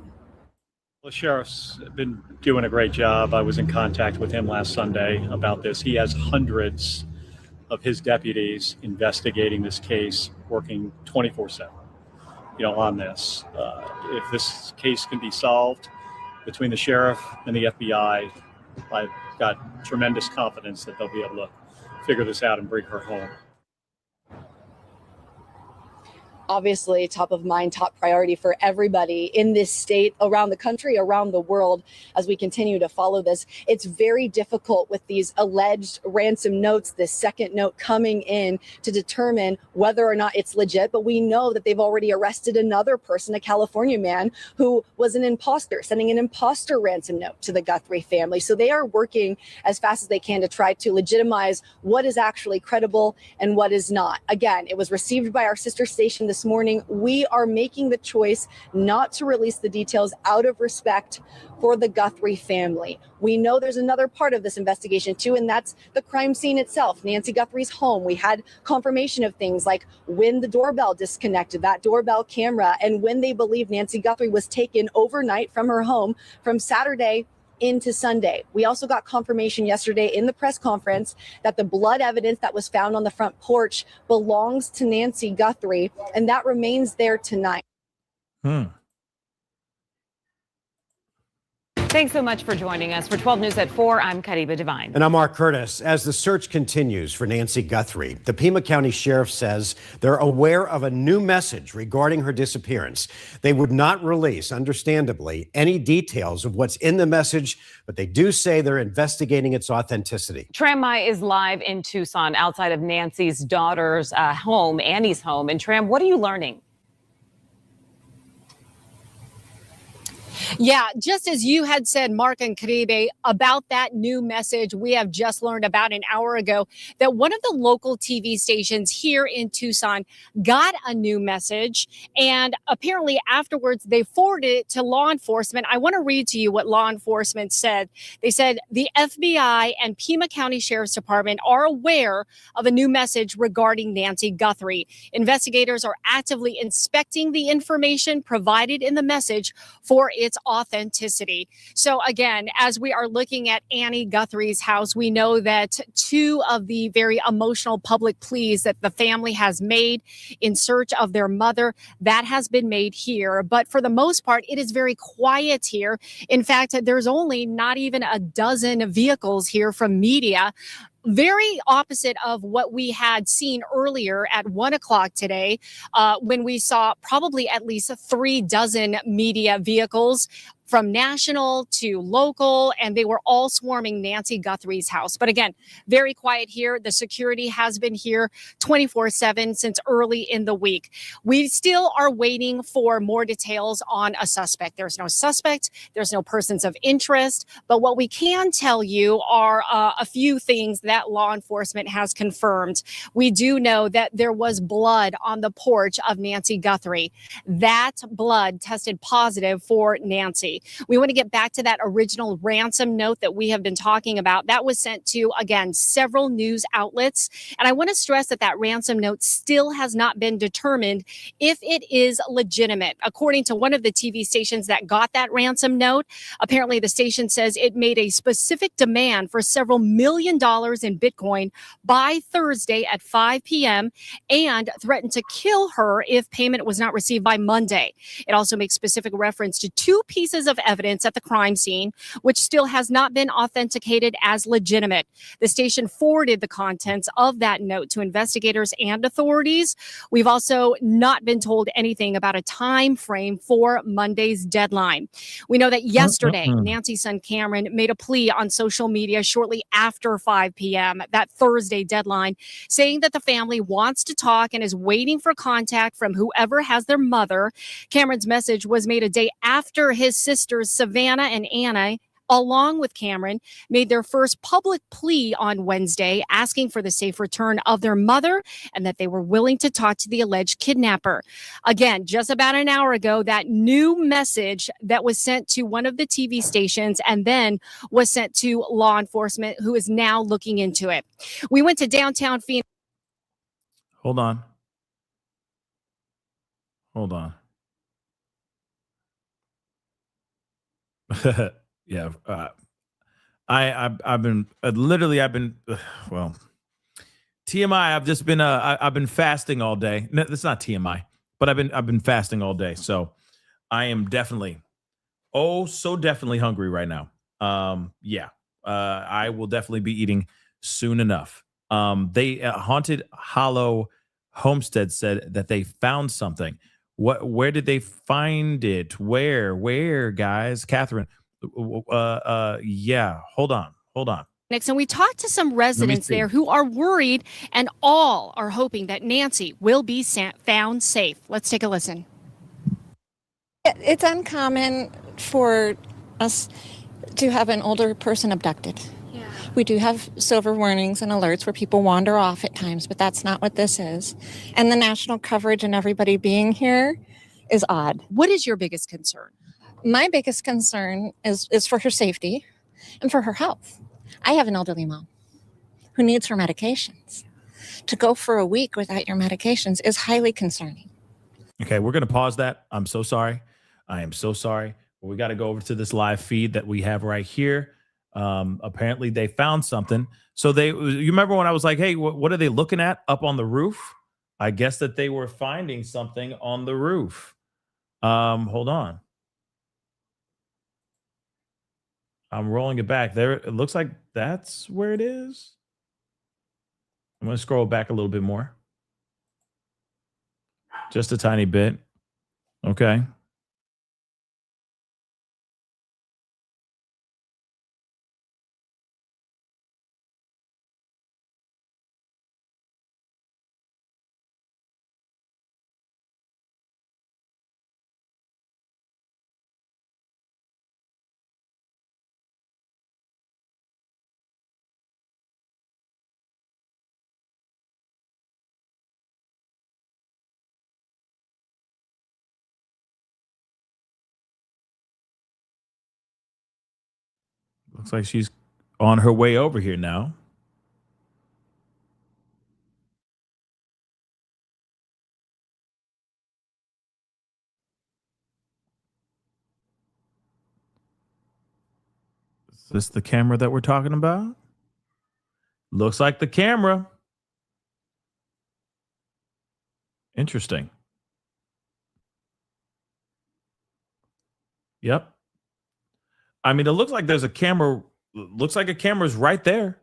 The sheriff's been doing a great job. I was in contact with him last Sunday about this. He has hundreds of his deputies investigating this case, working 24/7, on this. If this case can be solved between the sheriff and the FBI, I've got tremendous confidence that they'll be able to figure this out and bring her home. Obviously top of mind, top priority for everybody in this state, around the country, around the world, as we continue to follow this. It's very difficult with these alleged ransom notes, this second note coming in to determine whether or not it's legit. But we know that they've already arrested another person, a California man who was an imposter, sending an imposter ransom note to the Guthrie family. So they are working as fast as they can to try to legitimize what is actually credible and what is not. Again, it was received by our sister station this this morning, we are making the choice not to release the details out of respect for the Guthrie family. We know there's another part of this investigation too, and that's the crime scene itself, Nancy Guthrie's home. We had confirmation of things like when the doorbell disconnected, that doorbell camera, and when they believe Nancy Guthrie was taken overnight from her home from Saturday into Sunday. We also got confirmation yesterday in the press conference that the blood evidence that was found on the front porch belongs to Nancy Guthrie, and that remains there tonight. Thanks so much for joining us. For 12 News at 4, I'm Kariba Devine. And I'm Mark Curtis. As the search continues for Nancy Guthrie, the Pima County Sheriff says they're aware of a new message regarding her disappearance. They would not release, understandably, any details of what's in the message, but they do say they're investigating its authenticity. Tram Mai is live in Tucson outside of Nancy's daughter's home, Annie's home. And Tram, what are you learning? Yeah, just as you had said, Mark and Caribe, about that new message, we have just learned about an hour ago that one of the local TV stations here in Tucson got a new message. And apparently afterwards, they forwarded it to law enforcement. I want to read to you what law enforcement said. They said the FBI and Pima County Sheriff's Department are aware of a new message regarding Nancy Guthrie. Investigators are actively inspecting the information provided in the message for its authenticity. So again, as we are looking at Annie Guthrie's house, we know that two of the very emotional public pleas that the family has made in search of their mother, that has been made here. But for the most part, it is very quiet here. In fact, there's only not even a dozen vehicles here from media. Very opposite of what we had seen earlier at 1 o'clock today, when we saw probably at least 36 media vehicles from national to local, and they were all swarming Nancy Guthrie's house. But again, very quiet here. The security has been here 24/7 since early in the week. We still are waiting for more details on a suspect. There's no suspect. There's no persons of interest. But what we can tell you are a few things that law enforcement has confirmed. We do know that there was blood on the porch of Nancy Guthrie. That blood tested positive for Nancy. We want to get back to that original ransom note that we have been talking about. That was sent to, again, several news outlets. And I want to stress that that ransom note still has not been determined if it is legitimate. According to one of the TV stations that got that ransom note, apparently the station says it made a specific demand for several $1 million in Bitcoin by Thursday at 5 p.m. and threatened to kill her if payment was not received by Monday. It also makes specific reference to two pieces of evidence at the crime scene, which still has not been authenticated as legitimate. The station forwarded the contents of that note to investigators and authorities. We've also not been told anything about a time frame for Monday's deadline. We know that yesterday, Nancy's son Cameron made a plea on social media shortly after 5 p.m., that Thursday deadline, saying that the family wants to talk and is waiting for contact from whoever has their mother. Cameron's message was made a day after his sisters, Savannah and Anna, along with Cameron, made their first public plea on Wednesday, asking for the safe return of their mother and that they were willing to talk to the alleged kidnapper. Again, just about an hour ago, that new message that was sent to one of the TV stations and then was sent to law enforcement, who is now looking into it. We went to downtown Phoenix. Hold on. Yeah. I've been well, TMI. I've been fasting all day. No, that's not TMI, but I've been fasting all day. So I am definitely, so definitely hungry right now. I will definitely be eating soon enough. They Haunted Hollow Homestead said that they found something. Where did they find it? Where, guys? Catherine. Yeah, hold on. And we talked to some residents there who are worried, and all are hoping that Nancy will be found safe. Let's take a listen. It's uncommon for us to have an older person abducted. Yeah. We do have silver warnings and alerts where people wander off at times, but that's not what this is. And the national coverage and everybody being here is odd. What is your biggest concern? My biggest concern is for her safety and for her health. I have an elderly mom who needs her medications. To go for a week without your medications is highly concerning. Okay, we're going to pause that. I'm so sorry. I am so sorry. We got to go over to this live feed that we have right here. Apparently they found something. So you remember when I was like, hey, what are they looking at up on the roof? I guess that they were finding something on the roof. Hold on. I'm rolling it back there. It looks like that's where it is. I'm going to scroll back a little bit more. Just a tiny bit. Okay. Looks like she's on her way over here now. Is this the camera that we're talking about? Looks like the camera. Interesting. Yep. I mean, it looks like there's a camera. Looks like a camera's right there.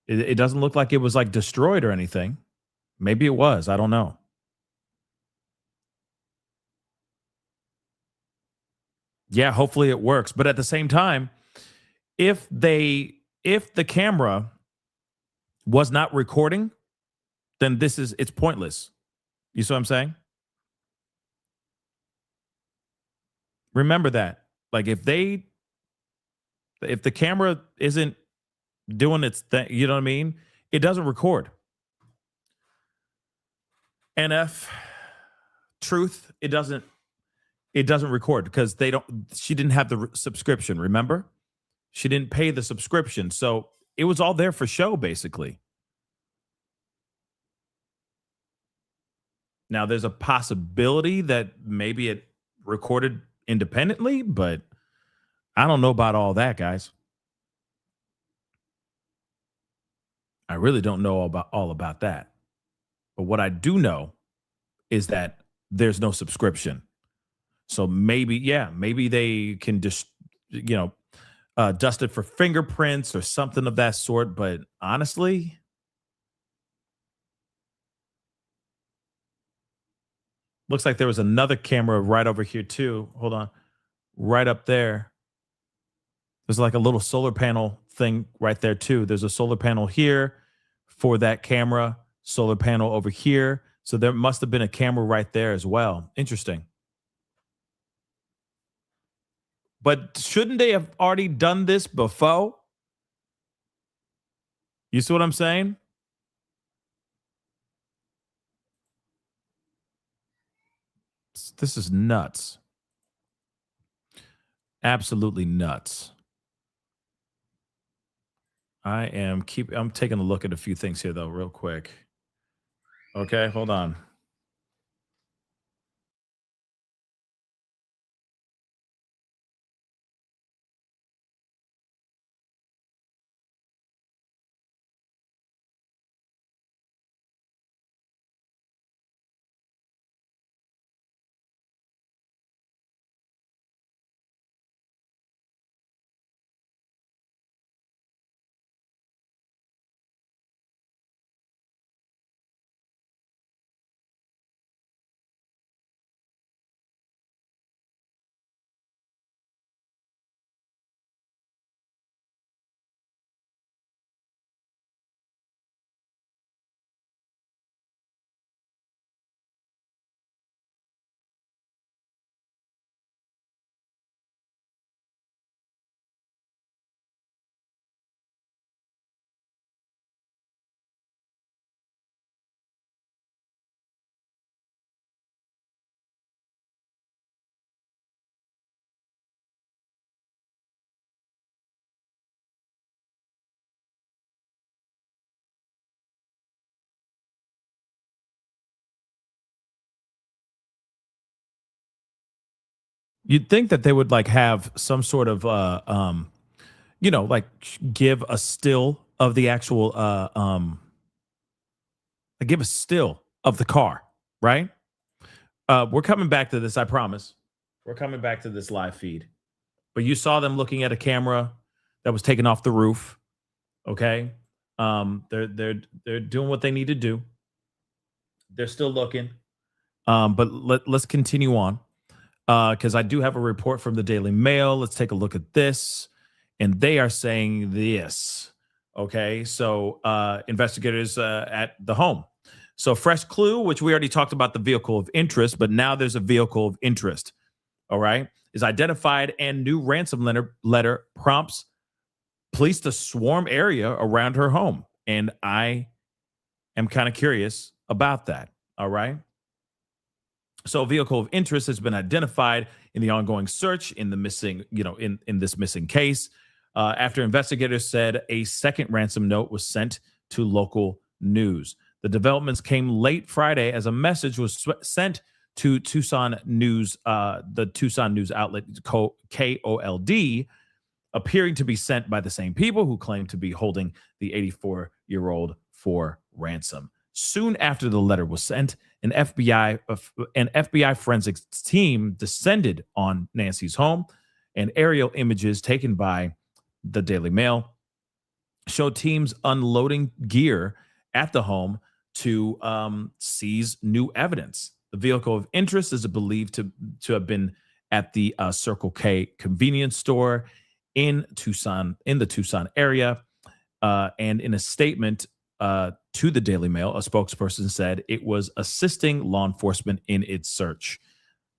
It doesn't look like it was like destroyed or anything. Maybe it was. I don't know. Yeah, hopefully it works. But at the same time, if the camera was not recording, then it's pointless. You see what I'm saying? Remember that. Like if the camera isn't doing its thing, you know what I mean? It doesn't record. NF truth, it doesn't record because she didn't have the subscription, remember? She didn't pay the subscription. So it was all there for show, basically. Now there's a possibility that maybe it recorded independently, but I don't know about all that, guys. I really don't know all about that. But what I do know is that there's no subscription. So maybe they can just, dust it for fingerprints or something of that sort. But honestly, looks like there was another camera right over here too. Hold on. Right up there. There's like a little solar panel thing right there too. There's a solar panel here for that camera, solar panel over here. So there must have been a camera right there as well. Interesting. But shouldn't they have already done this before? You see what I'm saying? This is nuts. Absolutely nuts. I'm taking a look at a few things here though, real quick. Okay, hold on. You'd think that they would like have some sort of like give a still of the actual give a still of the car, right? We're coming back to this, I promise. We're coming back to this live feed. But you saw them looking at a camera that was taken off the roof. Okay. They're doing what they need to do. They're still looking. But let's continue on. Because I do have a report from the Daily Mail. Let's take a look at this. And they are saying this. Okay. So investigators at the home. So fresh clue, which we already talked about the vehicle of interest, but now there's a vehicle of interest. All right. Is identified and new ransom letter prompts police to swarm area around her home. And I am kind of curious about that. All right. So a vehicle of interest has been identified in the ongoing search in the missing, in this missing case, after investigators said a second ransom note was sent to local news. The developments came late Friday as a message was sent to Tucson News, the Tucson news outlet KOLD, appearing to be sent by the same people who claim to be holding the 84-year-old for ransom. Soon after the letter was sent, an FBI forensics team descended on Nancy's home, and aerial images taken by the Daily Mail showed teams unloading gear at the home to seize new evidence. The vehicle of interest is believed to have been at the Circle K convenience store in the Tucson area. And in a statement to the Daily Mail, a spokesperson said it was assisting law enforcement in its search.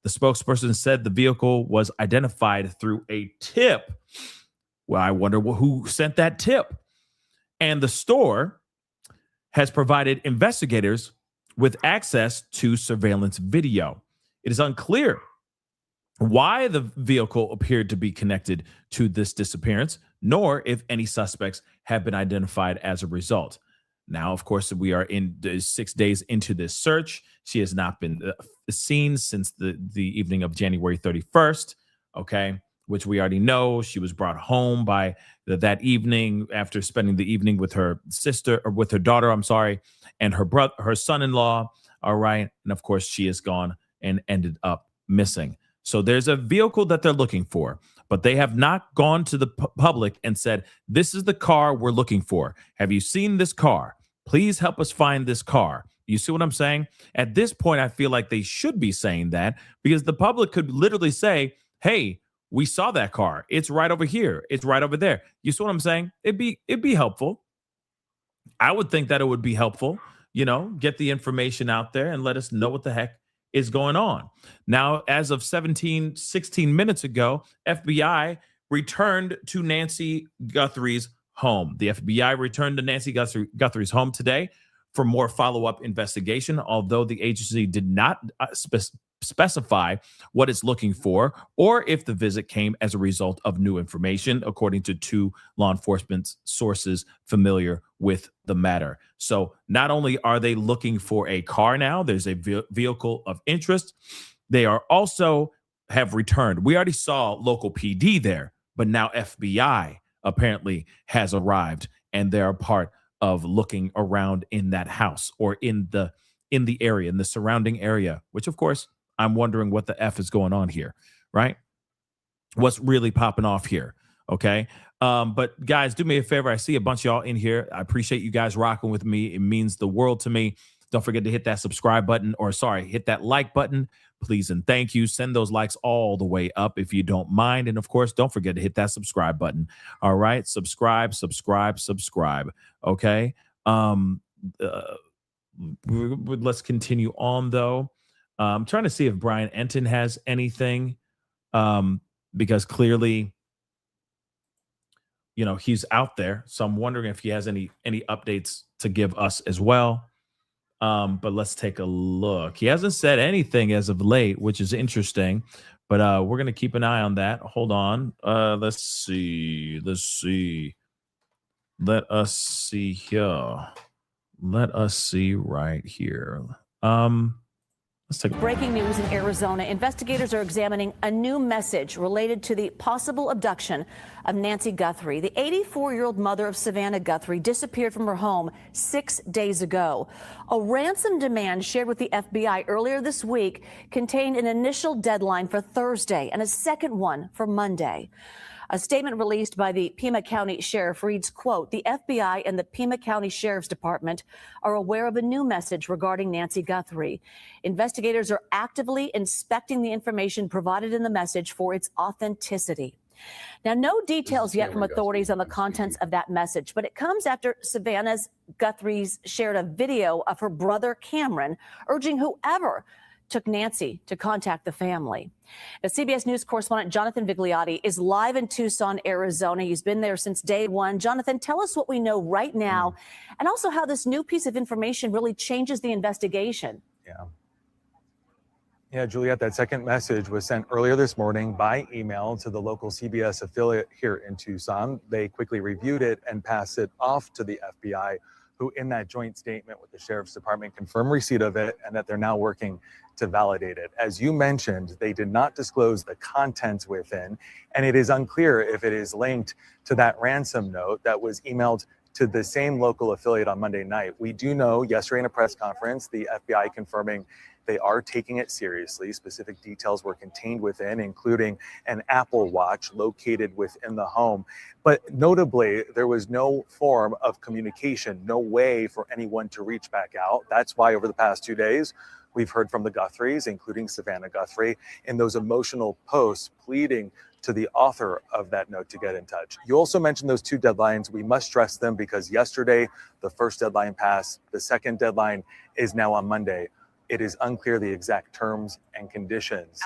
The spokesperson said the vehicle was identified through a tip. Well, I wonder who sent that tip. And the store has provided investigators with access to surveillance video. It is unclear why the vehicle appeared to be connected to this disappearance, nor if any suspects have been identified as a result. Now, of course, we are in 6 days into this search. She has not been seen since the evening of January 31st, okay, which we already know. She was brought home by that evening after spending the evening with her sister, or with her daughter, and her son-in-law, all right? And of course, she is gone and ended up missing. So there's a vehicle that they're looking for, but they have not gone to the public and said, this is the car we're looking for. Have you seen this car? Please help us find this car. You see what I'm saying? At this point, I feel like they should be saying that, because the public could literally say, hey, we saw that car. It's right over here. It's right over there. You see what I'm saying? It'd be helpful. I would think that it would be helpful, get the information out there and let us know what the heck is going on. Now, as of 16 minutes ago, FBI returned to Nancy Guthrie's home. The FBI returned to Nancy Guthrie's home today for more follow-up investigation, although the agency did not specify what it's looking for or if the visit came as a result of new information, according to two law enforcement sources familiar with the matter. So not only are they looking for a car now, there's a vehicle of interest. They are also have returned. We already saw local PD there, but now FBI apparently has arrived, and they're a part of looking around in that house or in the area, in the surrounding area, which of course I'm wondering what the F is going on here, right? What's really popping off here? Okay. But guys, do me a favor. I see a bunch of y'all in here. I appreciate you guys rocking with me. It means the world to me. Don't forget to hit that subscribe button, hit that like button, please. And thank you. Send those likes all the way up if you don't mind. And of course, don't forget to hit that subscribe button. All right. Subscribe. Okay. Let's continue on though. I'm trying to see if Brian Enton has anything, because clearly, he's out there. So I'm wondering if he has any updates to give us as well. But let's take a look. He hasn't said anything as of late, which is interesting. But we're going to keep an eye on that. Hold on. Let's see. Let us see here. Let us see right here. Let's take Breaking news in Arizona. Investigators are examining a new message related to the possible abduction of Nancy Guthrie. The 84-year-old mother of Savannah Guthrie disappeared from her home 6 days ago. A ransom demand shared with the FBI earlier this week contained an initial deadline for Thursday and a second one for Monday. A statement released by the Pima County Sheriff reads, quote, "The FBI and the Pima County Sheriff's Department are aware of a new message regarding Nancy Guthrie. Investigators are actively inspecting the information provided in the message for its authenticity." Now, no details yet from authorities on the contents of that message, but it comes after Savannah Guthrie's shared a video of her brother Cameron urging whoever took Nancy to contact the family. Now, CBS News correspondent Jonathan Vigliotti is live in Tucson, Arizona. He's been there since day one. Jonathan, tell us what we know right now and also how this new piece of information really changes the investigation. Yeah, Juliet, that second message was sent earlier this morning by email to the local CBS affiliate here in Tucson. They quickly reviewed it and passed it off to the FBI, who in that joint statement with the Sheriff's Department confirmed receipt of it and that they're now working to validate it. As you mentioned, they did not disclose the contents within, and it is unclear if it is linked to that ransom note that was emailed to the same local affiliate on Monday night. We do know yesterday in a press conference, the FBI confirming they are taking it seriously. Specific details were contained within, including an Apple Watch located within the home. But notably, there was no form of communication, no way for anyone to reach back out. That's why over the past 2 days, we've heard from the Guthries, including Savannah Guthrie, in those emotional posts pleading to the author of that note to get in touch. You also mentioned those two deadlines. We must stress them because yesterday, the first deadline passed. The second deadline is now on Monday. It is unclear the exact terms and conditions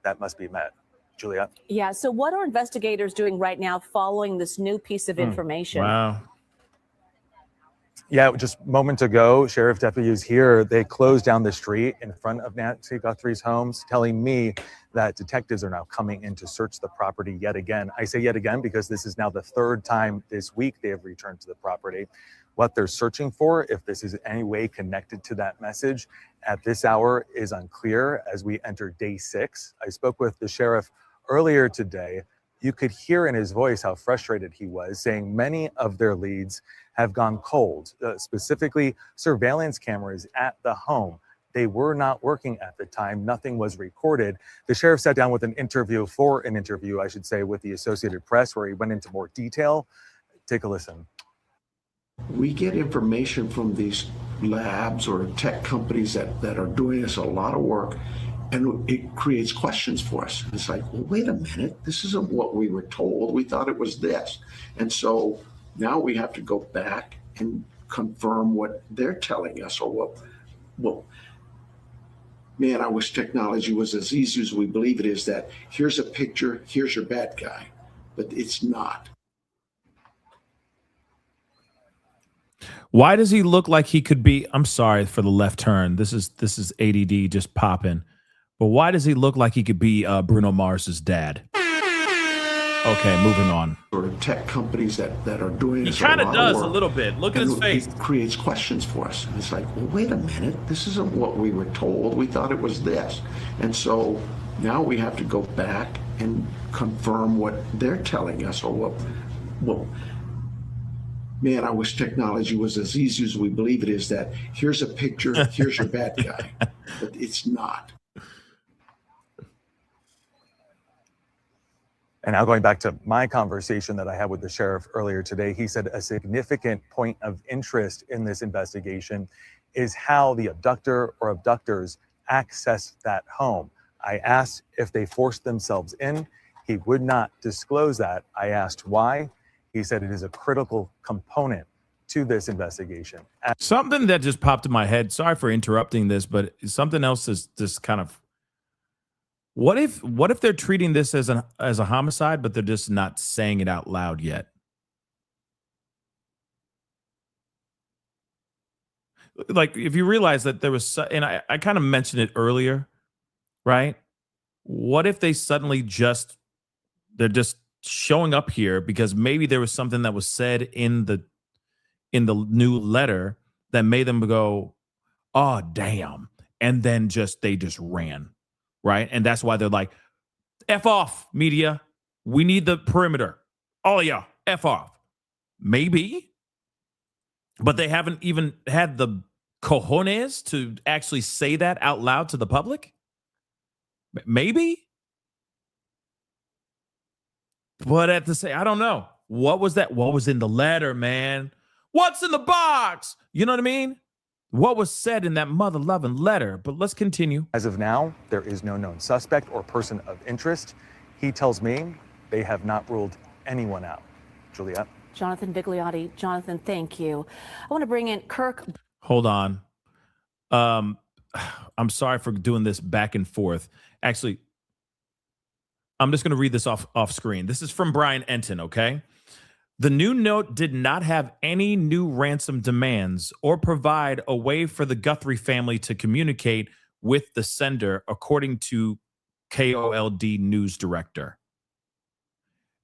that must be met. Julia? Yeah, so what are investigators doing right now following this new piece of information? Wow. Yeah, just moments ago, sheriff deputies here, they closed down the street in front of Nancy Guthrie's homes, telling me that detectives are now coming in to search the property yet again. I say yet again because this is now the third time this week they have returned to the property. What they're searching for, if this is in any way connected to that message, at this hour is unclear as we enter day 6. I spoke with the sheriff earlier today. You could hear in his voice how frustrated he was, saying many of their leads have gone cold, specifically surveillance cameras at the home. They were not working at the time. Nothing was recorded. The sheriff sat down with an interview, I should say, with the Associated Press, where he went into more detail. Take a listen. We get information from these labs or tech companies that are doing us a lot of work, and it creates questions for us. It's like, well, wait a minute, this isn't what we were told. We thought it was this. And so now we have to go back and confirm what they're telling us, or what, man, I wish technology was as easy as we believe it is, that here's a picture, here's your bad guy, but it's not. Why does he look like he could be? I'm sorry for the left turn. This is ADD just popping. But why does he look like he could be Bruno Mars's dad? Okay, moving on. Or tech companies that are doing He this kind of does work, a little bit. Look at his face. It creates questions for us. And it's like, well, wait a minute, this isn't what we were told. We thought it was this. And so now we have to go back and confirm what they're telling us, or what, man, I wish technology was as easy as we believe it is, that here's a picture, here's your bad guy, but it's not. And now going back to my conversation that I had with the sheriff earlier today, he said a significant point of interest in this investigation is how the abductor or abductors accessed that home. I asked if they forced themselves in. He would not disclose that. I asked why. He said it is a critical component to this investigation. Something that just popped in my head. Sorry for interrupting this, but something else is just kind of. What if they're treating this as a homicide, but they're just not saying it out loud yet? Like, if you realize that there was, and I kind of mentioned it earlier, right? What if they suddenly they're just showing up here because maybe there was something that was said in the new letter that made them go, oh, damn. and then they just ran, right? And that's why they're like, F off, media. We need the perimeter. All of y'all, F off. Maybe, but they haven't even had the cojones to actually say that out loud to the public. Maybe. But at the same, I don't know. What was that? What was in the letter, man? What's in the box? You know what I mean? What was said in that mother-loving letter? But let's continue. As of now, there is no known suspect or person of interest. He tells me they have not ruled anyone out. Juliet? Jonathan Vigliotti. Jonathan, thank you. I want to bring in Kirk. Hold on. I'm sorry for doing this back and forth. Actually, I'm just going to read this off screen. This is from Brian Enton, okay? The new note did not have any new ransom demands or provide a way for the Guthrie family to communicate with the sender, according to KOLD news director.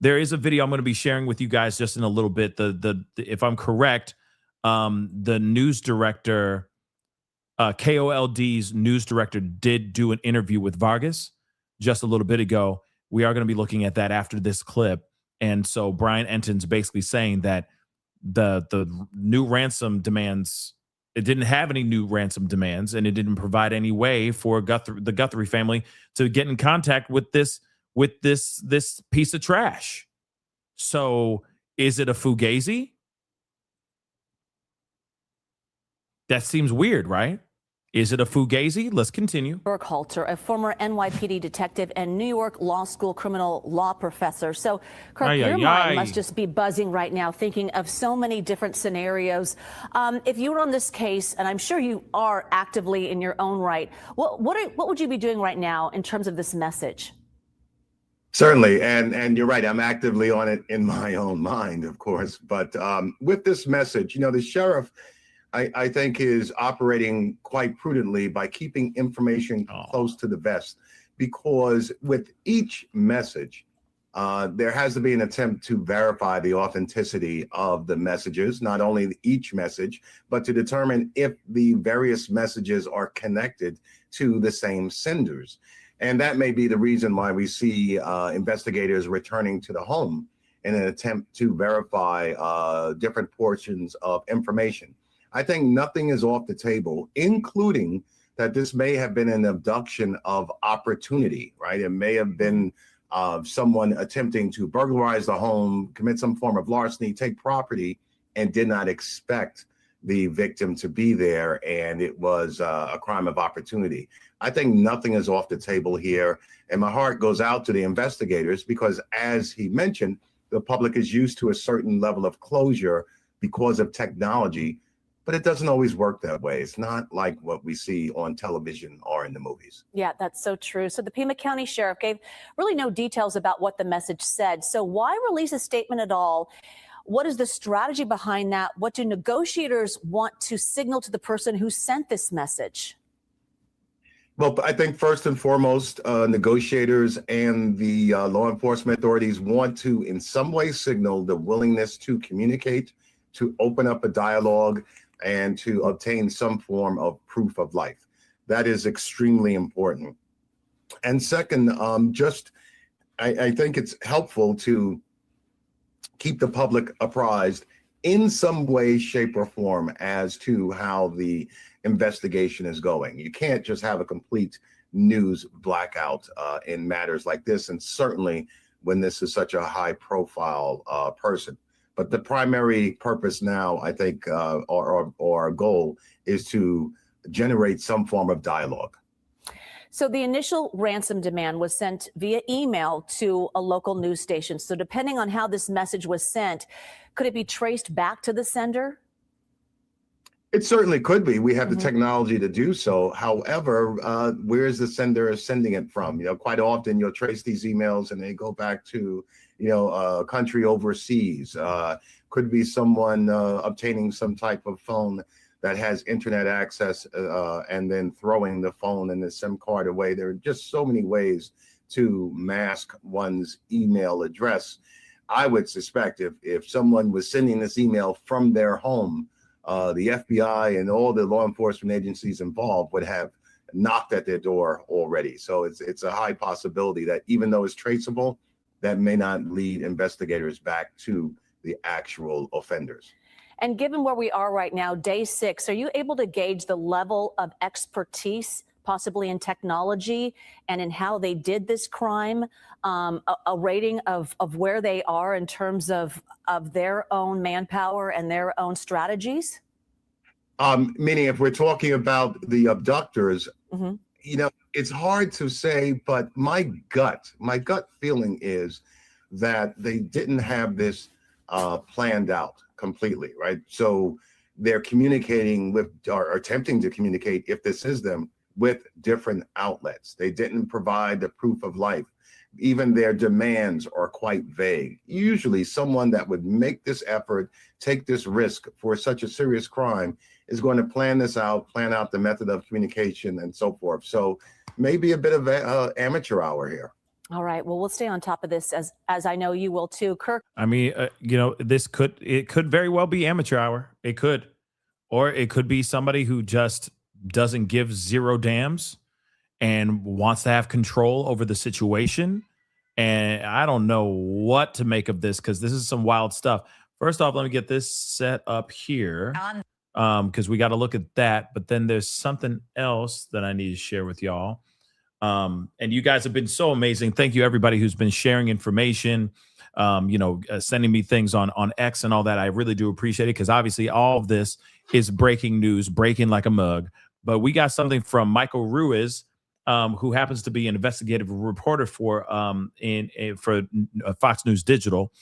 There is a video I'm going to be sharing with you guys just in a little bit. If I'm correct, the news director, KOLD's news director, did do an interview with Vargas just a little bit ago. We are going to be looking at that after this clip. And so Brian Enton's basically saying that the new ransom demands, it didn't have any new ransom demands, and it didn't provide any way for the Guthrie family to get in contact with this piece of trash. So is it a fugazi? That seems weird, right? Is it a fugazi? Let's continue. Burkhalter, a former NYPD detective and New York Law School criminal law professor. So, Kirk, your mind must just be buzzing right now, thinking of so many different scenarios. If you were on this case, and I'm sure you are actively in your own right, what would you be doing right now in terms of this message? Certainly, and you're right. I'm actively on it in my own mind, of course. But with this message, the sheriff, I think, is operating quite prudently by keeping information close to the vest, because with each message, there has to be an attempt to verify the authenticity of the messages, not only each message, but to determine if the various messages are connected to the same senders. And that may be the reason why we see investigators returning to the home in an attempt to verify different portions of information. I think nothing is off the table, including that this may have been an abduction of opportunity, right? It may have been someone attempting to burglarize the home, commit some form of larceny, take property, and did not expect the victim to be there, and it was a crime of opportunity. I think nothing is off the table here, and my heart goes out to the investigators because, as he mentioned, the public is used to a certain level of closure because of technology. But it doesn't always work that way. It's not like what we see on television or in the movies. Yeah, that's so true. So the Pima County Sheriff gave really no details about what the message said. So why release a statement at all? What is the strategy behind that? What do negotiators want to signal to the person who sent this message? Well, I think first and foremost, negotiators and the law enforcement authorities want to in some way signal the willingness to communicate, to open up a dialogue, and to obtain some form of proof of life. That is extremely important. And second, I think it's helpful to keep the public apprised in some way, shape, or form as to how the investigation is going. You can't just have a complete news blackout in matters like this, and certainly when this is such a high-profile person. But the primary purpose now, I think, or our goal is to generate some form of dialogue. So the initial ransom demand was sent via email to a local news station. So depending on how this message was sent, could it be traced back to the sender? It certainly could be. We have the technology to do so. However, where is the sender sending it from? Quite often you'll trace these emails and they go back to, a country overseas. Could be someone obtaining some type of phone that has internet access and then throwing the phone and the SIM card away. There are just so many ways to mask one's email address. I would suspect if someone was sending this email from their home, the FBI and all the law enforcement agencies involved would have knocked at their door already. So it's a high possibility that even though it's traceable, that may not lead investigators back to the actual offenders. And given where we are right now, day 6, are you able to gauge the level of expertise, possibly in technology and in how they did this crime, a rating of where they are in terms of their own manpower and their own strategies? Meaning if we're talking about the abductors, you know, it's hard to say, but my gut feeling is that they didn't have this planned out completely, right? So they're communicating with, or attempting to communicate, if this is them, with different outlets. They didn't provide the proof of life. Even their demands are quite vague. Usually someone that would make this effort, take this risk for such a serious crime is going to plan this out, plan out the method of communication and so forth. So maybe a bit of amateur hour here. All right. Well, we'll stay on top of this as I know you will too. Kirk. I mean, you know, it could very well be amateur hour. It could, or it could be somebody who just doesn't give zero damns and wants to have control over the situation. And I don't know what to make of this, because this is some wild stuff. First off, let me get this set up here, because we got to look at that. But then there's something else that I need to share with y'all. And you guys have been so amazing. Thank you, everybody who's been sharing information, sending me things on X and all that. I really do appreciate it, because obviously all of this is breaking news, breaking like a mug. But we got something from Michael Ruiz, who happens to be an investigative reporter for Fox News Digital.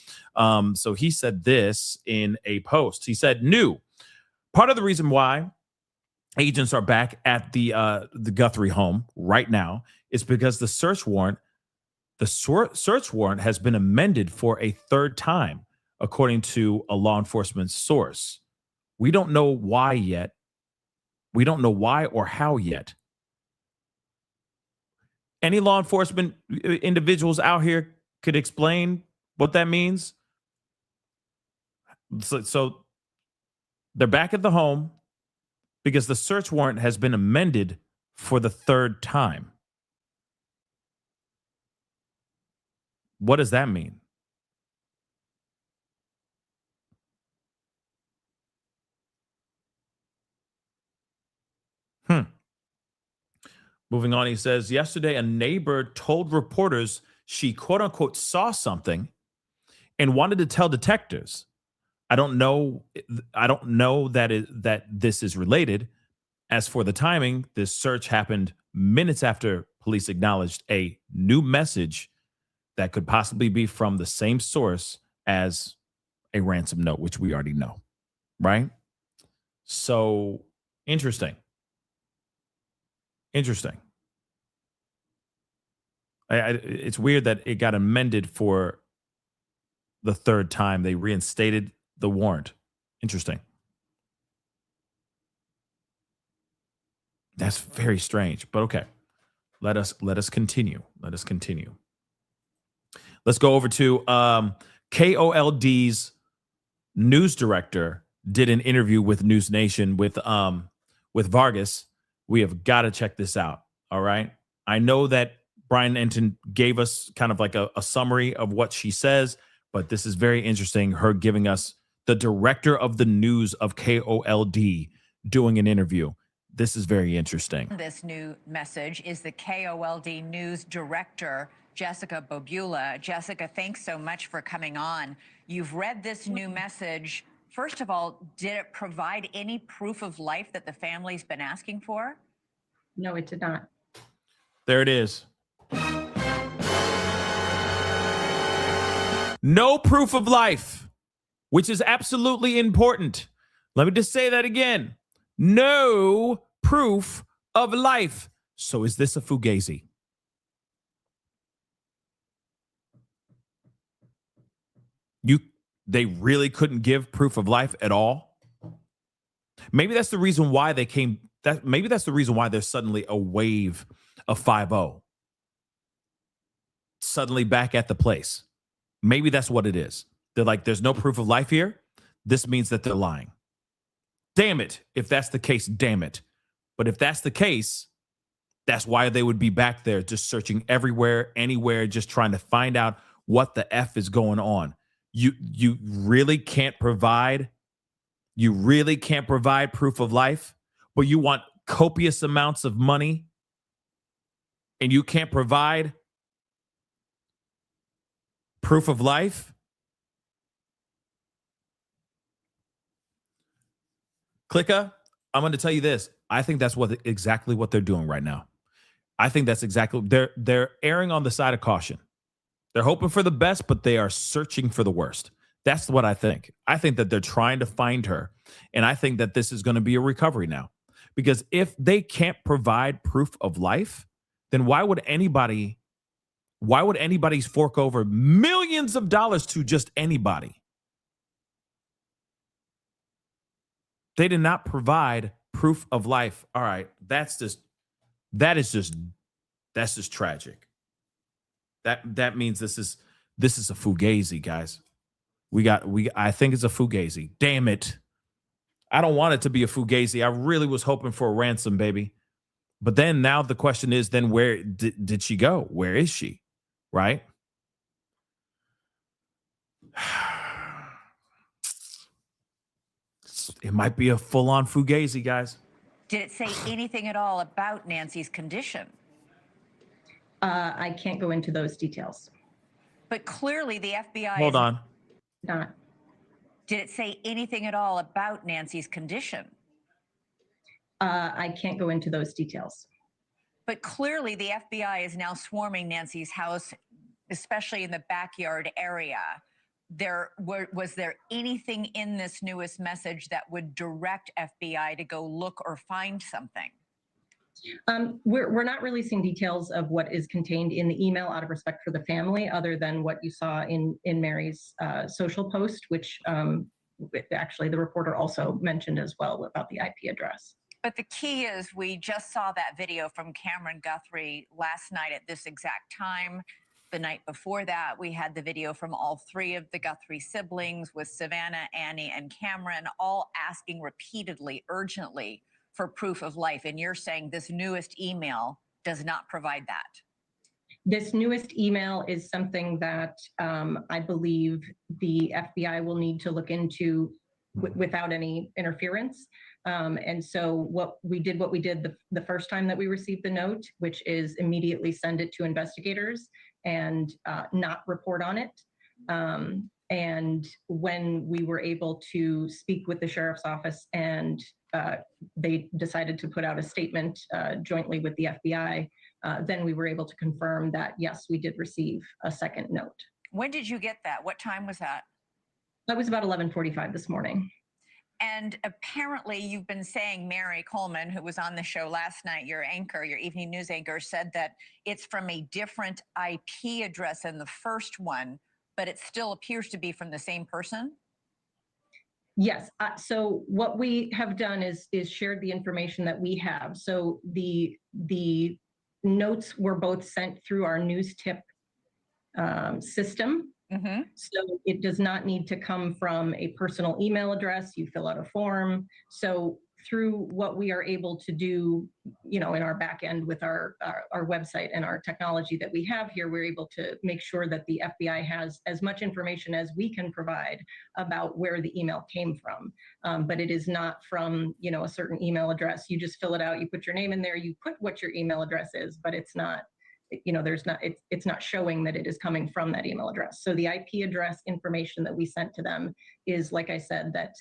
So he said this in a post. He said, part of the reason why agents are back at the Guthrie home right now is because the search warrant has been amended for a third time, according to a law enforcement source. We don't know why yet. We don't know why or how yet. Any law enforcement individuals out here could explain what that means? So they're back at the home because the search warrant has been amended for the third time. What does that mean? Moving on, he says, yesterday a neighbor told reporters she quote unquote saw something and wanted to tell detectives. I don't know that this is related. As for the timing, this search happened minutes after police acknowledged a new message that could possibly be from the same source as a ransom note, which we already know, right? So interesting. It's weird that it got amended for the third time. They reinstated the warrant. Interesting. That's very strange, but okay. Let us continue. Let's go over to KOLD's news director did an interview with News Nation with Vargas. We have got to check this out. All right. I know that Brian Enton gave us kind of like a summary of what she says, but this is very interesting. Her giving us the director of the news of KOLD doing an interview. This is very interesting. This new message is the KOLD news director, Jessica Bobula. Jessica, thanks so much for coming on. You've read this new message. First of all, did it provide any proof of life that the family's been asking for? No, it did not. There it is. No proof of life, which is absolutely important. Let me just say that again. No proof of life. So is this a fugazi? They really couldn't give proof of life at all. Maybe that's the reason why maybe that's the reason why there's suddenly a wave of 5-0. Suddenly back at the place. Maybe that's what it is. They're like, there's no proof of life here. This means that they're lying. Damn it. If that's the case, damn it. But if that's the case, That's why they would be back there just searching everywhere, anywhere, just trying to find out what the F is going on. You really can't provide proof of life, but you want copious amounts of money and you can't provide proof of life? Clicka, I'm going to tell you this. I think that's exactly what they're doing right now. I think that's exactly, they're erring on the side of caution. They're hoping for the best, but they are searching for the worst. That's what I think. I think that they're trying to find her. And I think that this is going to be a recovery now. Because if they can't provide proof of life, then why would anybody fork over millions of dollars to just anybody? They did not provide proof of life. All right, that's just tragic. That means this is a fugazi, guys. I think it's a fugazi. Damn it. I don't want it to be a fugazi. I really was hoping for a ransom, baby. But then now the question is, then where did she go? Where is she? Right? It might be a full-on fugazi, guys. Did it say anything at all about Nancy's condition? I can't go into those details. But clearly the FBI Hold on. Not. Did it say anything at all about Nancy's condition? I can't go into those details. But clearly the FBI is now swarming Nancy's house, especially in the backyard area. Was there anything in this newest message that would direct FBI to go look or find something? We're not releasing details of what is contained in the email out of respect for the family, other than what you saw in Mary's social post, which actually the reporter also mentioned as well about the IP address. But the key is we just saw that video from Cameron Guthrie last night at this exact time. The night before that, we had the video from all three of the Guthrie siblings with Savannah, Annie, and Cameron, all asking repeatedly, urgently, for proof of life. And you're saying this newest email does not provide that. This newest email is something that I believe the FBI will need to look into without any interference. And so what we did the first time that we received the note, which is immediately send it to investigators and not report on it. And when we were able to speak with the sheriff's office and they decided to put out a statement jointly with the FBI, then we were able to confirm that, yes, we did receive a second note. When did you get that? What time was that? That was about 11:45 this morning. And apparently you've been saying, Mary Coleman, who was on the show last night, your anchor, your evening news anchor, said that it's from a different IP address than the first one, but it still appears to be from the same person? Yes. So what we have done is shared the information that we have. So the notes were both sent through our news tip system. Mm-hmm. So it does not need to come from a personal email address. You fill out a form. So through what we are able to do, in our back end with our website and our technology that we have here, we're able to make sure that the FBI has as much information as we can provide about where the email came from. But it is not from, a certain email address. You just fill it out, you put your name in there, you put what your email address is, but it's not, it's not showing that it is coming from that email address. So the IP address information that we sent to them is, like I said, that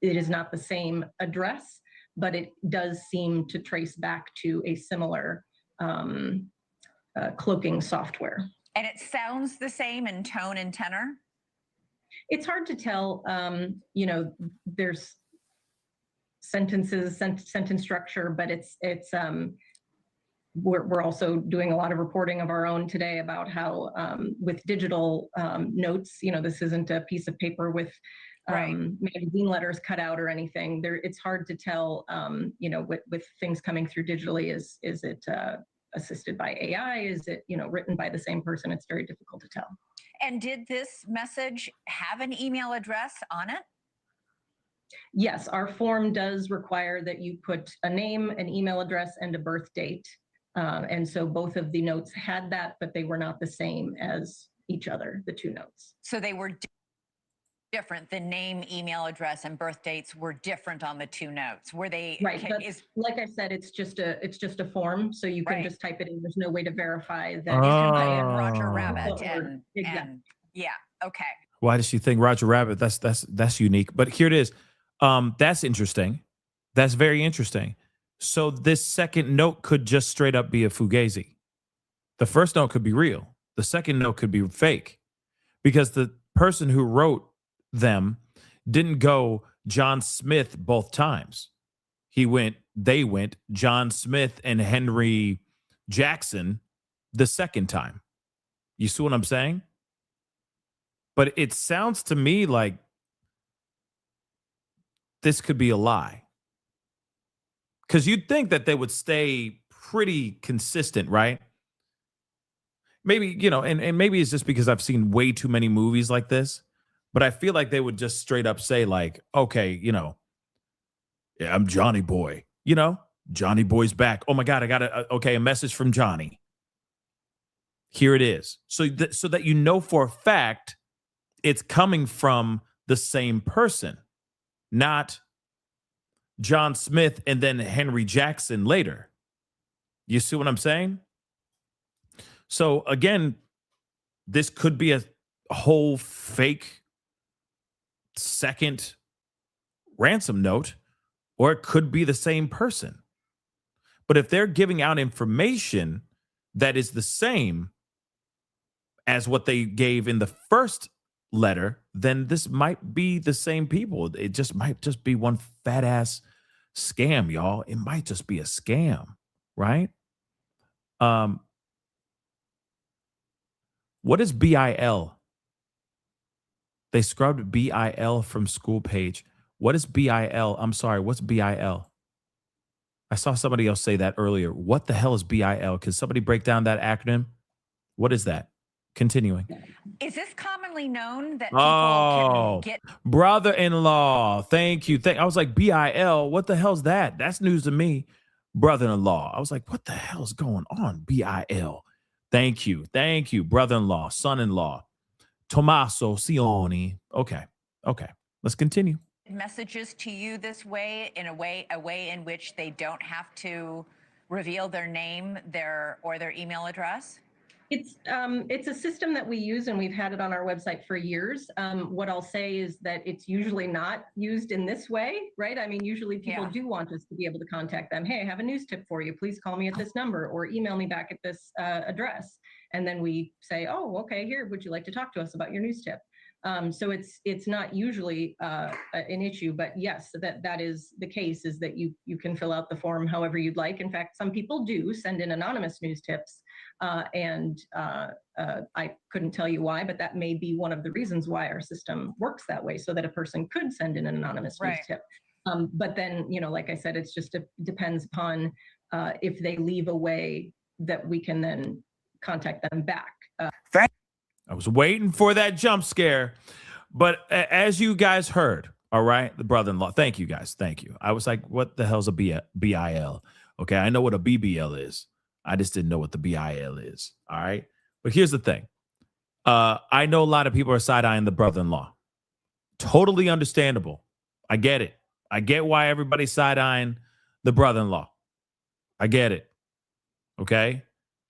it is not the same address, but it does seem to trace back to a similar cloaking software. And it sounds the same in tone and tenor? It's hard to tell. There's sentence structure, but we're also doing a lot of reporting of our own today about how with digital notes, this isn't a piece of paper with magazine letters cut out or anything. It's hard to tell, with things coming through digitally, is it assisted by AI? Is it, written by the same person? It's very difficult to tell. And did this message have an email address on it? Yes, our form does require that you put a name, an email address, and a birth date. And so both of the notes had that, but they were not the same as each other, the two notes. So they were different. The name, email address, and birth dates were different on the two notes. Were they? Right. But like I said, it's just a form, so you can just type it in. There's no way to verify that. You can put in Roger Rabbit and yeah. Okay. Why does she think Roger Rabbit? That's unique. But here it is. That's interesting. That's very interesting. So this second note could just straight up be a fugazi. The first note could be real. The second note could be fake, because the person who wrote them didn't go John Smith both times. They went John Smith and Henry Jackson the second time. You see what I'm saying? But it sounds to me like this could be a lie. Because you'd think that they would stay pretty consistent, right? Maybe, and maybe it's just because I've seen way too many movies like this, but I feel like they would just straight up say like, okay, yeah, I'm Johnny Boy, Johnny Boy's back. Oh my God, I got a message from Johnny. Here it is. So that for a fact, it's coming from the same person, not John Smith and then Henry Jackson later. You see what I'm saying? So again, this could be a whole fake second ransom note, or it could be the same person. But if they're giving out information that is the same as what they gave in the first letter, then this might be the same people. It just might just be one fat ass scam, y'all. It might just be a scam, right? What is BIL? They scrubbed BIL from school page. What is BIL? I'm sorry, what's BIL? I saw somebody else say that earlier. What the hell is BIL? Can somebody break down that acronym? What is that? Continuing. Is this commonly known that people can get brother-in-law? Thank you. I was like, BIL, what the hell's that? That's news to me. Brother-in-law. I was like, what the hell is going on? BIL. Thank you. Brother-in-law, son-in-law. Tommaso Sioni. Okay. Let's continue. messages to you this way, in a way in which they don't have to reveal their name, their email address? It's a system that we use, and we've had it on our website for years. What I'll say is that it's usually not used in this way, right? I mean, usually people do want us to be able to contact them. Hey, I have a news tip for you. Please call me at this number or email me back at this address. And then we say, oh, okay, here, would you like to talk to us about your news tip? So it's not usually an issue, but yes, that is the case, is that you can fill out the form however you'd like. In fact, some people do send in anonymous news tips, and I couldn't tell you why, but that may be one of the reasons why our system works that way, so that a person could send in an anonymous news tip. But then, like I said, it's just depends upon if they leave a way that we can then contact them back. I was waiting for that jump scare, but as you guys heard, all right, the brother-in-law, thank you guys, thank you. I was like, what the hell's a BIL? Okay, I know what a BBL is. I just didn't know what the BIL is, all right? But here's the thing. I know a lot of people are side-eyeing the brother-in-law. Totally understandable. I get it. I get why everybody's side-eyeing the brother-in-law. I get it, okay?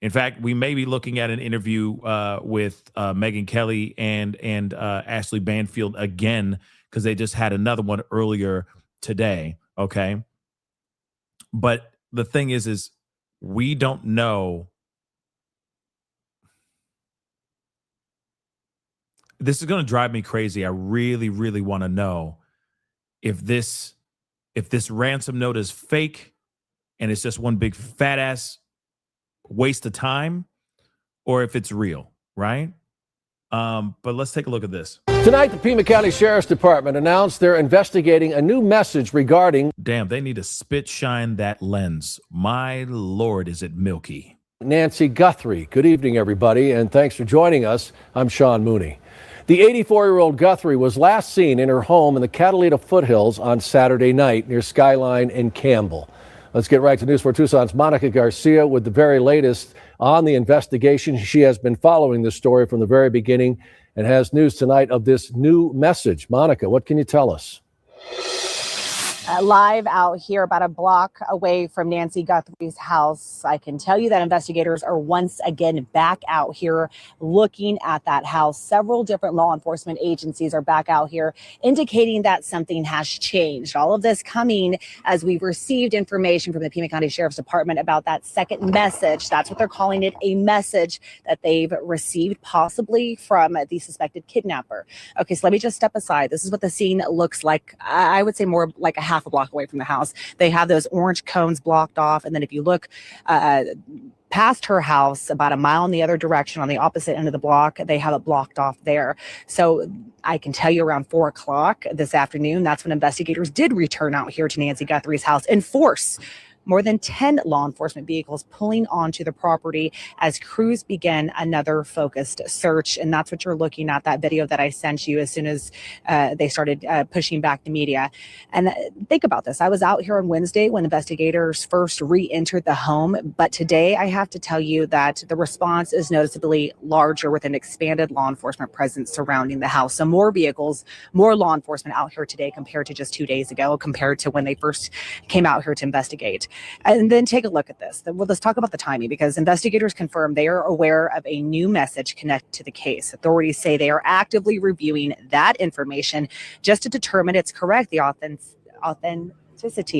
In fact, we may be looking at an interview with Megyn Kelly and Ashley Banfield again, because they just had another one earlier today. Okay. But the thing is we don't know. This is going to drive me crazy. I really, really want to know if this ransom note is fake and it's just one big fat ass waste of time, or if it's real, right? But let's take a look at this. Tonight, the Pima County Sheriff's Department announced they're investigating a new message regarding... Damn, they need to spit shine that lens. My Lord, is it milky. Nancy Guthrie. Good evening, everybody, and thanks for joining us. I'm Sean Mooney. The 84-year-old Guthrie was last seen in her home in the Catalina foothills on Saturday night near Skyline and Campbell. Let's get right to News 4 Tucson's Monica Garcia with the very latest on the investigation. She has been following this story from the very beginning and has news tonight of this new message. Monica, what can you tell us? Live out here about a block away from Nancy Guthrie's house. I can tell you that investigators are once again back out here looking at that house. Several different law enforcement agencies are back out here indicating that something has changed. All of this coming as we've received information from the Pima County Sheriff's Department about that second message. That's what they're calling it, a message that they've received possibly from the suspected kidnapper. Okay, so let me just step aside. This is what the scene looks like. I would say more like a half a block away from the house. They have those orange cones blocked off. And then if you look past her house about a mile in the other direction on the opposite end of the block, they have it blocked off there. So I can tell you around 4 o'clock this afternoon, that's when investigators did return out here to Nancy Guthrie's house in force. More than 10 law enforcement vehicles pulling onto the property as crews began another focused search. And that's what you're looking at, that video that I sent you as soon as they started pushing back the media. And think about this. I was out here on Wednesday when investigators first re-entered the home. But today I have to tell you that the response is noticeably larger with an expanded law enforcement presence surrounding the house. So more vehicles, more law enforcement out here today compared to just 2 days ago, compared to when they first came out here to investigate. And then take a look at this. Well, let's talk about the timing, because investigators confirm they are aware of a new message connected to the case. Authorities say they are actively reviewing that information just to determine it's correct, the authenticity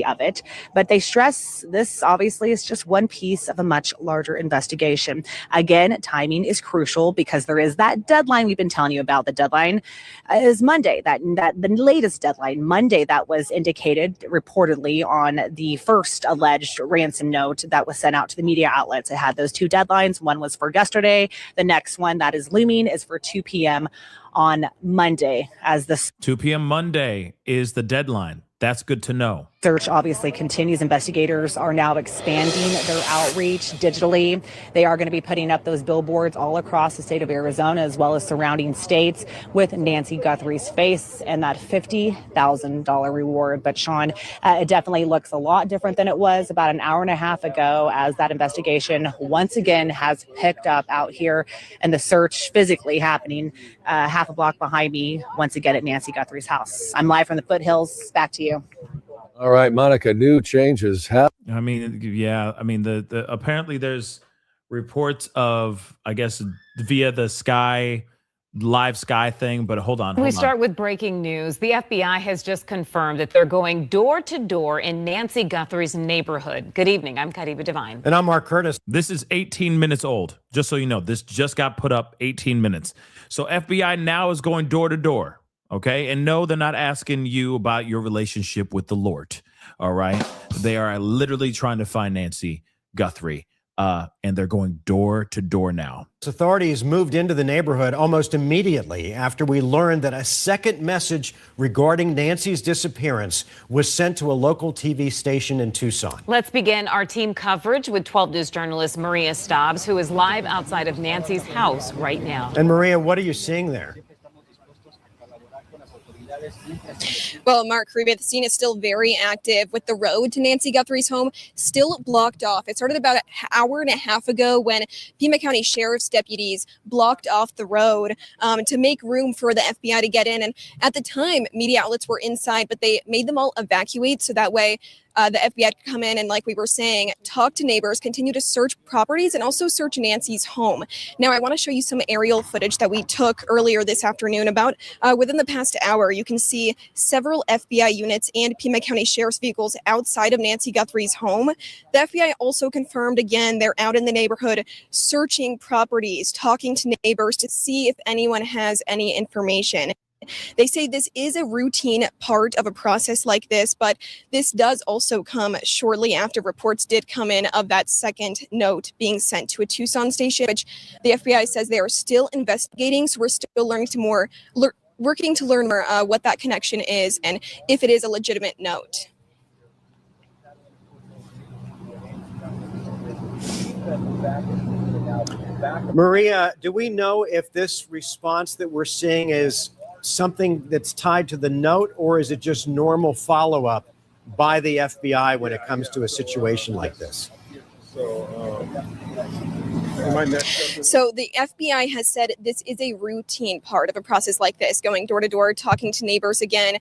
of it. But they stress this obviously is just one piece of a much larger investigation. Again, timing is crucial because there is that deadline we've been telling you about. The deadline is Monday, that the latest deadline, Monday, that was indicated reportedly on the first alleged ransom note that was sent out to the media outlets. It had those two deadlines. One was for yesterday. The next one that is looming is for 2 p.m. on Monday. As the 2 p.m. Monday is the deadline. That's good to know. Search obviously continues. Investigators are now expanding their outreach digitally. They are going to be putting up those billboards all across the state of Arizona as well as surrounding states with Nancy Guthrie's face and that $50,000 reward. But Sean, it definitely looks a lot different than it was about an hour and a half ago, as that investigation once again has picked up out here and the search physically happening half a block behind me once again at Nancy Guthrie's house. I'm live from the foothills. Back to you. All right, Monica, new changes have. I mean, yeah. I mean, the apparently there's reports of, I guess, via the live sky thing. But hold on. We start with breaking news. The FBI has just confirmed that they're going door to door in Nancy Guthrie's neighborhood. Good evening. I'm Kariba Devine. And I'm Mark Curtis. This is 18 minutes old. Just so you know, this just got put up 18 minutes. So FBI now is going door to door. Okay. And no, they're not asking you about your relationship with the Lord. All right. They are literally trying to find Nancy Guthrie. And they're going door to door now. Authorities moved into the neighborhood almost immediately after we learned that a second message regarding Nancy's disappearance was sent to a local TV station in Tucson. Let's begin our team coverage with 12 News journalist Maria Stobbs, who is live outside of Nancy's house right now. And Maria, what are you seeing there? Well, Mark, Kariba, the scene is still very active with the road to Nancy Guthrie's home still blocked off. It started about an hour and a half ago when Pima County Sheriff's deputies blocked off the road to make room for the FBI to get in. And at the time, media outlets were inside, but they made them all evacuate so that way the FBI could come in and, like we were saying, talk to neighbors, continue to search properties, and also search Nancy's home. Now, I want to show you some aerial footage that we took earlier this afternoon. About within the past hour, you can see several FBI units and Pima County Sheriff's vehicles outside of Nancy Guthrie's home. The FBI also confirmed again they're out in the neighborhood searching properties, talking to neighbors to see if anyone has any information. They say this is a routine part of a process like this, but this does also come shortly after reports did come in of that second note being sent to a Tucson station, which the FBI says they are still investigating. So we're still working to learn more what that connection is and if it is a legitimate note. Maria, do we know if this response that we're seeing is something that's tied to the note, or is it just normal follow-up by the FBI when it comes to a situation like this? So the FBI has said this is a routine part of a process like this, going door to door, talking to neighbors again,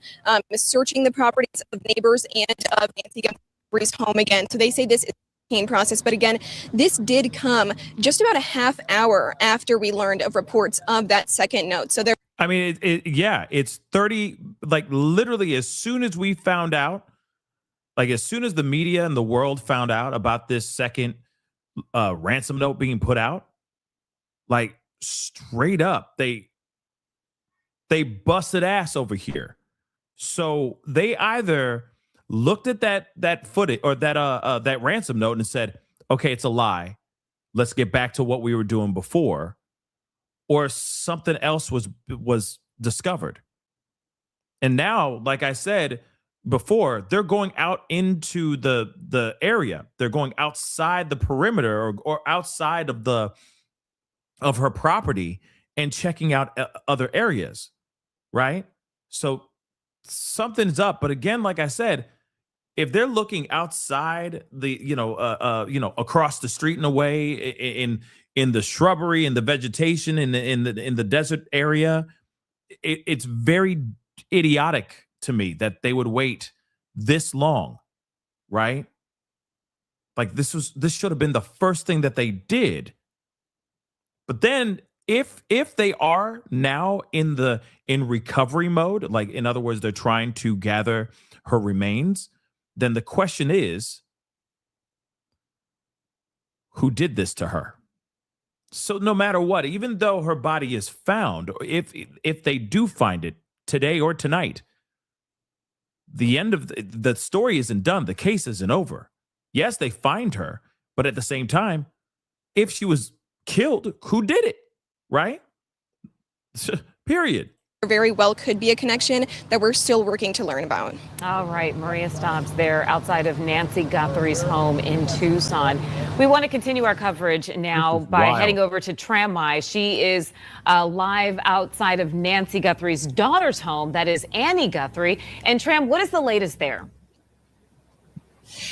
searching the properties of neighbors and of Nancy Guthrie's home again. So they say this is a routine process. But again, this did come just about a half hour after we learned of reports of that second note. So there. I mean, it's 30, like literally as soon as we found out, like as soon as the media and the world found out about this second ransom note being put out, like straight up, they busted ass over here. So they either looked at that footage or that ransom note and said, okay, it's a lie. Let's get back to what we were doing before. Or something else was discovered. And now, like I said before, they're going out into the area. They're going outside the perimeter or outside of her property and checking out other areas, right? So something's up. But again, like I said, if they're looking outside across the street in a way in the shrubbery and the vegetation in the desert area, it's very idiotic to me that they would wait this long, right? Like this should have been the first thing that they did. But then if they are now in recovery mode, like in other words, they're trying to gather her remains, then the question is, who did this to her? So no matter what, even though her body is found, if they do find it today or tonight, the end of the story isn't done. The case isn't over. Yes, they find her, but at the same time, if she was killed, who did it? Right? Period. Very well could be a connection that we're still working to learn about. All right, Maria Stobbs there outside of Nancy Guthrie's home in Tucson. We want to continue our coverage now by heading over to Tramway. She is live outside of Nancy Guthrie's daughter's home, that is Annie Guthrie. And Tram, what is the latest there?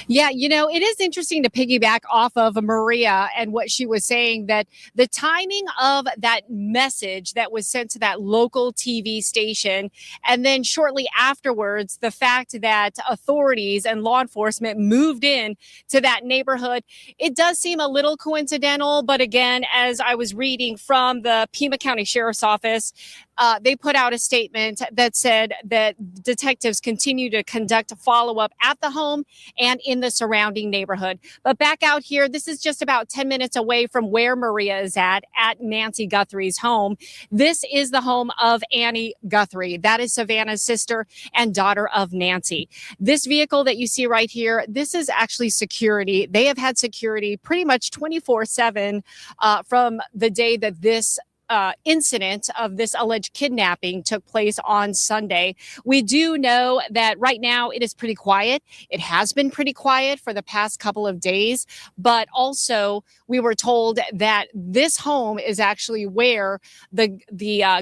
Yeah, it is interesting to piggyback off of Maria and what she was saying, that the timing of that message that was sent to that local TV station, and then shortly afterwards, the fact that authorities and law enforcement moved in to that neighborhood, it does seem a little coincidental. But again, as I was reading from the Pima County Sheriff's Office, they put out a statement that said that detectives continue to conduct a follow-up at the home and in the surrounding neighborhood. But back out here, this is just about 10 minutes away from where Maria is at Nancy Guthrie's home. This is the home of Annie Guthrie. That is Savannah's sister and daughter of Nancy. This vehicle that you see right here, this is actually security. They have had security pretty much 24/7 from the day that this incident of this alleged kidnapping took place on Sunday. We do know that right now it is pretty quiet. It has been pretty quiet for the past couple of days, but also we were told that this home is actually where the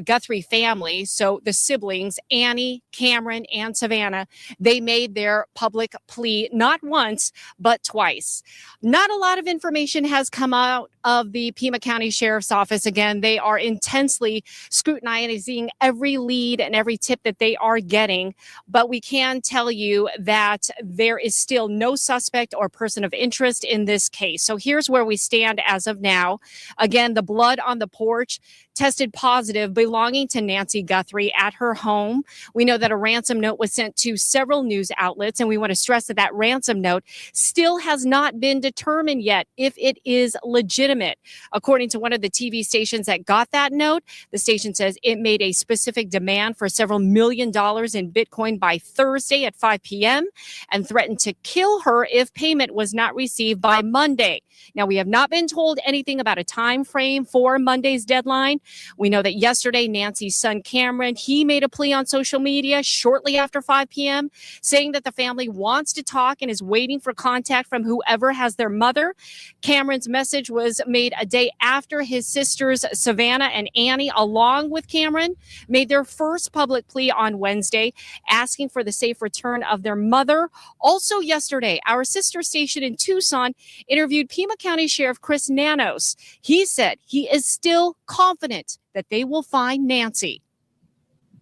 Guthrie family, so the siblings, Annie, Cameron, and Savannah, they made their public plea not once, but twice. Not a lot of information has come out of the Pima County Sheriff's Office. Again, they are intensely scrutinizing every lead and every tip that they are getting. But we can tell you that there is still no suspect or person of interest in this case. So here's where we stand as of now. Again, the blood on the porch tested positive, belonging to Nancy Guthrie at her home. We know that a ransom note was sent to several news outlets, and we want to stress that that ransom note still has not been determined yet if it is legitimate. According to one of the TV stations that got that note, the station says it made a specific demand for several $1 million in Bitcoin by Thursday at 5 p.m. and threatened to kill her if payment was not received by Monday. Now, we have not been told anything about a time frame for Monday's deadline, Cameron. We know that yesterday, Nancy's son Cameron, he made a plea on social media shortly after 5 p.m., saying that the family wants to talk and is waiting for contact from whoever has their mother. Cameron's message was made a day after his sisters Savannah and Annie, along with Cameron, made their first public plea on Wednesday, asking for the safe return of their mother. Also yesterday, our sister station in Tucson interviewed Pima County Sheriff Chris Nanos. He said he is still confident that they will find Nancy.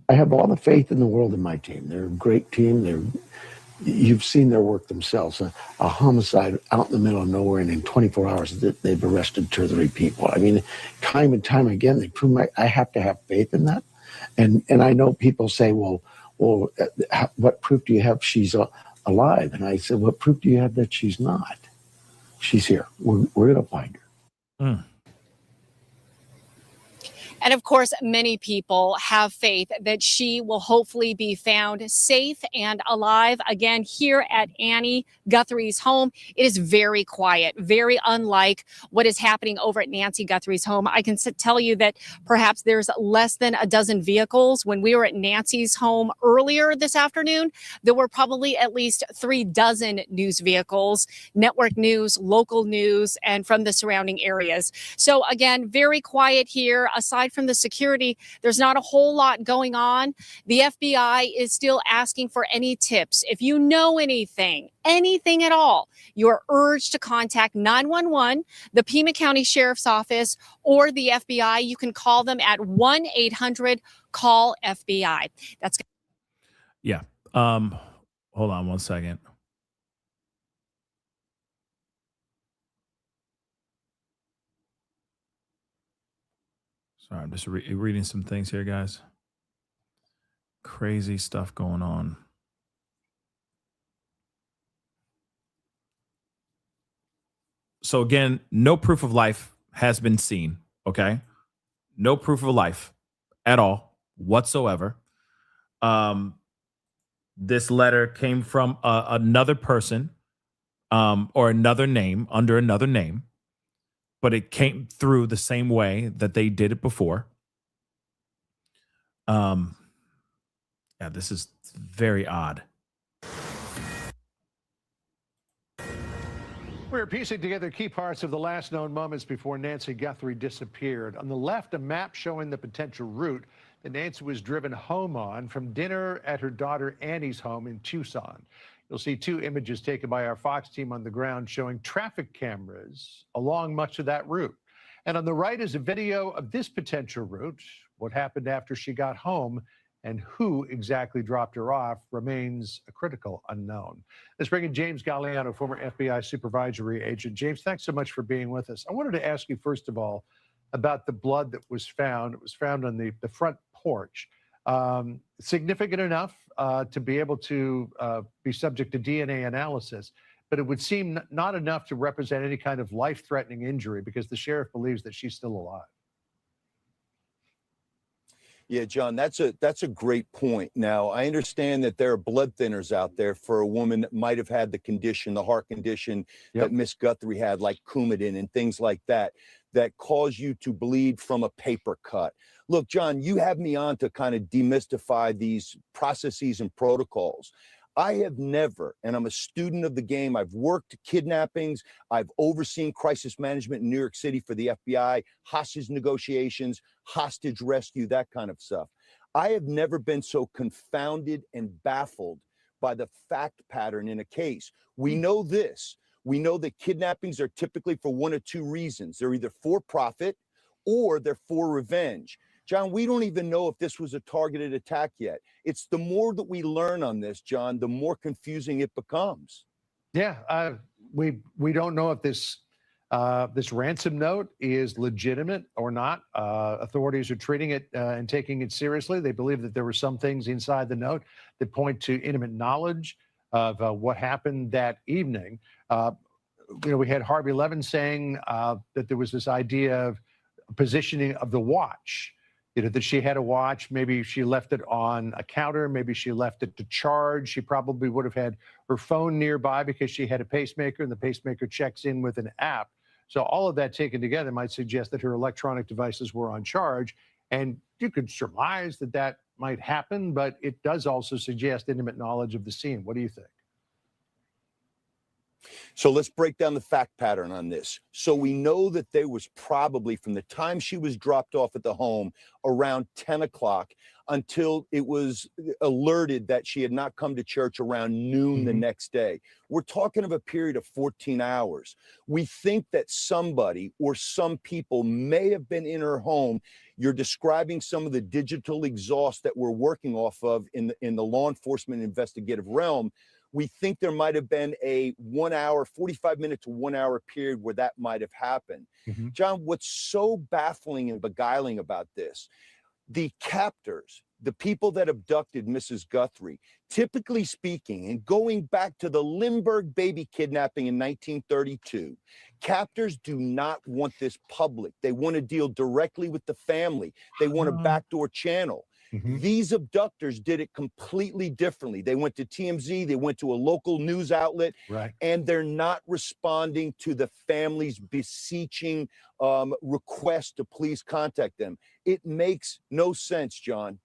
I have all the faith in the world in my team. They're a great team. You've seen their work themselves. A homicide out in the middle of nowhere, and in 24 hours, they've arrested 2 or 3 people. I mean, time and time again, they prove I have to have faith in that. And I know people say, well, what proof do you have she's alive? And I said, what proof do you have that she's not? She's here. We're going to find her. Mm. And of course, many people have faith that she will hopefully be found safe and alive. Again, here at Annie Guthrie's home, it is very quiet, very unlike what is happening over at Nancy Guthrie's home. I can tell you that perhaps there's less than a dozen vehicles. When we were at Nancy's home earlier this afternoon, there were probably at least 3 dozen news vehicles, network news, local news, and from the surrounding areas. So again, very quiet here. Aside from the security, there's not a whole lot going on. The FBI is still asking for any tips. If you know anything at all, you're urged to contact 911, the Pima County Sheriff's Office, or the FBI. You can call them at 1-800-CALL-FBI. That's Yeah. Hold on one second. Sorry, I'm just reading some things here, guys. Crazy stuff going on. So again, no proof of life has been seen, okay? No proof of life at all whatsoever. This letter came from another person or another name, under another name, but it came through the same way that they did it before. Yeah, this is very odd. We're piecing together key parts of the last known moments before Nancy Guthrie disappeared. On the left, a map showing the potential route that Nancy was driven home on from dinner at her daughter Annie's home in Tucson. You'll see 2 images taken by our Fox team on the ground showing traffic cameras along much of that route. And on the right is a video of this potential route. What happened after she got home and who exactly dropped her off remains a critical unknown. Let's bring in James Galliano, former FBI supervisory agent. James, thanks so much for being with us. I wanted to ask you, first of all, about the blood that was found. It was found on the front porch. Significant enough to be able to be subject to DNA analysis, but it would seem not enough to represent any kind of life-threatening injury because the sheriff believes that she's still alive. Yeah, John, that's a great point. Now, I understand that there are blood thinners out there for a woman that might have had the condition, the heart condition that Miss Guthrie had, like Coumadin and things like that, that cause you to bleed from a paper cut. Look, John, you have me on to kind of demystify these processes and protocols. I have never, and I'm a student of the game, I've worked kidnappings, I've overseen crisis management in New York City for the FBI, hostage negotiations, hostage rescue, that kind of stuff. I have never been so confounded and baffled by the fact pattern in a case. We know this. We know that kidnappings are typically for 1 or 2 reasons. They're either for profit or they're for revenge. John, we don't even know if this was a targeted attack yet. It's the more that we learn on this, John, the more confusing it becomes. Yeah, we don't know if this ransom note is legitimate or not. Authorities are treating it and taking it seriously. They believe that there were some things inside the note that point to intimate knowledge of what happened that evening. We had Harvey Levin saying that there was this idea of positioning of the watch. That she had a watch, maybe she left it on a counter, maybe she left it to charge. She probably would have had her phone nearby because she had a pacemaker and the pacemaker checks in with an app So all of that taken together might suggest that her electronic devices were on charge. And you could surmise that that might happen, but it does also suggest intimate knowledge of the scene. What do you think? So let's break down the fact pattern on this. So we know that there was probably, from the time she was dropped off at the home, around 10 o'clock until it was alerted that she had not come to church around noon the next day. We're talking of a period of 14 hours. We think that somebody or some people may have been in her home. You're describing some of the digital exhaust that we're working off of in the law enforcement investigative realm. We think there might have been a 1 hour, 45 minute to 1 hour period where that might have happened. John, what's so baffling and beguiling about this, the captors, the people that abducted Mrs. Guthrie, typically speaking, and going back to the Lindbergh baby kidnapping in 1932, captors do not want this public. They want to deal directly with the family. They want a backdoor channel. These abductors did it completely differently. They went to TMZ, they went to a local news outlet, and they're not responding to the family's beseeching request to please contact them. It makes no sense, John.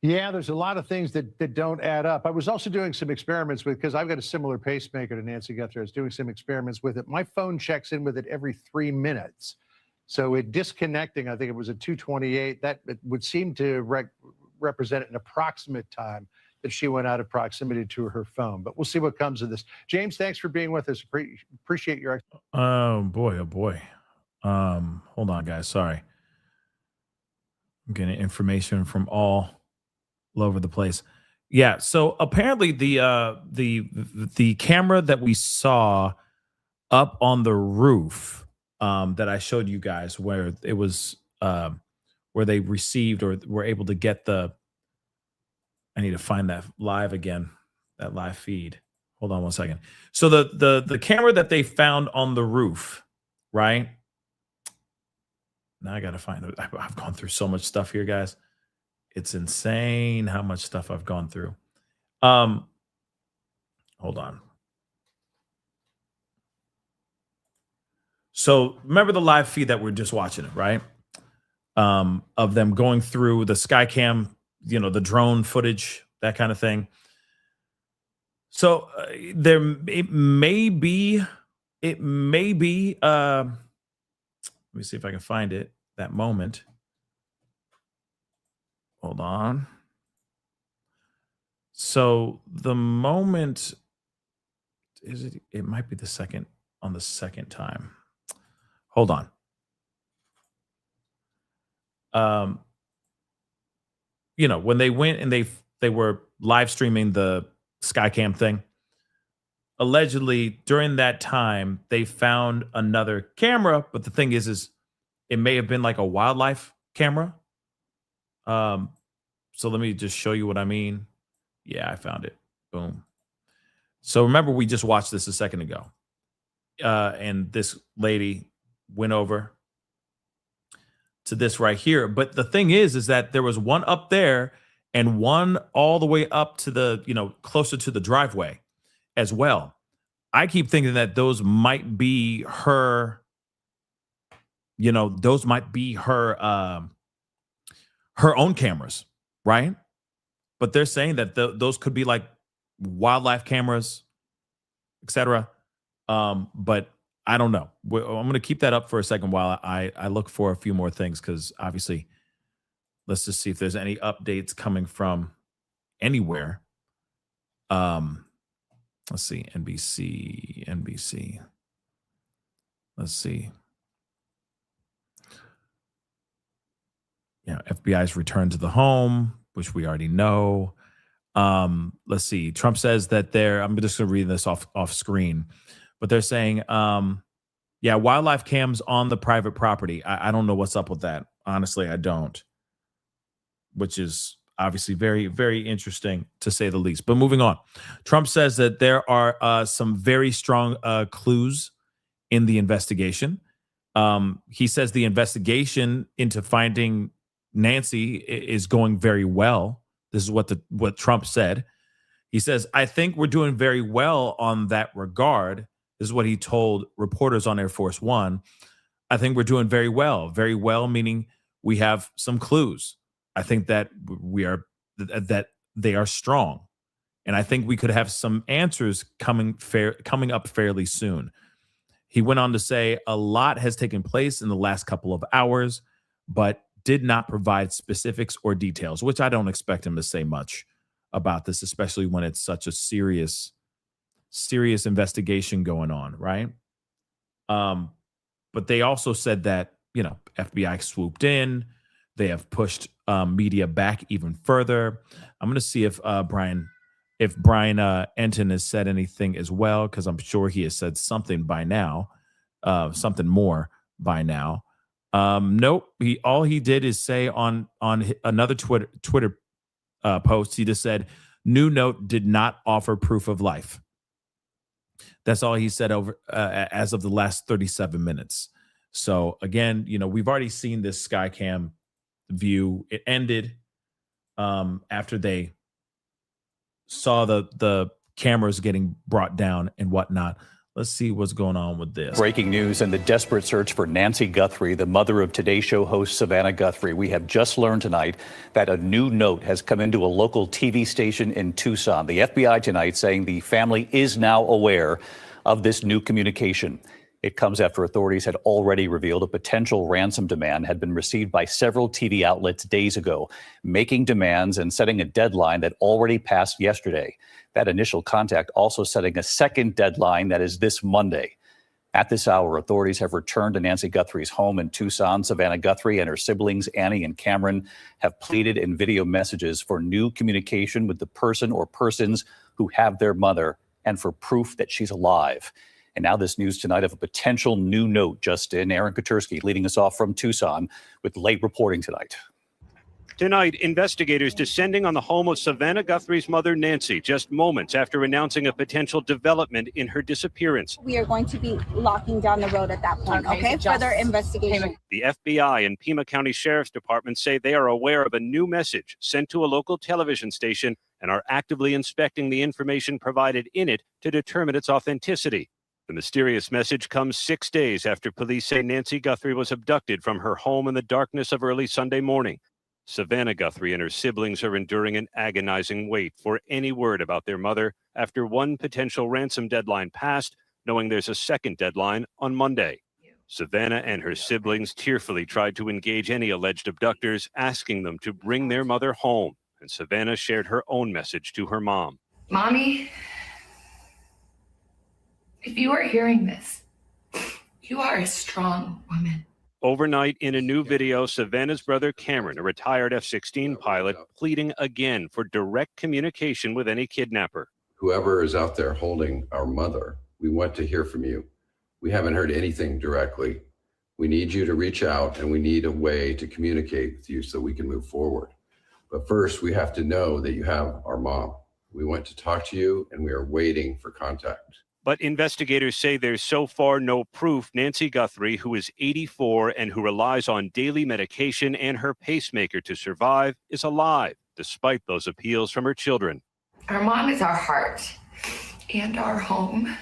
Yeah, there's a lot of things that don't add up. I was also doing some experiments with, because I've got a similar pacemaker to Nancy Guthrie. I was doing some experiments with it. My phone checks in with it every 3 minutes. So it disconnecting, I think it was at 2:28, that it would seem to represent an approximate time that she went out of proximity to her phone. But we'll see what comes of this. James, thanks for being with us. Appreciate your. Oh boy. Hold on, guys. Sorry. I'm getting information from all over the place. Yeah. So apparently the camera that we saw up on the roof that I showed you guys, where it was where they received or were able to get the. I need to find that live again, that live feed. Hold on one second. So the camera that they found on the roof, right? Now I got to find it. I've gone through so much stuff here, guys. It's insane how much stuff I've gone through. Hold on. So remember the live feed that we're just watching, right? Of them going through the Skycam, the drone footage, that kind of thing. So it may be, let me see if I can find it, that moment. Hold on. So the moment, it might be on the second time. Hold on. When they went and they were live streaming the Skycam thing, allegedly during that time, they found another camera. But the thing is it may have been like a wildlife camera. So let me just show you what I mean. Yeah, I found it. Boom. So remember, we just watched this a second ago. And this lady went over to this right here. But the thing is that there was one up there and one all the way up to the, closer to the driveway as well. I keep thinking that those might be her, those might be her own cameras, right? But they're saying that those could be like wildlife cameras, etc. But I don't know. I'm going to keep that up for a second while I look for a few more things, because obviously, let's just see if there's any updates coming from anywhere. Let's see, NBC. Let's see. Yeah, FBI's return to the home, which we already know. Let's see. Trump says that I'm just going to read this off screen, but they're saying, wildlife cams on the private property. I don't know what's up with that. Honestly, I don't. Which is obviously very, very interesting, to say the least. But moving on. Trump says that there are some very strong clues in the investigation. He says the investigation into finding Nancy is going very well. This is what Trump said. He says, I think we're doing very well on that regard. This is what he told reporters on Air Force One. I think we're doing very well. Very well, meaning we have some clues. I think that that they are strong. And I think we could have some answers coming up fairly soon. He went on to say a lot has taken place in the last couple of hours, but did not provide specifics or details, which I don't expect him to say much about this, especially when it's such a serious investigation going on, right? But they also said that, FBI swooped in. They have pushed media back even further. I'm going to see if Brian Enton has said anything as well, because I'm sure he has said something by now, something more by now. Nope. All he did is say on another Twitter post, he just said, "New note did not offer proof of life." That's all he said over as of the last 37 minutes. So again, we've already seen this Skycam view. It ended after they saw the cameras getting brought down and whatnot. Let's see what's going on with this. Breaking news and the desperate search for Nancy Guthrie, the mother of Today Show host Savannah Guthrie. We have just learned tonight that a new note has come into a local TV station in Tucson. The FBI tonight saying the family is now aware of this new communication. It comes after authorities had already revealed a potential ransom demand had been received by several TV outlets days ago, making demands and setting a deadline that already passed yesterday. That initial contact also setting a second deadline that is this Monday. At this hour, authorities have returned to Nancy Guthrie's home in Tucson. Savannah Guthrie and her siblings, Annie and Cameron, have pleaded in video messages for new communication with the person or persons who have their mother and for proof that she's alive. And now this news tonight of a potential new note just in. Aaron Kotursky leading us off from Tucson with late reporting tonight. Tonight, investigators descending on the home of Savannah Guthrie's mother, Nancy, just moments after announcing a potential development in her disappearance. We are going to be locking down the road at that point, okay? Further investigation. The FBI and Pima County Sheriff's Department say they are aware of a new message sent to a local television station and are actively inspecting the information provided in it to determine its authenticity. The mysterious message comes 6 days after police say Nancy Guthrie was abducted from her home in the darkness of early Sunday morning. Savannah Guthrie and her siblings are enduring an agonizing wait for any word about their mother after one potential ransom deadline passed, knowing there's a second deadline on Monday. Savannah and her siblings tearfully tried to engage any alleged abductors, asking them to bring their mother home. And Savannah shared her own message to her mom. Mommy, if you are hearing this, you are a strong woman. Overnight, in a new video, Savannah's brother Cameron, a retired F-16 pilot, pleading again for direct communication with any kidnapper. Whoever is out there holding our mother, we want to hear from you. We haven't heard anything directly. We need you to reach out, and we need a way to communicate with you so we can move forward. But first, we have to know that you have our mom. We want to talk to you, and we are waiting for contact. But investigators say there's so far no proof Nancy Guthrie, who is 84 and who relies on daily medication and her pacemaker to survive, is alive, despite those appeals from her children. Our mom is our heart and our home.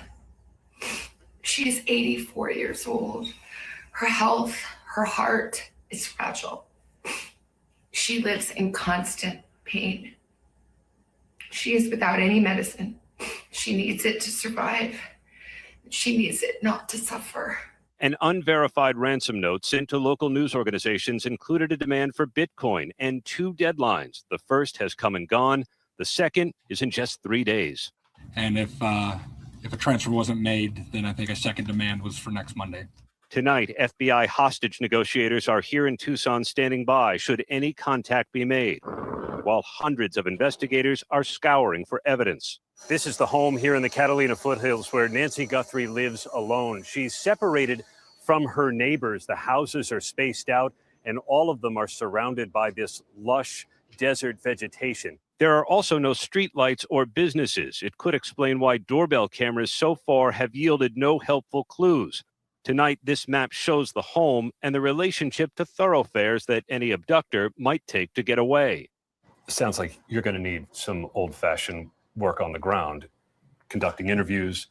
She is 84 years old. Her health, her heart is fragile. She lives in constant pain. She is without any medicine. She needs it to survive. She needs it not to suffer. An unverified ransom note sent to local news organizations included a demand for Bitcoin and 2 deadlines. The first has come and gone. The second is in just 3 days. And if a transfer wasn't made, then I think a second demand was for next Monday. Tonight, FBI hostage negotiators are here in Tucson standing by should any contact be made, while hundreds of investigators are scouring for evidence. This is the home here in the Catalina foothills where Nancy Guthrie lives alone. She's separated from her neighbors. The houses are spaced out, and all of them are surrounded by this lush desert vegetation. There are also no streetlights or businesses. It could explain why doorbell cameras so far have yielded no helpful clues. Tonight, this map shows the home and the relationship to thoroughfares that any abductor might take to get away. Sounds like you're going to need some old-fashioned work on the ground, conducting interviews,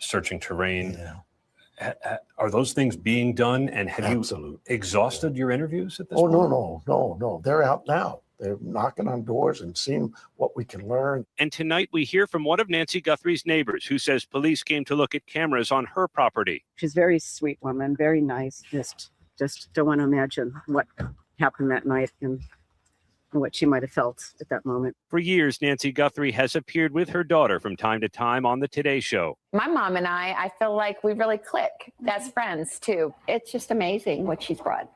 searching terrain. Are those things being done? And have you exhausted your interviews at this point? No. They're out now. They're knocking on doors and seeing what we can learn. And tonight we hear from one of Nancy Guthrie's neighbors who says police came to look at cameras on her property. She's a very sweet woman, very nice. Just don't want to imagine what happened that night and what she might have felt at that moment. For years, Nancy Guthrie has appeared with her daughter from time to time on the Today Show. My mom and I feel like we really click as friends too. It's just amazing what she's brought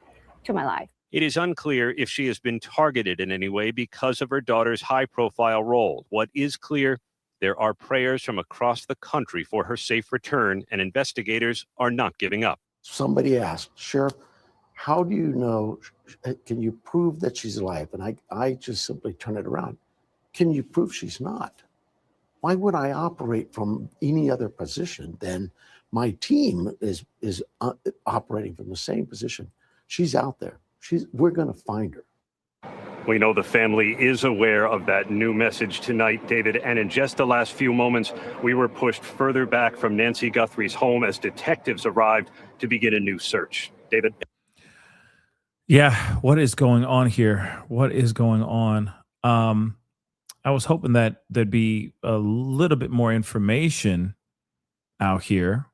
to my life. It is unclear if she has been targeted in any way because of her daughter's high-profile role. What is clear, there are prayers from across the country for her safe return, and investigators are not giving up. Somebody asked, Sheriff, how do you know, can you prove that she's alive? And I just simply turn it around. Can you prove she's not? Why would I operate from any other position than my team is operating from the same position? She's out there. We're going to find her. We know the family is aware of that new message tonight, David, and in just the last few moments, we were pushed further back from Nancy Guthrie's home as detectives arrived to begin a new search. David? Yeah, what is going on here? What is going on? I was hoping that there'd be a little bit more information out here.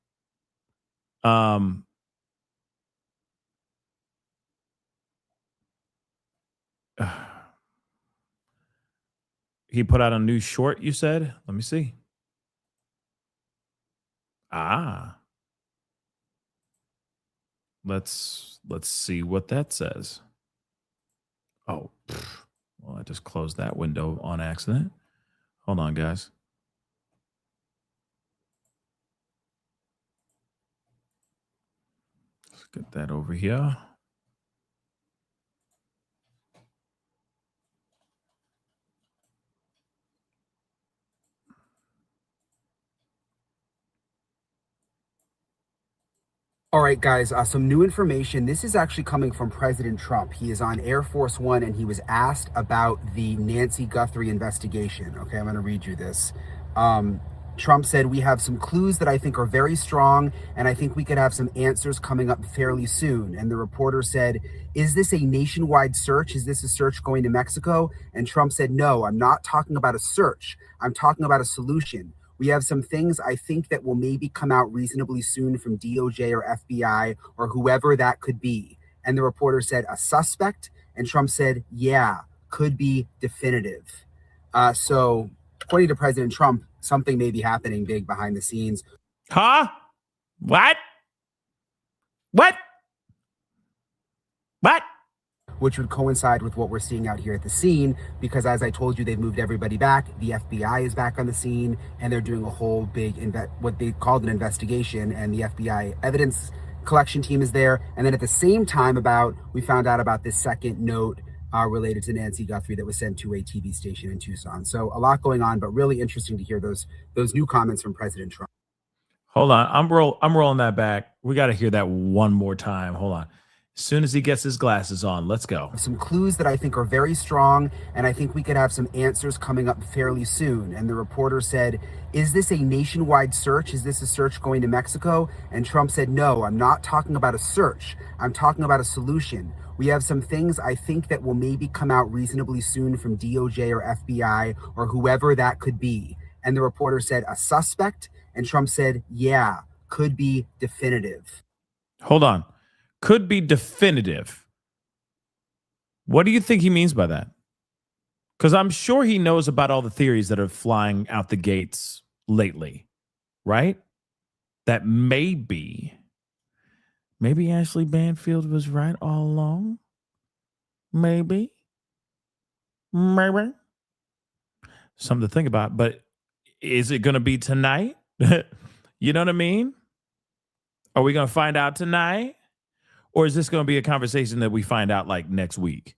He put out a new short, you said? Let me see. Let's see what that says. Oh, well, I just closed that window on accident. Hold on, guys. Let's get that over here. All right, guys, some new information. This is actually coming from President Trump. He is on Air Force One, and he was asked about the Nancy Guthrie investigation. Okay, I'm going to read you this. Trump said, "We have some clues that I think are very strong, and I think we could have some answers coming up fairly soon." And the reporter said, "Is this a nationwide search? Is this a search going to Mexico?" And Trump said, "No, I'm not talking about a search. I'm talking about a solution. We have some things I think that will maybe come out reasonably soon from DOJ or FBI or whoever that could be." And the reporter said, "A suspect?" And Trump said, "Yeah, could be definitive." So according to President Trump, something may be happening big behind the scenes. Huh? What? What? What? Which would coincide with what we're seeing out here at the scene, because as I told you, they've moved everybody back. The FBI is back on the scene, and they're doing a whole big, what they called an investigation, and the FBI evidence collection team is there. And then at the same time, we found out about this second note related to Nancy Guthrie that was sent to a TV station in Tucson. So a lot going on, but really interesting to hear those new comments from President Trump. Hold on, I'm rolling that back. We got to hear that one more time. Hold on. As soon as he gets his glasses on, let's go. Some clues that I think are very strong, and I think we could have some answers coming up fairly soon. And the reporter said, "Is this a nationwide search? Is this a search going to Mexico?" And Trump said, "No, I'm not talking about a search. I'm talking about a solution. We have some things I think that will maybe come out reasonably soon from DOJ or FBI or whoever that could be." And the reporter said, "A suspect?" And Trump said, "Yeah, could be definitive." Hold on. Could be definitive. What do you think he means by that? Because I'm sure he knows about all the theories that are flying out the gates lately, right? That maybe Ashley Banfield was right all along. Maybe. Something to think about. But is it going to be tonight? You know what I mean? Are we going to find out tonight? Or is this going to be a conversation that we find out like next week?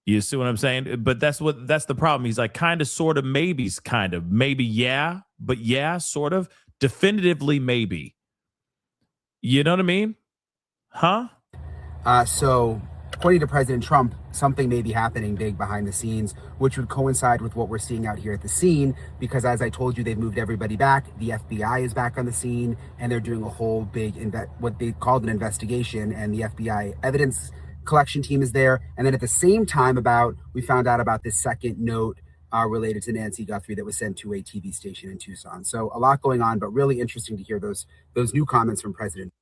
You see what I'm saying? But that's the problem. He's like kind of, sort of, maybe, kind of, maybe, yeah, but yeah, sort of, definitively, maybe. You know what I mean? Huh? So according to President Trump, something may be happening big behind the scenes, which would coincide with what we're seeing out here at the scene, because as I told you, they've moved everybody back. The FBI is back on the scene, and they're doing a whole big, what they called an investigation, and the FBI evidence collection team is there. And then at the same time, we found out about this second note related to Nancy Guthrie that was sent to a TV station in Tucson. So a lot going on, but really interesting to hear those new comments from President.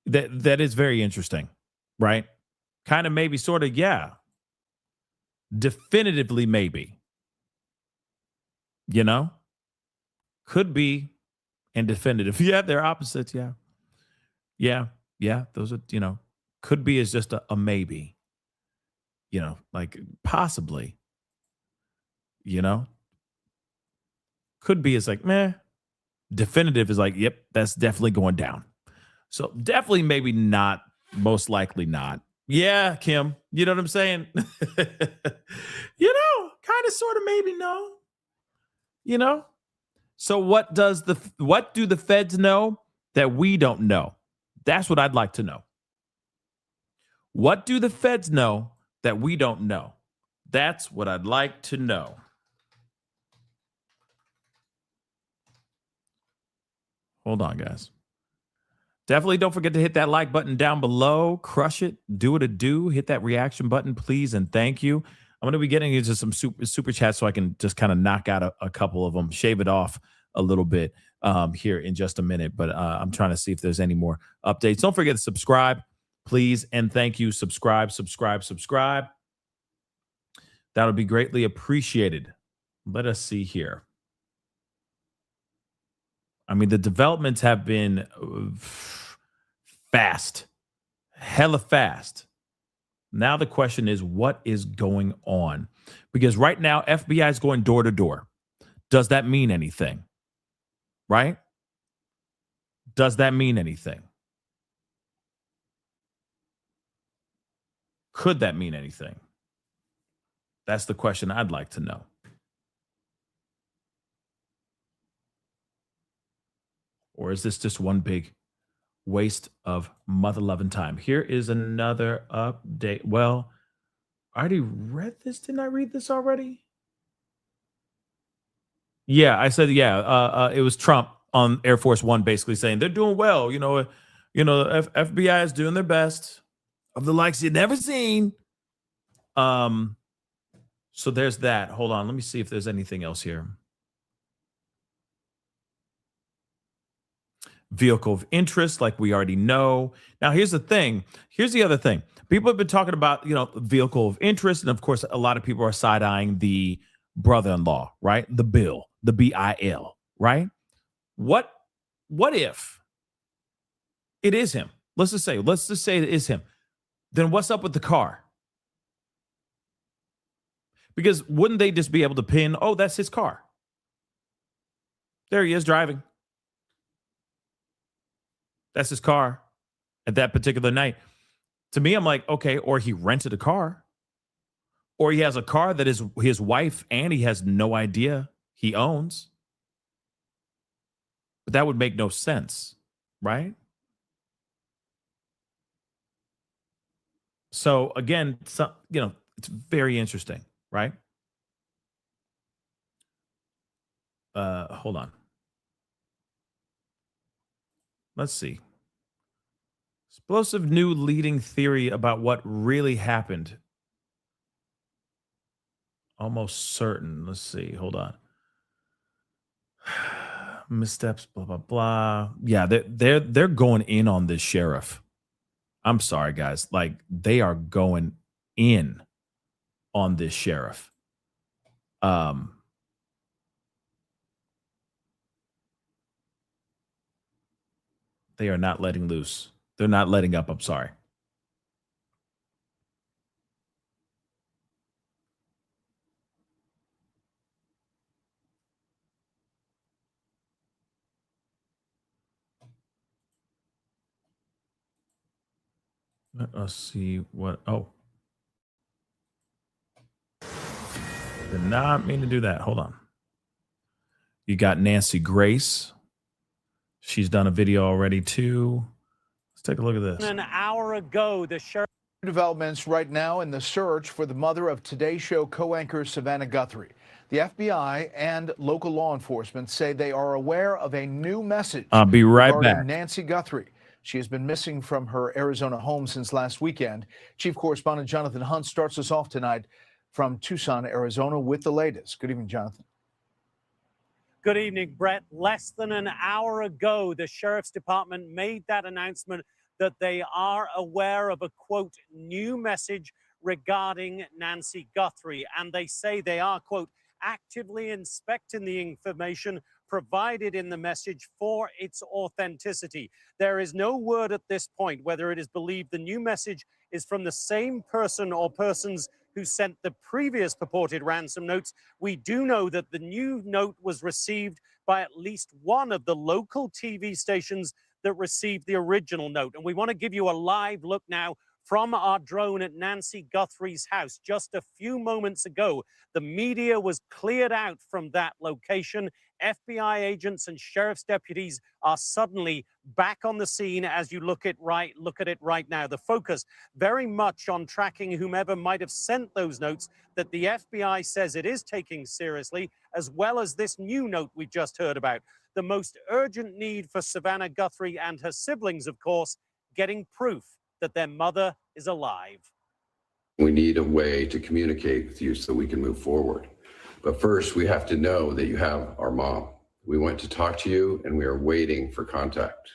That is very interesting, right? Kind of, maybe, sort of, yeah. Definitively, maybe. You know? Could be and definitive. Yeah, they're opposites, yeah. Yeah, those are, could be is just a maybe. Like possibly. Could be is like, meh. Definitive is like, yep, that's definitely going down. So definitely, maybe not, most likely not. Yeah, Kim, you know what I'm saying? Kind of, sort of, maybe, no. So what do the feds know that we don't know? That's what I'd like to know. What do the feds know that we don't know? That's what I'd like to know. Hold on, guys. Definitely don't forget to hit that like button down below. Crush it. Do what it do. Hit that reaction button, please, and thank you. I'm going to be getting into some super chats so I can just kind of knock out a couple of them, shave it off a little bit here in just a minute. But I'm trying to see if there's any more updates. Don't forget to subscribe, please, and thank you. Subscribe. That would be greatly appreciated. Let us see here. I mean, the developments have been fast, hella fast. Now the question is, what is going on? Because right now, FBI is going door to door. Does that mean anything? Right? Does that mean anything? Could that mean anything? That's the question I'd like to know. Or is this just one big waste of mother-loving time? Here is another update. Well, I already read this. Didn't I read this already? Yeah, I said, it was Trump on Air Force One basically saying they're doing well. FBI is doing their best, of the likes you've never seen. So there's that. Hold on. Let me see if there's anything else here. Vehicle of interest, like we already know. Now, here's the thing. Here's the other thing. People have been talking about, vehicle of interest. And of course, a lot of people are side-eyeing the brother-in-law, right? The bill, the BIL, right? What if it is him? Let's just say it is him. Then what's up with the car? Because wouldn't they just be able to pin, oh, that's his car? There he is driving. That's his car at that particular night. To me, I'm like, okay, or he rented a car, or he has a car that is his wife and he has no idea he owns. But that would make no sense, right? So again, it's very interesting, right? Hold on. Let's see. Explosive new leading theory about what really happened. Almost certain. Let's see. Hold on. Missteps, blah, blah, blah. Yeah, they're going in on this sheriff. I'm sorry, guys. Like, they are going in on this sheriff. They are not letting loose. They're not letting up. I'm sorry. Let us see what. Oh. Did not mean to do that. Hold on. You got Nancy Grace. She's done a video already too. Let's take a look at this. An hour ago, the sheriff. Developments right now in the search for the mother of Today Show co-anchor Savannah Guthrie. The FBI and local law enforcement say they are aware of a new message I'll be right regarding back. Nancy Guthrie. She has been missing from her Arizona home since last weekend. Chief Correspondent Jonathan Hunt starts us off tonight from Tucson, Arizona with the latest. Good evening, Jonathan. Good evening, Brett. Less than an hour ago, the Sheriff's Department made that announcement that they are aware of a, quote, new message regarding Nancy Guthrie. And they say they are, quote, actively inspecting the information provided in the message for its authenticity. There is no word at this point whether it is believed the new message is from the same person or persons who sent the previous purported ransom notes. We do know that the new note was received by at least one of the local TV stations that received the original note. And we want to give you a live look now from our drone at Nancy Guthrie's house. Just a few moments ago, the media was cleared out from that location. FBI agents and sheriff's deputies are suddenly back on the scene as you look at it right now. The focus very much on tracking whomever might have sent those notes that the FBI says it is taking seriously, as well as this new note we just heard about. The most urgent need for Savannah Guthrie and her siblings, of course, getting proof that their mother is alive. We need a way to communicate with you so we can move forward. But first, we have to know that you have our mom. We want to talk to you, and we are waiting for contact.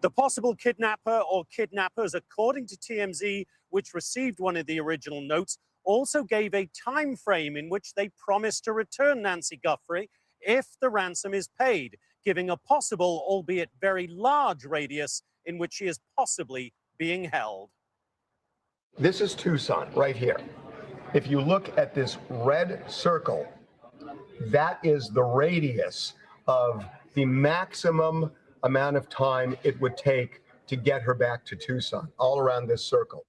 The possible kidnapper or kidnappers, according to TMZ, which received one of the original notes, also gave a time frame in which they promised to return Nancy Guthrie if the ransom is paid, giving a possible, albeit very large radius in which she is possibly being held. This is Tucson right here. If you look at this red circle, that is the radius of the maximum amount of time it would take to get her back to Tucson, all around this circle.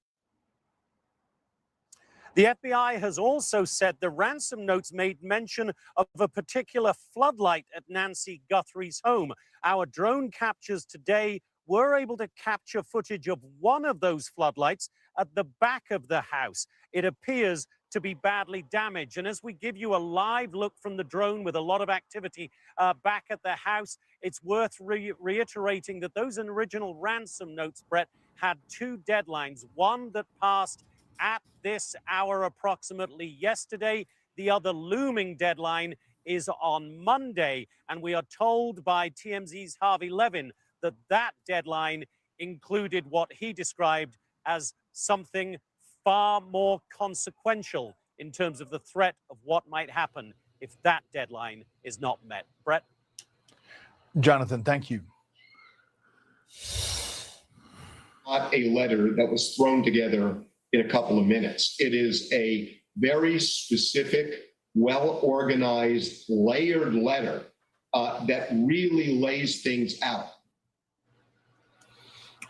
The FBI has also said the ransom notes made mention of a particular floodlight at Nancy Guthrie's home. Our drone captures today were able to capture footage of one of those floodlights at the back of the house. It appears to be badly damaged. And as we give you a live look from the drone with a lot of activity back at the house, it's worth reiterating that those original ransom notes, Brett, had two deadlines. One that passed at this hour approximately yesterday. The other looming deadline is on Monday. And we are told by TMZ's Harvey Levin that that deadline included what he described as something far more consequential in terms of the threat of what might happen if that deadline is not met. Brett? Jonathan, thank you. Not a letter that was thrown together in a couple of minutes. It is a very specific, well-organized, layered letter that really lays things out.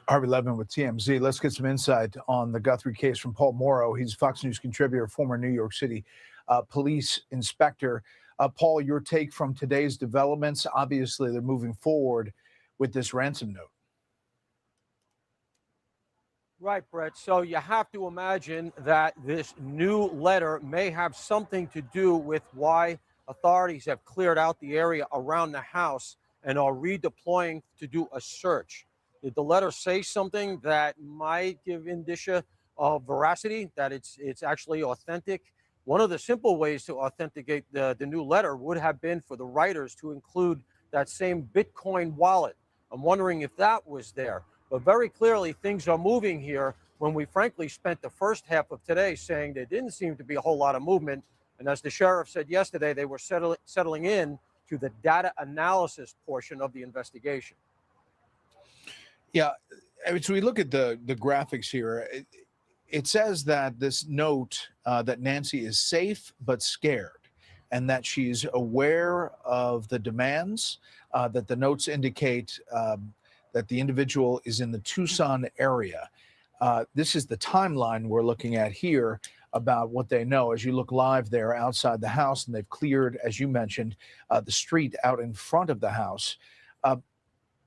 Harvey Levin with TMZ. Let's get some insight on the Guthrie case from Paul Morrow. He's a Fox News contributor, former New York City police inspector. Paul, your take from today's developments. Obviously, they're moving forward with this ransom note. Right, Brett. So you have to imagine that this new letter may have something to do with why authorities have cleared out the area around the house and are redeploying to do a search. Did the letter say something that might give indicia of veracity, that it's actually authentic? One of the simple ways to authenticate the new letter would have been for the writers to include that same Bitcoin wallet. I'm wondering if that was there. But very clearly, things are moving here when we frankly spent the first half of today saying there didn't seem to be a whole lot of movement. And as the sheriff said yesterday, they were settling in to the data analysis portion of the investigation. Yeah, as we look at the graphics here, it says that this note that Nancy is safe but scared, and that she's aware of the demands, that the notes indicate that the individual is in the Tucson area. This is the timeline we're looking at here about what they know. As you look live there outside the house, and they've cleared, as you mentioned, the street out in front of the house.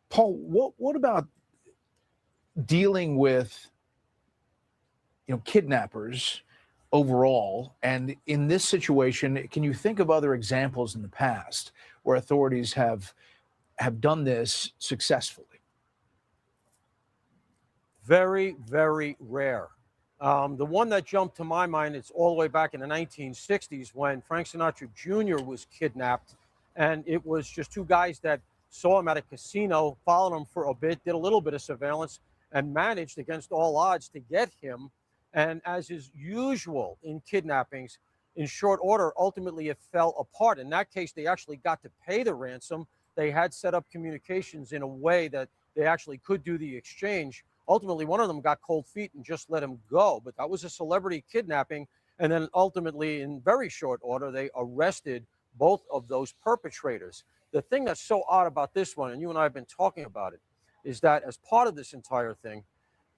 Paul, what about dealing with kidnappers overall. And in this situation, can you think of other examples in the past where authorities have done this successfully? Very, very rare. The one that jumped to my mind is all the way back in the 1960s when Frank Sinatra Jr. was kidnapped. And it was just two guys that saw him at a casino, followed him for a bit, did a little bit of surveillance, and managed against all odds to get him. And as is usual in kidnappings, in short order, ultimately it fell apart. In that case, they actually got to pay the ransom. They had set up communications in a way that they actually could do the exchange. Ultimately, one of them got cold feet and just let him go. But that was a celebrity kidnapping. And then ultimately, in very short order, they arrested both of those perpetrators. The thing that's so odd about this one, and you and I have been talking about it, is that as part of this entire thing,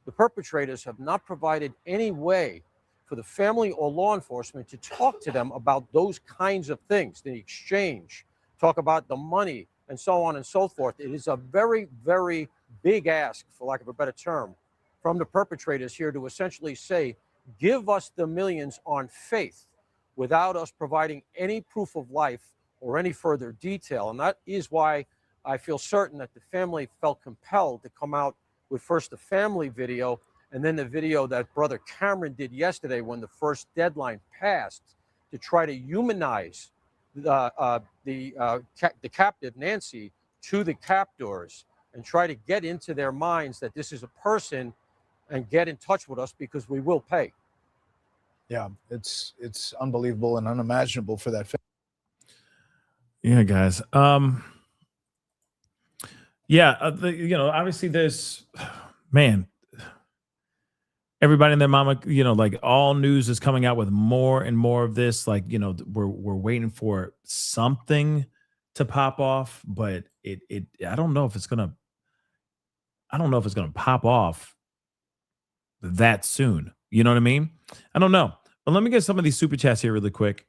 the perpetrators have not provided any way for the family or law enforcement to talk to them about those kinds of things, the exchange, talk about the money, and so on and so forth. It is a very, very big ask, for lack of a better term, from the perpetrators here to essentially say, give us the millions on faith without us providing any proof of life or any further detail. And that is why I feel certain that the family felt compelled to come out with first the family video and then the video that Brother Cameron did yesterday when the first deadline passed to try to humanize the captive, Nancy, to the captors and try to get into their minds that this is a person and get in touch with us because we will pay. Yeah, it's unbelievable and unimaginable for that family. Yeah, guys. Obviously there's, man, everybody and their mama, like all news is coming out with more and more of this. Like, we're waiting for something to pop off, but I don't know if it's gonna pop off that soon. You know what I mean? I don't know. But let me get some of these super chats here really quick.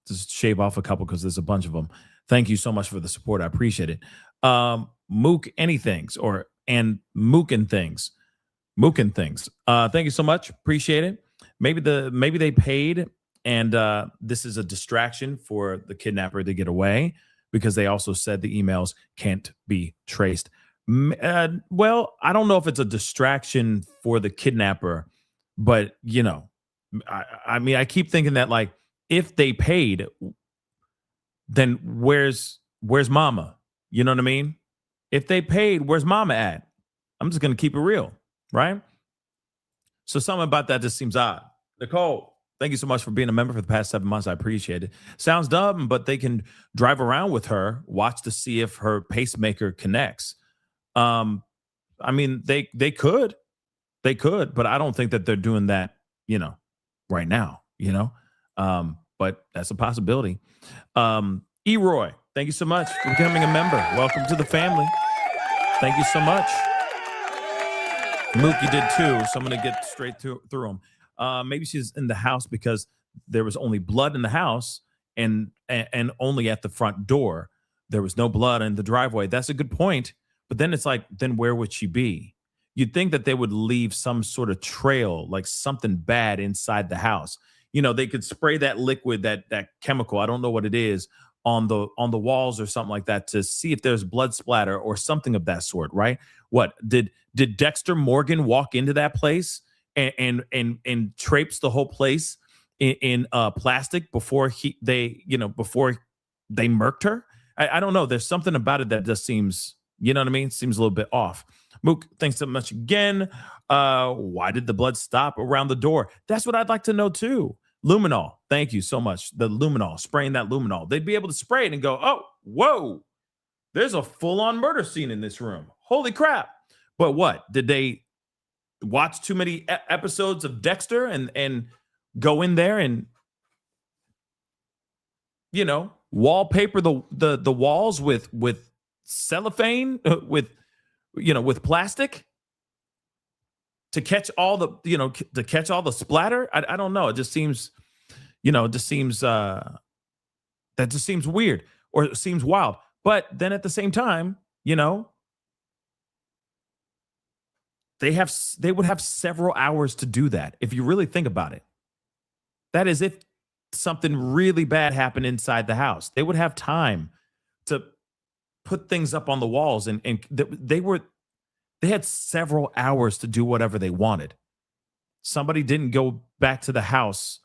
Just shave off a couple because there's a bunch of them. Thank you so much for the support. I appreciate it. Mook anythings and Mookin things. Mookin things. Thank you so much. Appreciate it. Maybe they paid and this is a distraction for the kidnapper to get away because they also said the emails can't be traced. Well, I don't know if it's a distraction for the kidnapper, but I mean, I keep thinking that like if they paid, then where's mama? You know what I mean? If they paid, where's mama at? I'm just gonna keep it real, right? So something about that just seems odd. Nicole, thank you so much for being a member for the past 7 months. I appreciate it. Sounds dumb, but they can drive around with her, watch to see if her pacemaker connects. I mean, they could, but I don't think that they're doing that, right now, but that's a possibility. Eroy, thank you so much for becoming a member. Welcome to the family. Thank you so much. Mookie did too, so I'm going to get straight through them. Maybe she's in the house because there was only blood in the house and only at the front door. There was no blood in the driveway. That's a good point. But then it's like, then where would she be? You'd think that they would leave some sort of trail, like something bad inside the house. They could spray that liquid, that chemical, I don't know what it is, on the walls or something like that to see if there's blood splatter or something of that sort, right? What did Dexter Morgan walk into that place and traipse the whole place in plastic before they murked her? I don't know. There's something about it that just seems, you know what I mean? Seems a little bit off. Mook, thanks so much again. Why did the blood stop around the door? That's what I'd like to know too. Luminol, thank you so much. The luminol, spraying that luminol. They'd be able to spray it and go, oh, whoa, there's a full-on murder scene in this room. Holy crap. But what? Did they watch too many episodes of Dexter and go in there and, wallpaper the walls with cellophane, with plastic to catch all the splatter? I don't know. It just seems, that just seems weird or it seems wild. But then at the same time, they would have several hours to do that if you really think about it. That is if something really bad happened inside the house. They would have time to put things up on the walls, and they had several hours to do whatever they wanted. Somebody didn't go back to the house.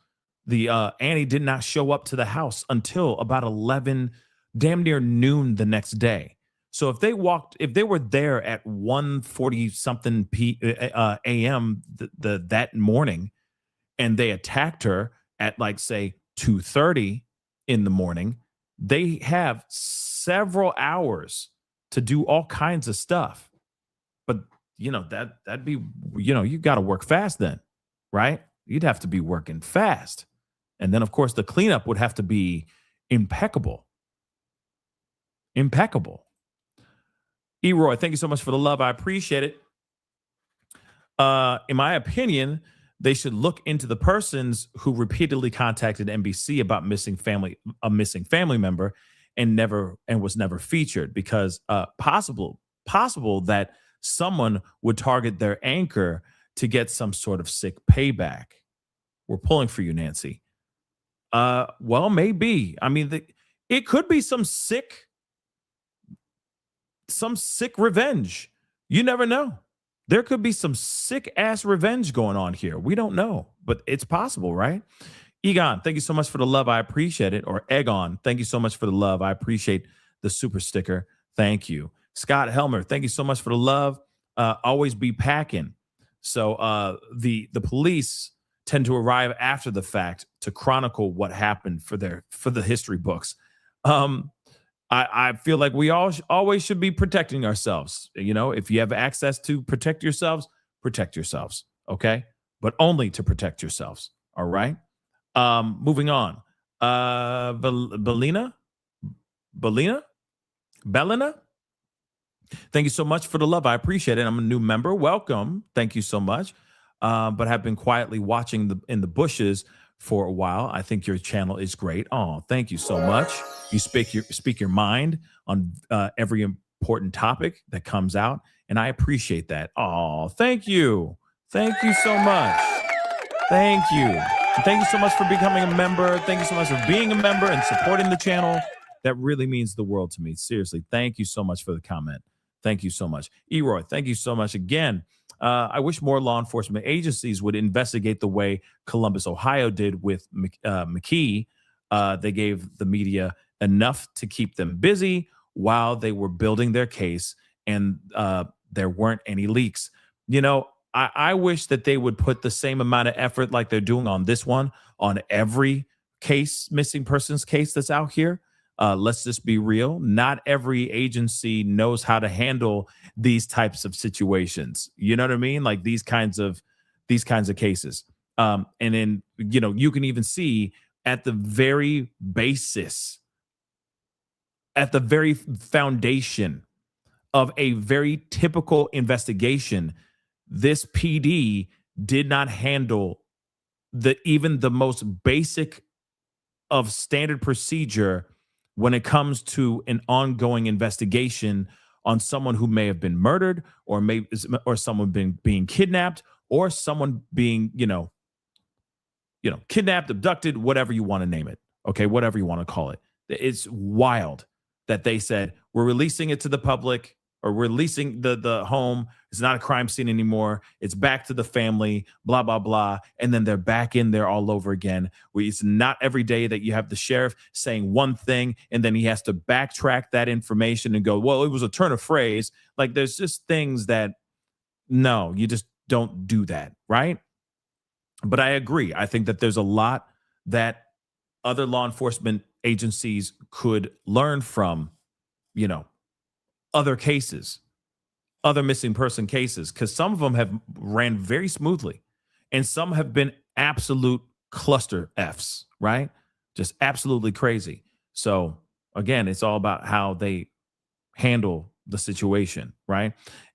Annie did not show up to the house until about 11, damn near noon the next day. So if they were there at 1:40 something a.m. that morning, and they attacked her at like say 2:30 in the morning, they have several hours to do all kinds of stuff. But that'd be, you got to work fast then, right? You'd have to be working fast. And then of course the cleanup would have to be impeccable. Eroy, thank you so much for the love. I appreciate it. In my opinion, they should look into the persons who repeatedly contacted NBC about a missing family member and was never featured, because possible that someone would target their anchor to get some sort of sick payback. We're pulling for you, Nancy. Well, maybe. I mean, it could be some sick revenge. You never know. There could be some sick ass revenge going on here. We don't know, but it's possible, right? Egon, thank you so much for the love. I appreciate it. Or Egon, thank you so much for the love. I appreciate the super sticker. Thank you. Scott Helmer, thank you so much for the love. Always be packing. So the police tend to arrive after the fact to chronicle what happened for the history books. I feel like we always should be protecting ourselves. If you have access to protect yourselves, okay? But only to protect yourselves, all right? Moving on. Belina? Thank you so much for the love. I appreciate it. I'm a new member. Welcome. Thank you so much. But have been quietly watching in the bushes for a while. I think your channel is great. Oh, thank you so much. You speak your mind on every important topic that comes out, and I appreciate that. Oh, thank you. Thank you so much. Thank you. And thank you so much for becoming a member. Thank you so much for being a member and supporting the channel. That really means the world to me. Seriously, thank you so much for the comment. Thank you so much. Eroy, thank you so much again. I wish more law enforcement agencies would investigate the way Columbus, Ohio did with McKee. They gave the media enough to keep them busy while they were building their case, and there weren't any leaks. I wish that they would put the same amount of effort like they're doing on this one, on every missing persons case that's out here. Let's just be real. Not every agency knows how to handle these types of situations. You know what I mean? Like these kinds of cases. And then, you can even see at the very basis, at the very foundation of a very typical investigation, this PD did not handle even the most basic of standard procedure when it comes to an ongoing investigation on someone who may have been murdered, or someone being kidnapped, or someone being, kidnapped, abducted, whatever you want to name it. Okay, whatever you want to call it. It's wild that they said, we're releasing it to the public, or we're releasing the home. It's not a crime scene anymore. It's back to the family, blah, blah, blah. And then they're back in there all over again. It's not every day that you have the sheriff saying one thing, and then he has to backtrack that information and go, well, it was a turn of phrase. Like there's just things that, no, you just don't do that, right? But I agree. I think that there's a lot that other law enforcement agencies could learn from, other cases, other missing person cases, because some of them have ran very smoothly and some have been absolute cluster Fs, right? Just absolutely crazy. So again, it's all about how they handle the situation, right?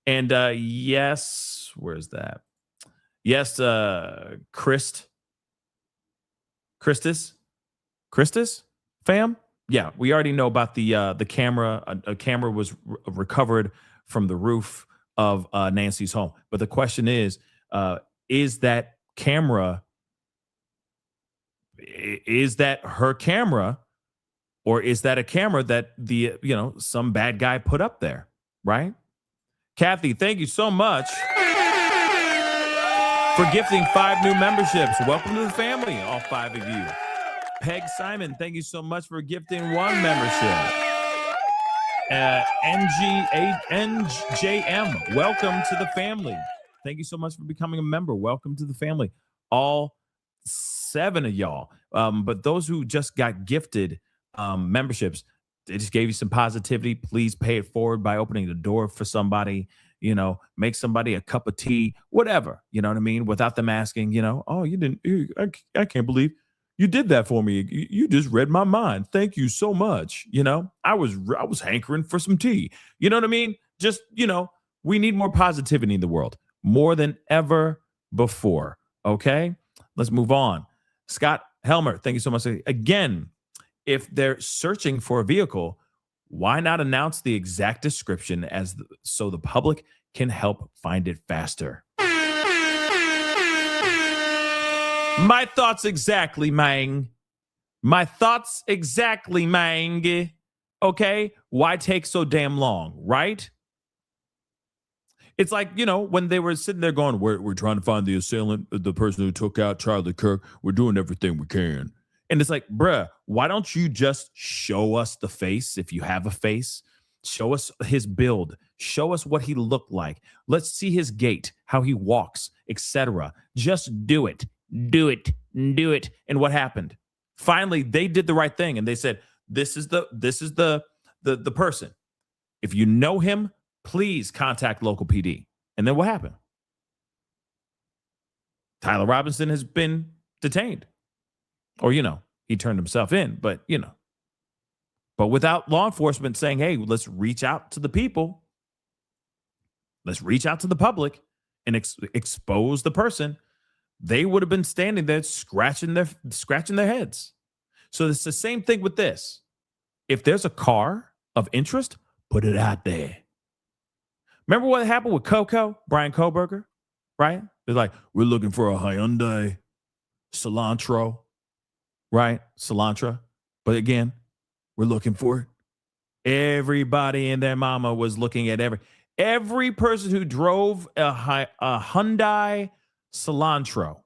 And yes, where's that? Yes, Christus, fam? Yeah, we already know about the camera. A camera was recovered from the roof of Nancy's home. But the question is that camera, is that her camera, or is that a camera that some bad guy put up there, right? Kathy, thank you so much for gifting 5 new memberships. Welcome to the family, all 5 of you. Peg Simon, thank you so much for gifting 1 membership. NJM, welcome to the family. Thank you so much for becoming a member. Welcome to the family. All 7 of y'all. But those who just got gifted memberships, they just gave you some positivity. Please pay it forward by opening the door for somebody, make somebody a cup of tea, whatever, you know what I mean? Without them asking, oh, you didn't, I can't believe you did that for me. You just read my mind. Thank you so much. I was hankering for some tea. You know what I mean? Just, we need more positivity in the world, more than ever before. Okay, let's move on. Scott Helmer, thank you so much. Again, if they're searching for a vehicle, why not announce the exact description so the public can help find it faster? My thoughts exactly, man. My thoughts exactly, man. Okay, why take so damn long, right? It's like, when they were sitting there going, we're trying to find the assailant, the person who took out Charlie Kirk. We're doing everything we can. And it's like, bruh, why don't you just show us the face if you have a face? Show us his build. Show us what he looked like. Let's see his gait, how he walks, etc. Just do it. Do it. Do it. And what happened? Finally, they did the right thing. And they said, this is the person. If you know him, please contact local PD. And then what happened? Tyler Robinson has been detained. Or, he turned himself in, but without law enforcement saying, hey, let's reach out to the people. Let's reach out to the public and expose the person. They would have been standing there scratching their heads. So it's the same thing with this. If there's a car of interest, put it out there. Remember what happened with Coco, Brian Koberger, right? They're like, we're looking for a Hyundai Cilantro, right? Cilantro. But again, we're looking for it. Everybody and their mama was looking at every person who drove a Hyundai Cilantro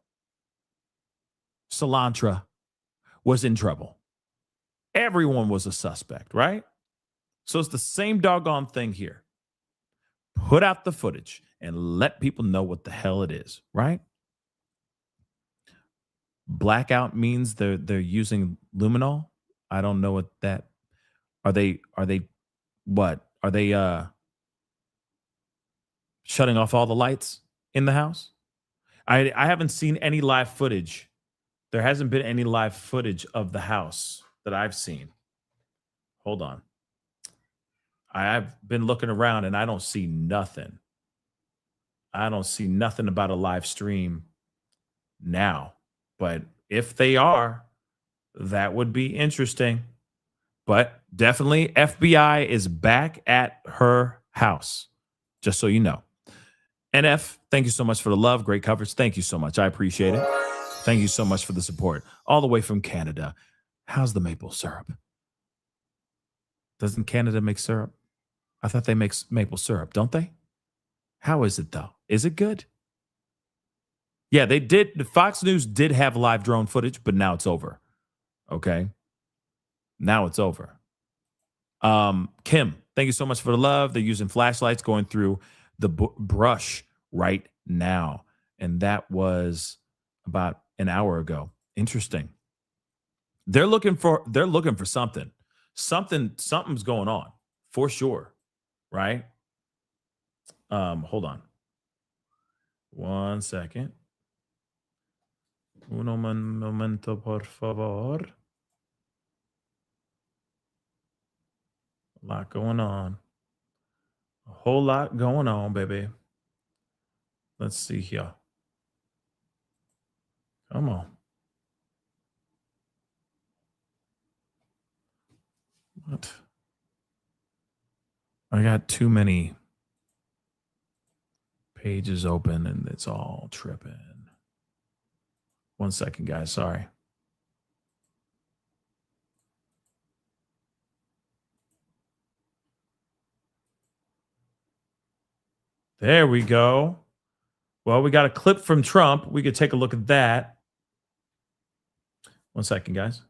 was in trouble. Everyone was a suspect, right? So it's the same doggone thing here. Put out the footage and let people know what the hell it is, right? Blackout means they're using luminol. I don't know what that. Are they what? Are they shutting off all the lights in the house? I haven't seen any live footage. There hasn't been any live footage of the house that I've seen. Hold on. I've been looking around and I don't see nothing. I don't see nothing about a live stream now. But if they are, that would be interesting. But definitely FBI is back at her house, just so you know. NF, thank you so much for the love. Great coverage. Thank you so much. I appreciate it. Thank you so much for the support. All the way from Canada. How's the maple syrup? Doesn't Canada make syrup? I thought they make maple syrup, don't they? How is it, though? Is it good? Yeah, they did. Fox News did have live drone footage, but now it's over. Okay? Now it's over. Kim, thank you so much for the love. They're using flashlights going through the brush right now. And that was about an hour ago. Interesting. They're looking for something. Something's going on for sure. Right? Hold on. 1 second. Un momento, por favor. A lot going on. A whole lot going on, baby. Let's see here. Come on. What? I got too many Page is open and it's all tripping. 1 second, guys. Sorry. There we go. Well, we got a clip from Trump. We could take a look at that. 1 second, guys.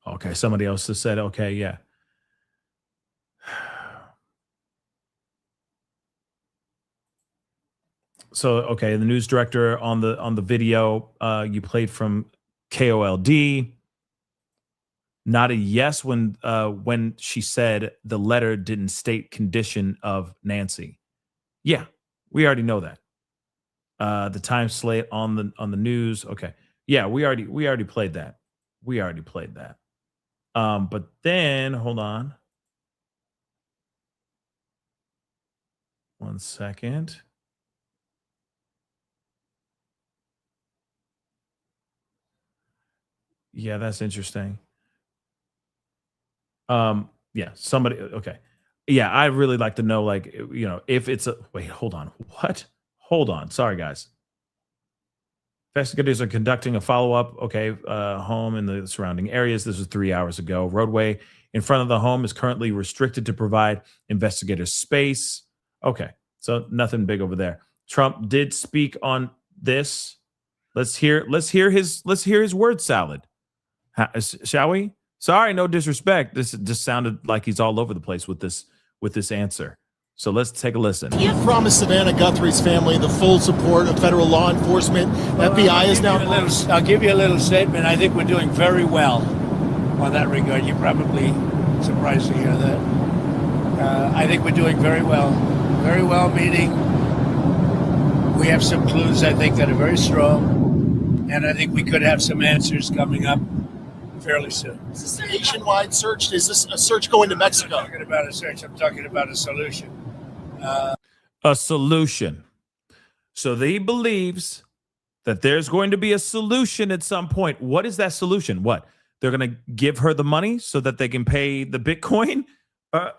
Okay, somebody else has said, okay, yeah. So, okay, the news director on the video you played from KOLD nodded yes when she said the letter didn't state condition of Nancy. Yeah, we already know that. The time slate on the news. Okay, yeah, we already played that. We already played that. But then hold on. 1 second. Yeah, that's interesting. Yeah, somebody, okay. Yeah, I'd really like to know, like, if it's a, wait, hold on. What? Hold on. Sorry, guys. Investigators are conducting a follow-up, home in the surrounding areas. This was 3 hours ago. Roadway in front of the home is currently restricted to provide investigators space. Okay, so nothing big over there. Trump did speak on this. Let's hear his word salad. Shall we? Sorry, no disrespect. This just sounded like he's all over the place with this answer. So let's take a listen. You promised Savannah Guthrie's family the full support of federal law enforcement. FBI is now. I'll give you a little statement. I think we're doing very well on that regard. You're probably surprised to hear that. I think we're doing very well. Very well, meaning we have some clues, I think, that are very strong. And I think we could have some answers coming up fairly soon. Is this a nationwide search? Is this a search going to Mexico? I'm not talking about a search. I'm talking about a solution. A solution. So he believes that there's going to be a solution at some point. What is that solution? What? They're going to give her the money so that they can pay the Bitcoin? Are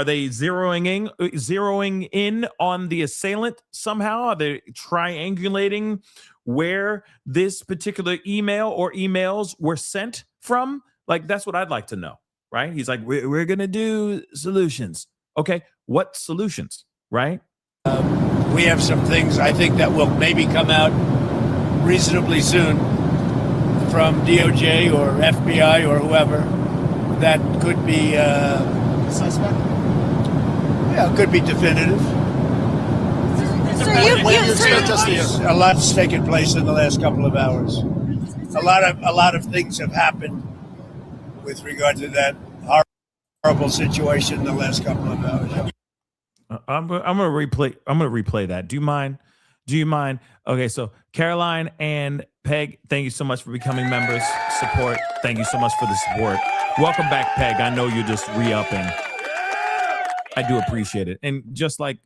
they zeroing in on the assailant somehow? Are they triangulating where this particular email or emails were sent from? Like, that's what I'd like to know, right? He's like, we're going to do solutions. Okay, what solutions, right? We have some things I think that will maybe come out reasonably soon from DOJ or FBI or whoever that could be suspect. Yeah, could be definitive. So when do you expect us to hear? A lot's taken place in the last couple of hours. A lot of things have happened with regard to that horrible situation in the last couple of hours. I'm gonna replay that. Do you mind? Okay, so Caroline and Peg, thank you so much for becoming members. Support. Thank you so much for the support. Welcome back, Peg. I know you're just re-upping. I do appreciate it. And just like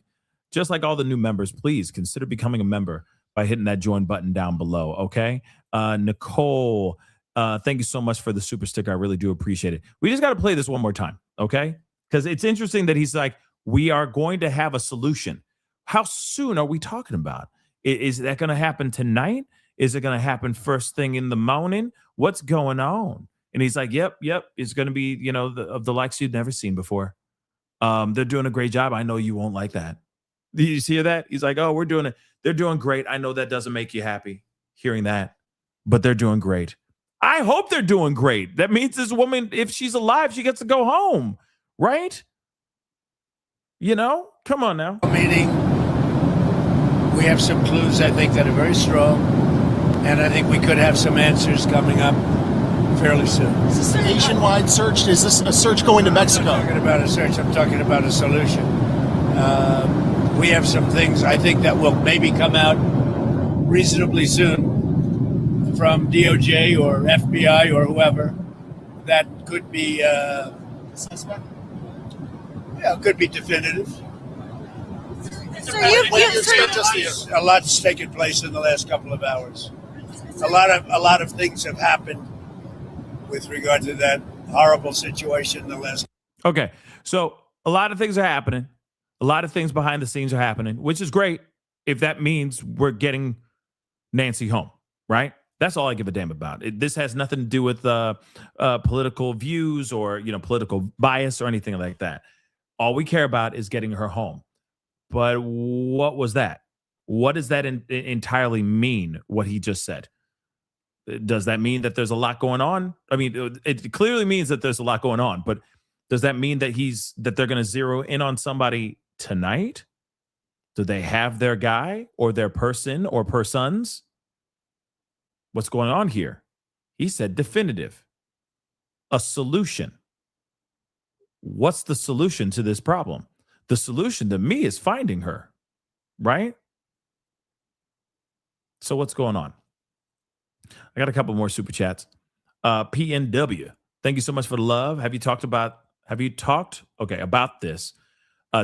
all the new members, please consider becoming a member by hitting that join button down below. Okay, Nicole. Thank you so much for the super sticker. I really do appreciate it. We just got to play this one more time, okay? Because it's interesting that he's like, we are going to have a solution. How soon are we talking about? Is that going to happen tonight? Is it going to happen first thing in the morning? What's going on? And he's like, yep. It's going to be, of the likes you've never seen before. They're doing a great job. I know you won't like that. Did you hear that? He's like, oh, we're doing it. They're doing great. I know that doesn't make you happy hearing that, but they're doing great. I hope they're doing great. That means this woman, if she's alive, she gets to go home, right? Come on now. Meaning we have some clues, I think, that are very strong. And I think we could have some answers coming up fairly soon. Is this a nationwide search? Is this a search going to Mexico? I'm not talking about a search. I'm talking about a solution. We have some things I think that will maybe come out reasonably soon from DOJ or FBI or whoever that could be suspect. Yeah, could be definitive. So when do you expect us to hear? A lot's taken place in the last couple of hours. a lot of things have happened with regard to that horrible situation the last. Okay. So a lot of things are happening. A lot of things behind the scenes are happening, which is great if that means we're getting Nancy home, right? That's all I give a damn about. This has nothing to do with political views or, political bias or anything like that. All we care about is getting her home. But what was that? What does that entirely mean, what he just said? Does that mean that there's a lot going on? I mean, it clearly means that there's a lot going on, but does that mean that they're going to zero in on somebody tonight? Do they have their guy or their person or persons? What's going on here? He said definitive. A solution. What's the solution to this problem? The solution to me is finding her, right? So what's going on? I got a couple more super chats. PNW, thank you so much for the love. Have you talked about this?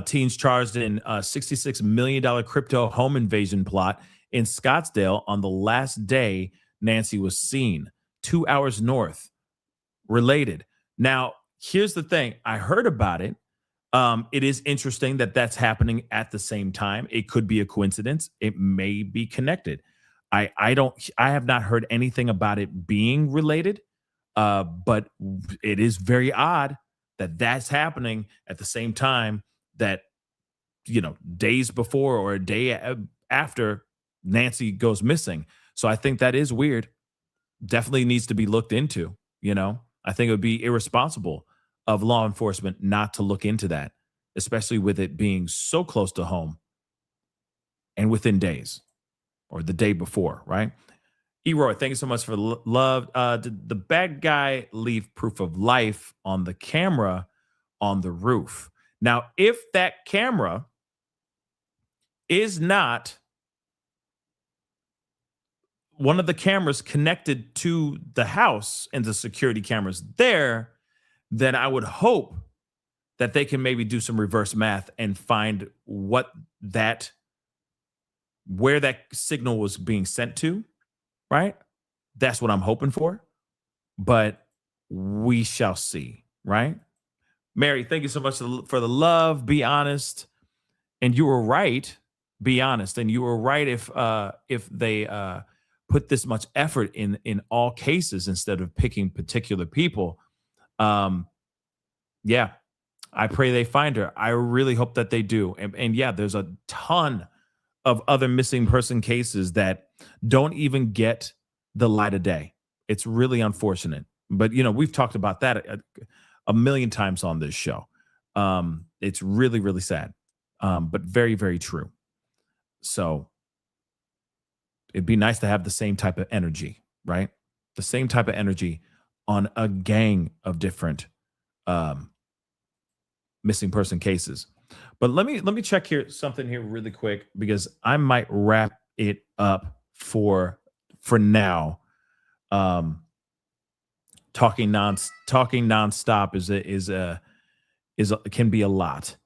Teens charged in a $66 million crypto home invasion plot in Scottsdale on the last day Nancy was seen, 2 hours north. Related. Now, here's the thing. I heard about it. It is interesting that that's happening at the same time. It could be a coincidence. It may be connected. I have not heard anything about it being related, but it is very odd that that's happening at the same time that, days before or a day after Nancy goes missing. So I think that is weird. Definitely needs to be looked into, I think it would be irresponsible of law enforcement not to look into that, especially with it being so close to home and within days or the day before, right? Eroy, thank you so much for the love. Did the bad guy leave proof of life on the camera on the roof? Now, if that camera is not one of the cameras connected to the house and the security cameras there, then I would hope that they can maybe do some reverse math and find where that signal was being sent to, right? That's what I'm hoping for, but we shall see, right? Mary, thank you so much for the love. Be honest. And you were right. Be honest. And you were right if they put this much effort in all cases instead of picking particular people. Yeah, I pray they find her. I really hope that they do. And yeah, there's a ton of other missing person cases that don't even get the light of day. It's really unfortunate. But, we've talked about that a million times on this show. It's really, really sad, but very, very true. So it'd be nice to have the same type of energy, right? The same type of energy on a gang of different missing person cases. But let me check something here really quick, because I might wrap it up for now. Talking nonstop can be a lot.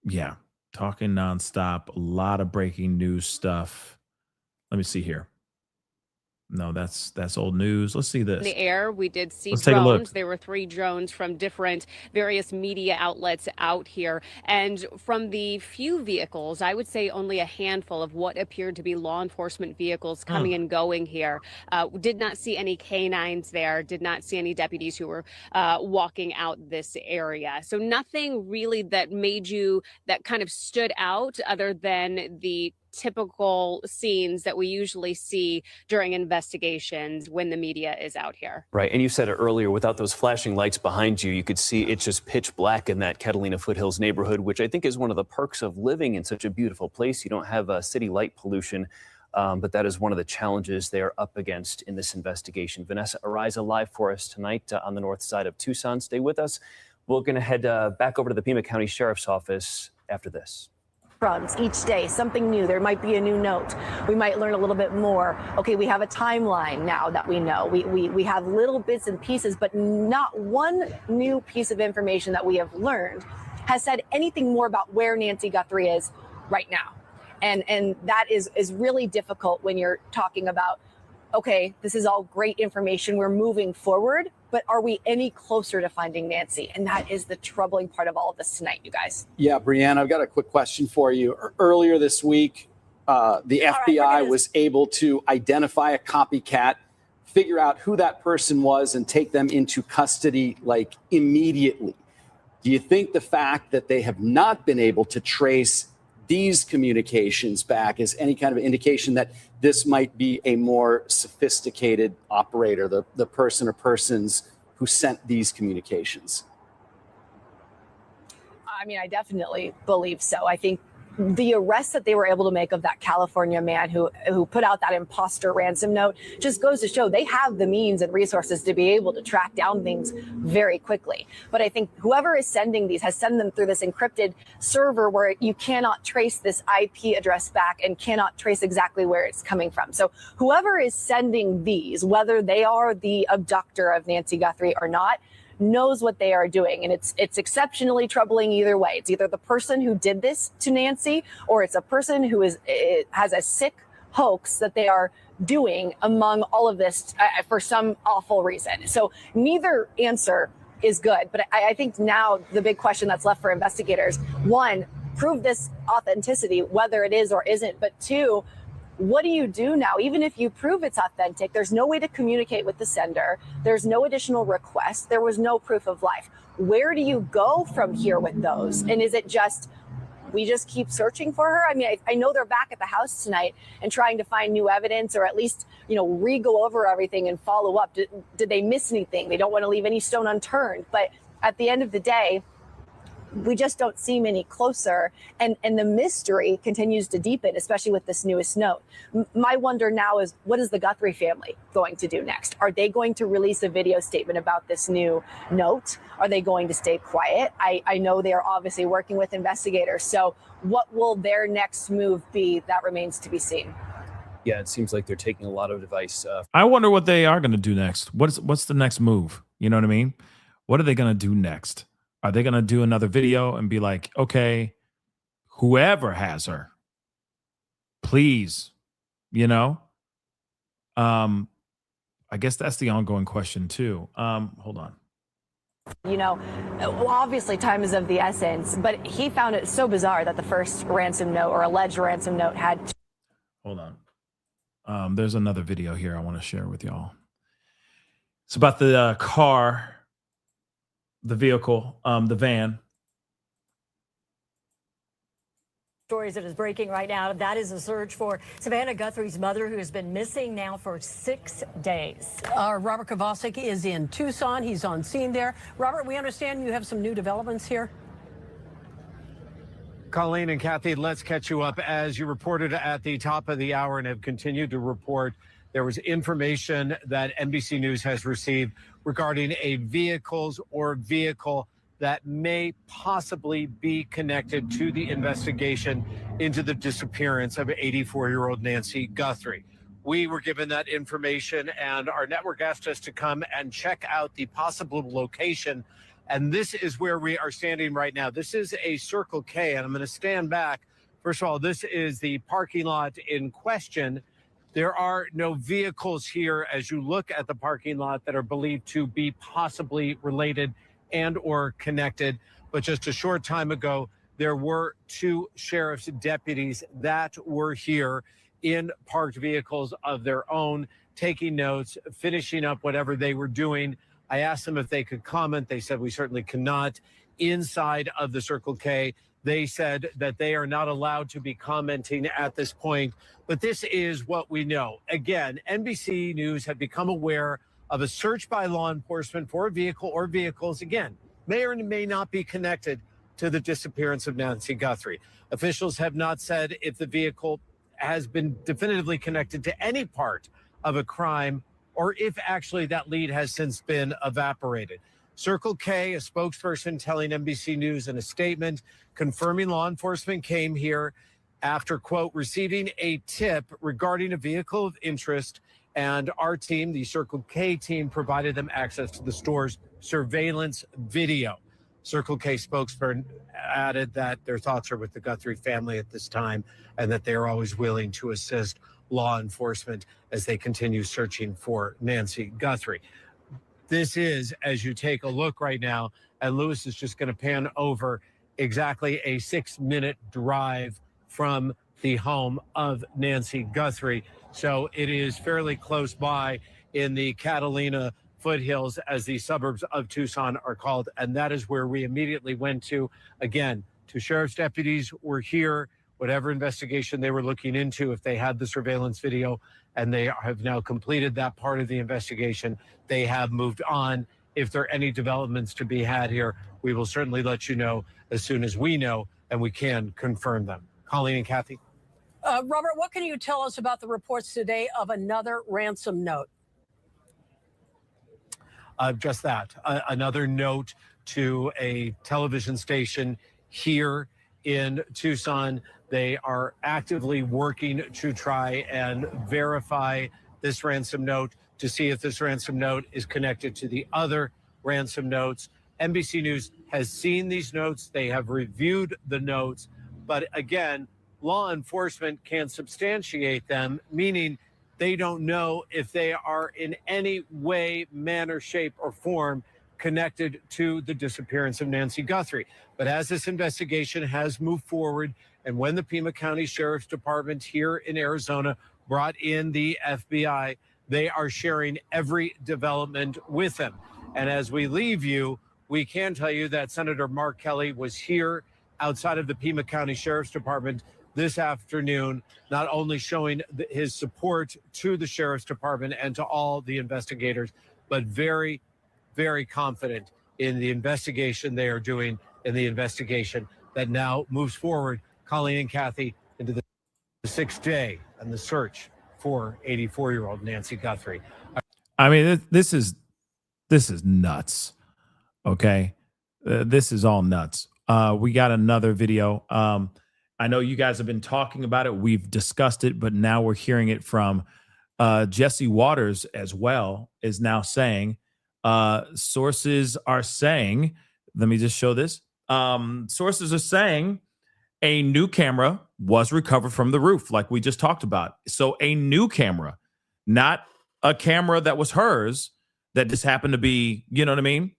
Yeah, talking nonstop, a lot of breaking news stuff. Let me see here. No, that's old news. Let's see this. In the air, we did see Let's take a look. drones. There were 3 drones from various media outlets out here. And from the few vehicles, I would say only a handful of what appeared to be law enforcement vehicles coming and going here. Did not see any canines there. Did not see any deputies who were walking out this area. So nothing really that kind of stood out other than the typical scenes that we usually see during investigations when the media is out here. Right. And you said it earlier, without those flashing lights behind you, you could see it's just pitch black in that Catalina Foothills neighborhood, which I think is one of the perks of living in such a beautiful place. You don't have city light pollution, but that is one of the challenges they are up against in this investigation. Vanessa Ariza live for us tonight on the north side of Tucson. Stay with us. We're going to head back over to the Pima County Sheriff's Office after this. Each day, something new. There might be a new note. We might learn a little bit more. Okay, we have a timeline now that we know. We have little bits and pieces, but not one new piece of information that we have learned has said anything more about where Nancy Guthrie is right now. And that is really difficult when you're talking about, okay, this is all great information, we're moving forward, but are we any closer to finding Nancy? And that is the troubling part of all of this tonight, you guys. Yeah, Brianna, I've got a quick question for you. Earlier this week, the FBI was able to identify a copycat, figure out who that person was, and take them into custody like immediately. Do you think the fact that they have not been able to trace these communications back is any kind of indication that this might be a more sophisticated operator, the person or persons who sent these communications? I mean, I definitely believe so. I think the arrest that they were able to make of that California man who put out that imposter ransom note just goes to show they have the means and resources to be able to track down things very quickly. But I think whoever is sending these has sent them through this encrypted server where you cannot trace this IP address back and cannot trace exactly where it's coming from. So whoever is sending these, whether they are the abductor of Nancy Guthrie or not, knows what they are doing. And it's exceptionally troubling either way. It's either the person who did this to Nancy, or it's a person who has a sick hoax that they are doing among all of this for some awful reason. So neither answer is good. But I think now the big question that's left for investigators, one, prove this authenticity, whether it is or isn't. But two, what do you do now? Even if you prove it's authentic, there's no way to communicate with the sender. There's no additional request. There was no proof of life. Where do you go from here with those? And is it just, we just keep searching for her? I mean, I know they're back at the house tonight and trying to find new evidence, or at least, re-go over everything and follow up. Did they miss anything? They don't want to leave any stone unturned. But at the end of the day, we just don't seem any closer. And the mystery continues to deepen, especially with this newest note. My wonder now is, what is the Guthrie family going to do next? Are they going to release a video statement about this new note? Are they going to stay quiet? I know they are obviously working with investigators. So what will their next move be? That remains to be seen. Yeah, it seems like they're taking a lot of advice. I wonder what they are going to do next. What's the next move? You know what I mean? What are they going to do next? Are they going to do another video and be like, okay, whoever has her, please, I guess that's the ongoing question too. Hold on. Obviously time is of the essence, but he found it so bizarre that the first ransom note or alleged ransom note had. Hold on. There's another video here I want to share with y'all. It's about the car, the vehicle, the van. Stories that is breaking right now. That is a search for Savannah Guthrie's mother, who has been missing now for 6 days. Robert Kovacic is in Tucson. He's on scene there. Robert, we understand you have some new developments here. Colleen and Kathy, let's catch you up. As you reported at the top of the hour and have continued to report, there was information that NBC News has received regarding a vehicle that may possibly be connected to the investigation into the disappearance of 84-year-old Nancy Guthrie. We were given that information, and our network asked us to come and check out the possible location. And this is where we are standing right now. This is a Circle K, and I'm going to stand back. First of all, this is the parking lot in question. There are no vehicles here as you look at the parking lot that are believed to be possibly related and or connected. But just a short time ago, there were 2 sheriff's deputies that were here in parked vehicles of their own, taking notes, finishing up whatever they were doing. I asked them if they could comment. They said we certainly cannot. Inside of the Circle K, they said that they are not allowed to be commenting at this point. But this is what we know. Again, NBC News had become aware of a search by law enforcement for a vehicle or vehicles, again, may or may not be connected to the disappearance of Nancy Guthrie. Officials have not said if the vehicle has been definitively connected to any part of a crime or if actually that lead has since been evaporated. Circle K, a spokesperson telling NBC News in a statement, confirming law enforcement came here after, quote, receiving a tip regarding a vehicle of interest, and our team, the Circle K team, provided them access to the store's surveillance video. Circle K spokesperson added that their thoughts are with the Guthrie family at this time and that they are always willing to assist law enforcement as they continue searching for Nancy Guthrie. This is, as you take a look right now, and Lewis is just going to pan over, exactly a 6-minute drive from the home of Nancy Guthrie. So it is fairly close by in the Catalina foothills, as the suburbs of Tucson are called. And that is where we immediately went to. Again, two sheriff's deputies were here, whatever investigation they were looking into, if they had the surveillance video, and they have now completed that part of the investigation. They have moved on. If there are any developments to be had here, we will certainly let you know as soon as we know and we can confirm them. Colleen and Kathy. Robert, what can you tell us about the reports today of another ransom note? Just that, another note to a television station here in Tucson. They are actively working to try and verify this ransom note to see if this ransom note is connected to the other ransom notes. NBC News has seen these notes. They have reviewed the notes. But again, law enforcement can't substantiate them, meaning they don't know if they are in any way, manner, shape, or form connected to the disappearance of Nancy Guthrie. But as this investigation has moved forward, and when the Pima County Sheriff's Department here in Arizona brought in the FBI, they are sharing every development with them. And as we leave you, we can tell you that Senator Mark Kelly was here outside of the Pima County Sheriff's Department this afternoon, not only showing his support to the Sheriff's Department and to all the investigators, but very, very confident in the investigation they are doing, in the investigation that now moves forward, Colleen and Kathy, into the 6th day and the search for 84-year-old Nancy Guthrie. I mean, this is nuts. Okay, this is all nuts. We got another video. I know you guys have been talking about it. We've discussed it, but now we're hearing it from Jesse Waters as well, is now saying, sources are saying, let me just show this. Sources are saying a new camera was recovered from the roof, like we just talked about. So a new camera, not a camera that was hers, that just happened to be, you know what I mean?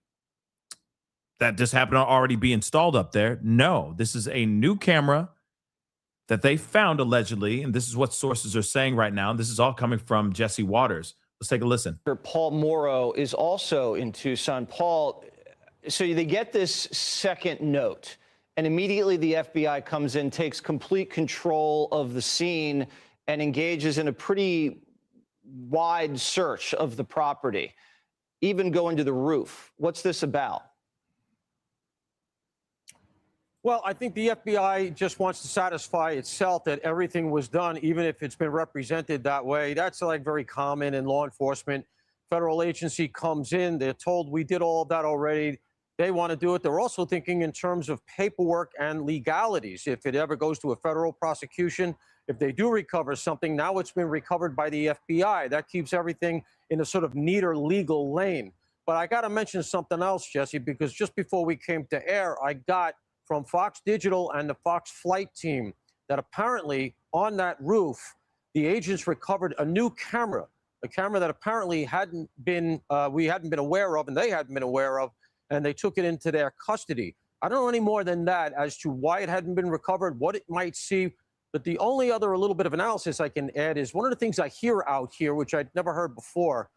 That just happened to already be installed up there. No, this is a new camera that they found allegedly, and this is what sources are saying right now. This is all coming from Jesse Waters. Let's take a listen. Paul Morrow is also in Tucson. Paul, so they get this second note, and immediately the FBI comes in, takes complete control of the scene, and engages in a pretty wide search of the property, even going to the roof. What's this about? Well, I think the FBI just wants to satisfy itself that everything was done, even if it's been represented that way. That's like very common in law enforcement. Federal agency comes in, they're told we did all of that already. They want to do it. They're also thinking in terms of paperwork and legalities. If it ever goes to a federal prosecution, if they do recover something, now it's been recovered by the FBI. That keeps everything in a sort of neater legal lane. But I got to mention something else, Jesse, because just before we came to air, I got from Fox Digital and the Fox flight team that apparently on that roof, the agents recovered a new camera, a camera that apparently we hadn't been aware of, and they hadn't been aware of, and they took it into their custody. I don't know any more than that as to why it hadn't been recovered, what it might see. But the only other little bit of analysis I can add is one of the things I hear out here, which I'd never heard before,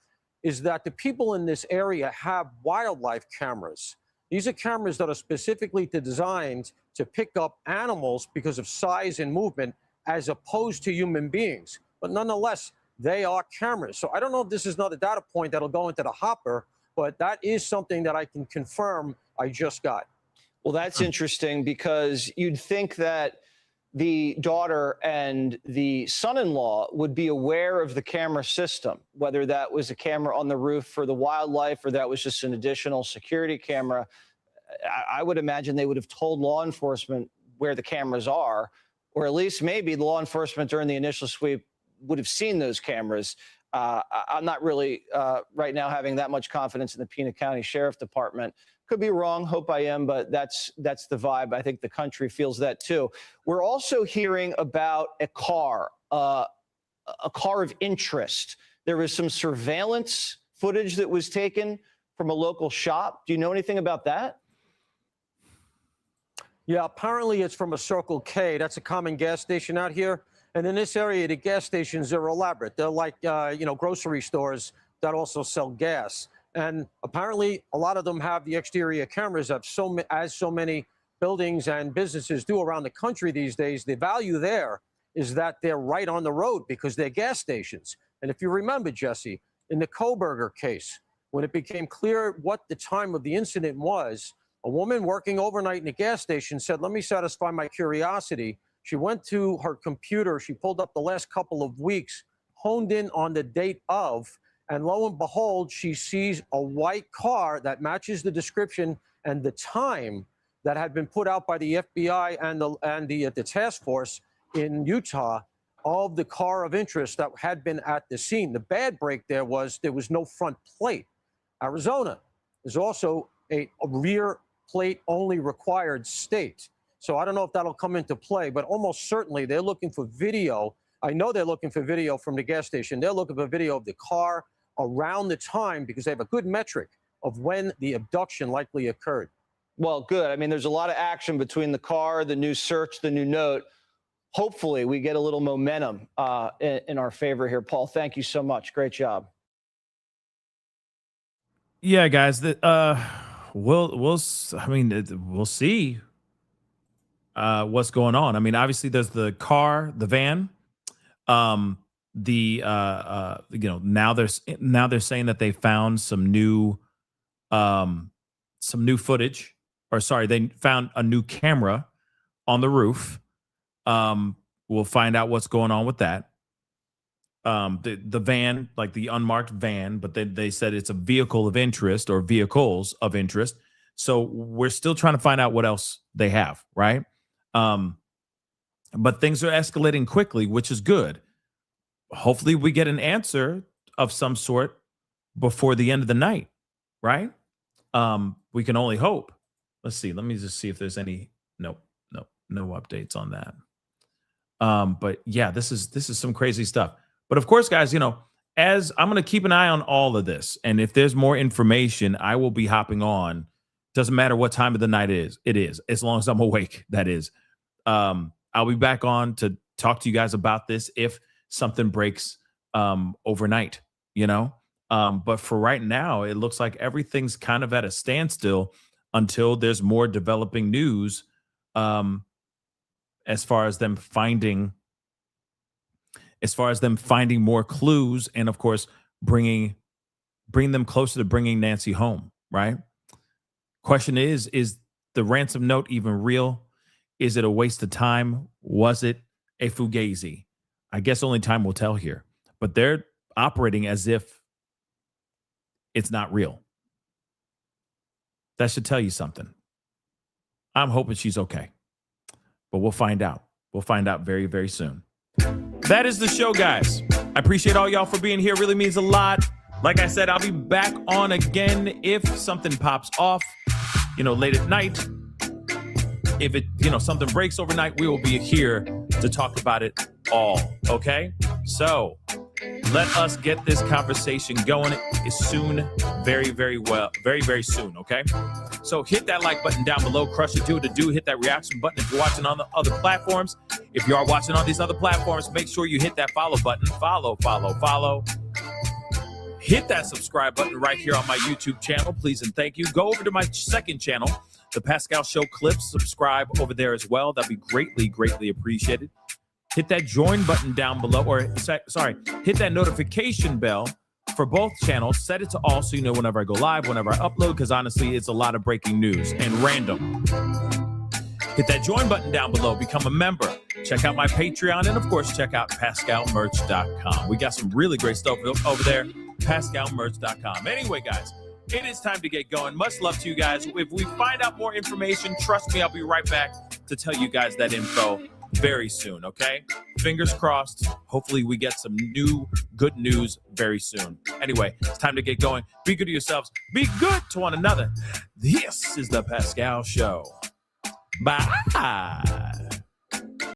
is that the people in this area have wildlife cameras. These are cameras that are specifically designed to pick up animals because of size and movement, as opposed to human beings. But nonetheless, they are cameras. So I don't know if this is another data point that'll go into the hopper, but that is something that I can confirm I just got. Well, that's interesting, because you'd think that the daughter and the son-in-law would be aware of the camera system, whether that was a camera on the roof for the wildlife or that was just an additional security camera. I would imagine they would have told law enforcement where the cameras are, or at least maybe the law enforcement during the initial sweep would have seen those cameras. I'm not really right now having that much confidence in the Pima County Sheriff Department. Could be wrong. Hope I am, but that's the vibe. I think the country feels that too. We're also hearing about a car of interest. There was some surveillance footage that was taken from a local shop. Do you know anything about that? Yeah, apparently it's from a Circle K. That's a common gas station out here. And in this area, the gas stations are elaborate. They're like, grocery stores that also sell gas. And apparently a lot of them have the exterior cameras as so many buildings and businesses do around the country these days. The value there is that they're right on the road because they're gas stations. And if you remember, Jesse, in the Koberger case, when it became clear what the time of the incident was, a woman working overnight in a gas station said, let me satisfy my curiosity. She went to her computer. She pulled up the last couple of weeks, honed in on the date of, and lo and behold, she sees a white car that matches the description and the time that had been put out by the FBI and the task force in Utah of the car of interest that had been at the scene. The bad break there was no front plate. Arizona is also a rear plate only required state. So I don't know if that'll come into play, but almost certainly they're looking for video. I know they're looking for video from the gas station. They're looking for video of the car around the time because they have a good metric of when the abduction likely occurred. Well, good. I mean, there's a lot of action between the car, the new search, the new note. Hopefully we get a little momentum in our favor here. Paul, thank you so much. Great job. Yeah, guys, we'll see what's going on. I mean, obviously there's the car, the van, now they're saying that they found some new footage, or sorry, they found a new camera on the roof. We'll find out what's going on with that. The van, like the unmarked van, but they said it's a vehicle of interest or vehicles of interest. So we're still trying to find out what else they have, right? But things are escalating quickly, which is good. Hopefully we get an answer of some sort before the end of the night, right? We can only hope. Let's see. Let me just see if there's any. No updates on that. But yeah, this is some crazy stuff. But of course, guys, as I'm going to keep an eye on all of this, and if there's more information, I will be hopping on. Doesn't matter what time of the night it is, as long as I'm awake, that is. I'll be back on to talk to you guys about this if something breaks overnight, but for right now, it looks like everything's kind of at a standstill until there's more developing news as far as them finding more clues, and of course bring them closer to bringing Nancy home, right? Question is the ransom note even real? Is it a waste of time? Was it a fugazi? I guess only time will tell here, but they're operating as if it's not real. That should tell you something. I'm hoping she's okay, but we'll find out. We'll find out very, very soon. That is the show, guys. I appreciate all y'all for being here. It really means a lot. Like I said, I'll be back on again if something pops off, late at night. If it, something breaks overnight, we will be here to talk about it all. Okay? So let us get this conversation going soon. Very, very well. Very, very soon. Okay? So hit that like button down below. Crush it. Do what it do. Hit that reaction button if you're watching on the other platforms. If you are watching on these other platforms, make sure you hit that follow button. Follow. Hit that subscribe button right here on my YouTube channel. Please and thank you. Go over to my second channel, The Pascal Show Clips. Subscribe over there as well. That'd be greatly, greatly appreciated. Hit that join button down below, hit that notification bell for both channels. Set it to all so you know whenever I go live, whenever I upload, because honestly, it's a lot of breaking news and random. Hit that join button down below. Become a member. Check out my Patreon, and of course, check out PascalMerch.com. We got some really great stuff over there. PascalMerch.com. Anyway, guys, it is time to get going. Much love to you guys. If we find out more information, trust me, I'll be right back to tell you guys that info. very soon, okay? Fingers crossed. Hopefully we get some new good news very soon. Anyway, it's time to get going. Be good to yourselves. Be good to one another. This is the Pascal Show. Bye.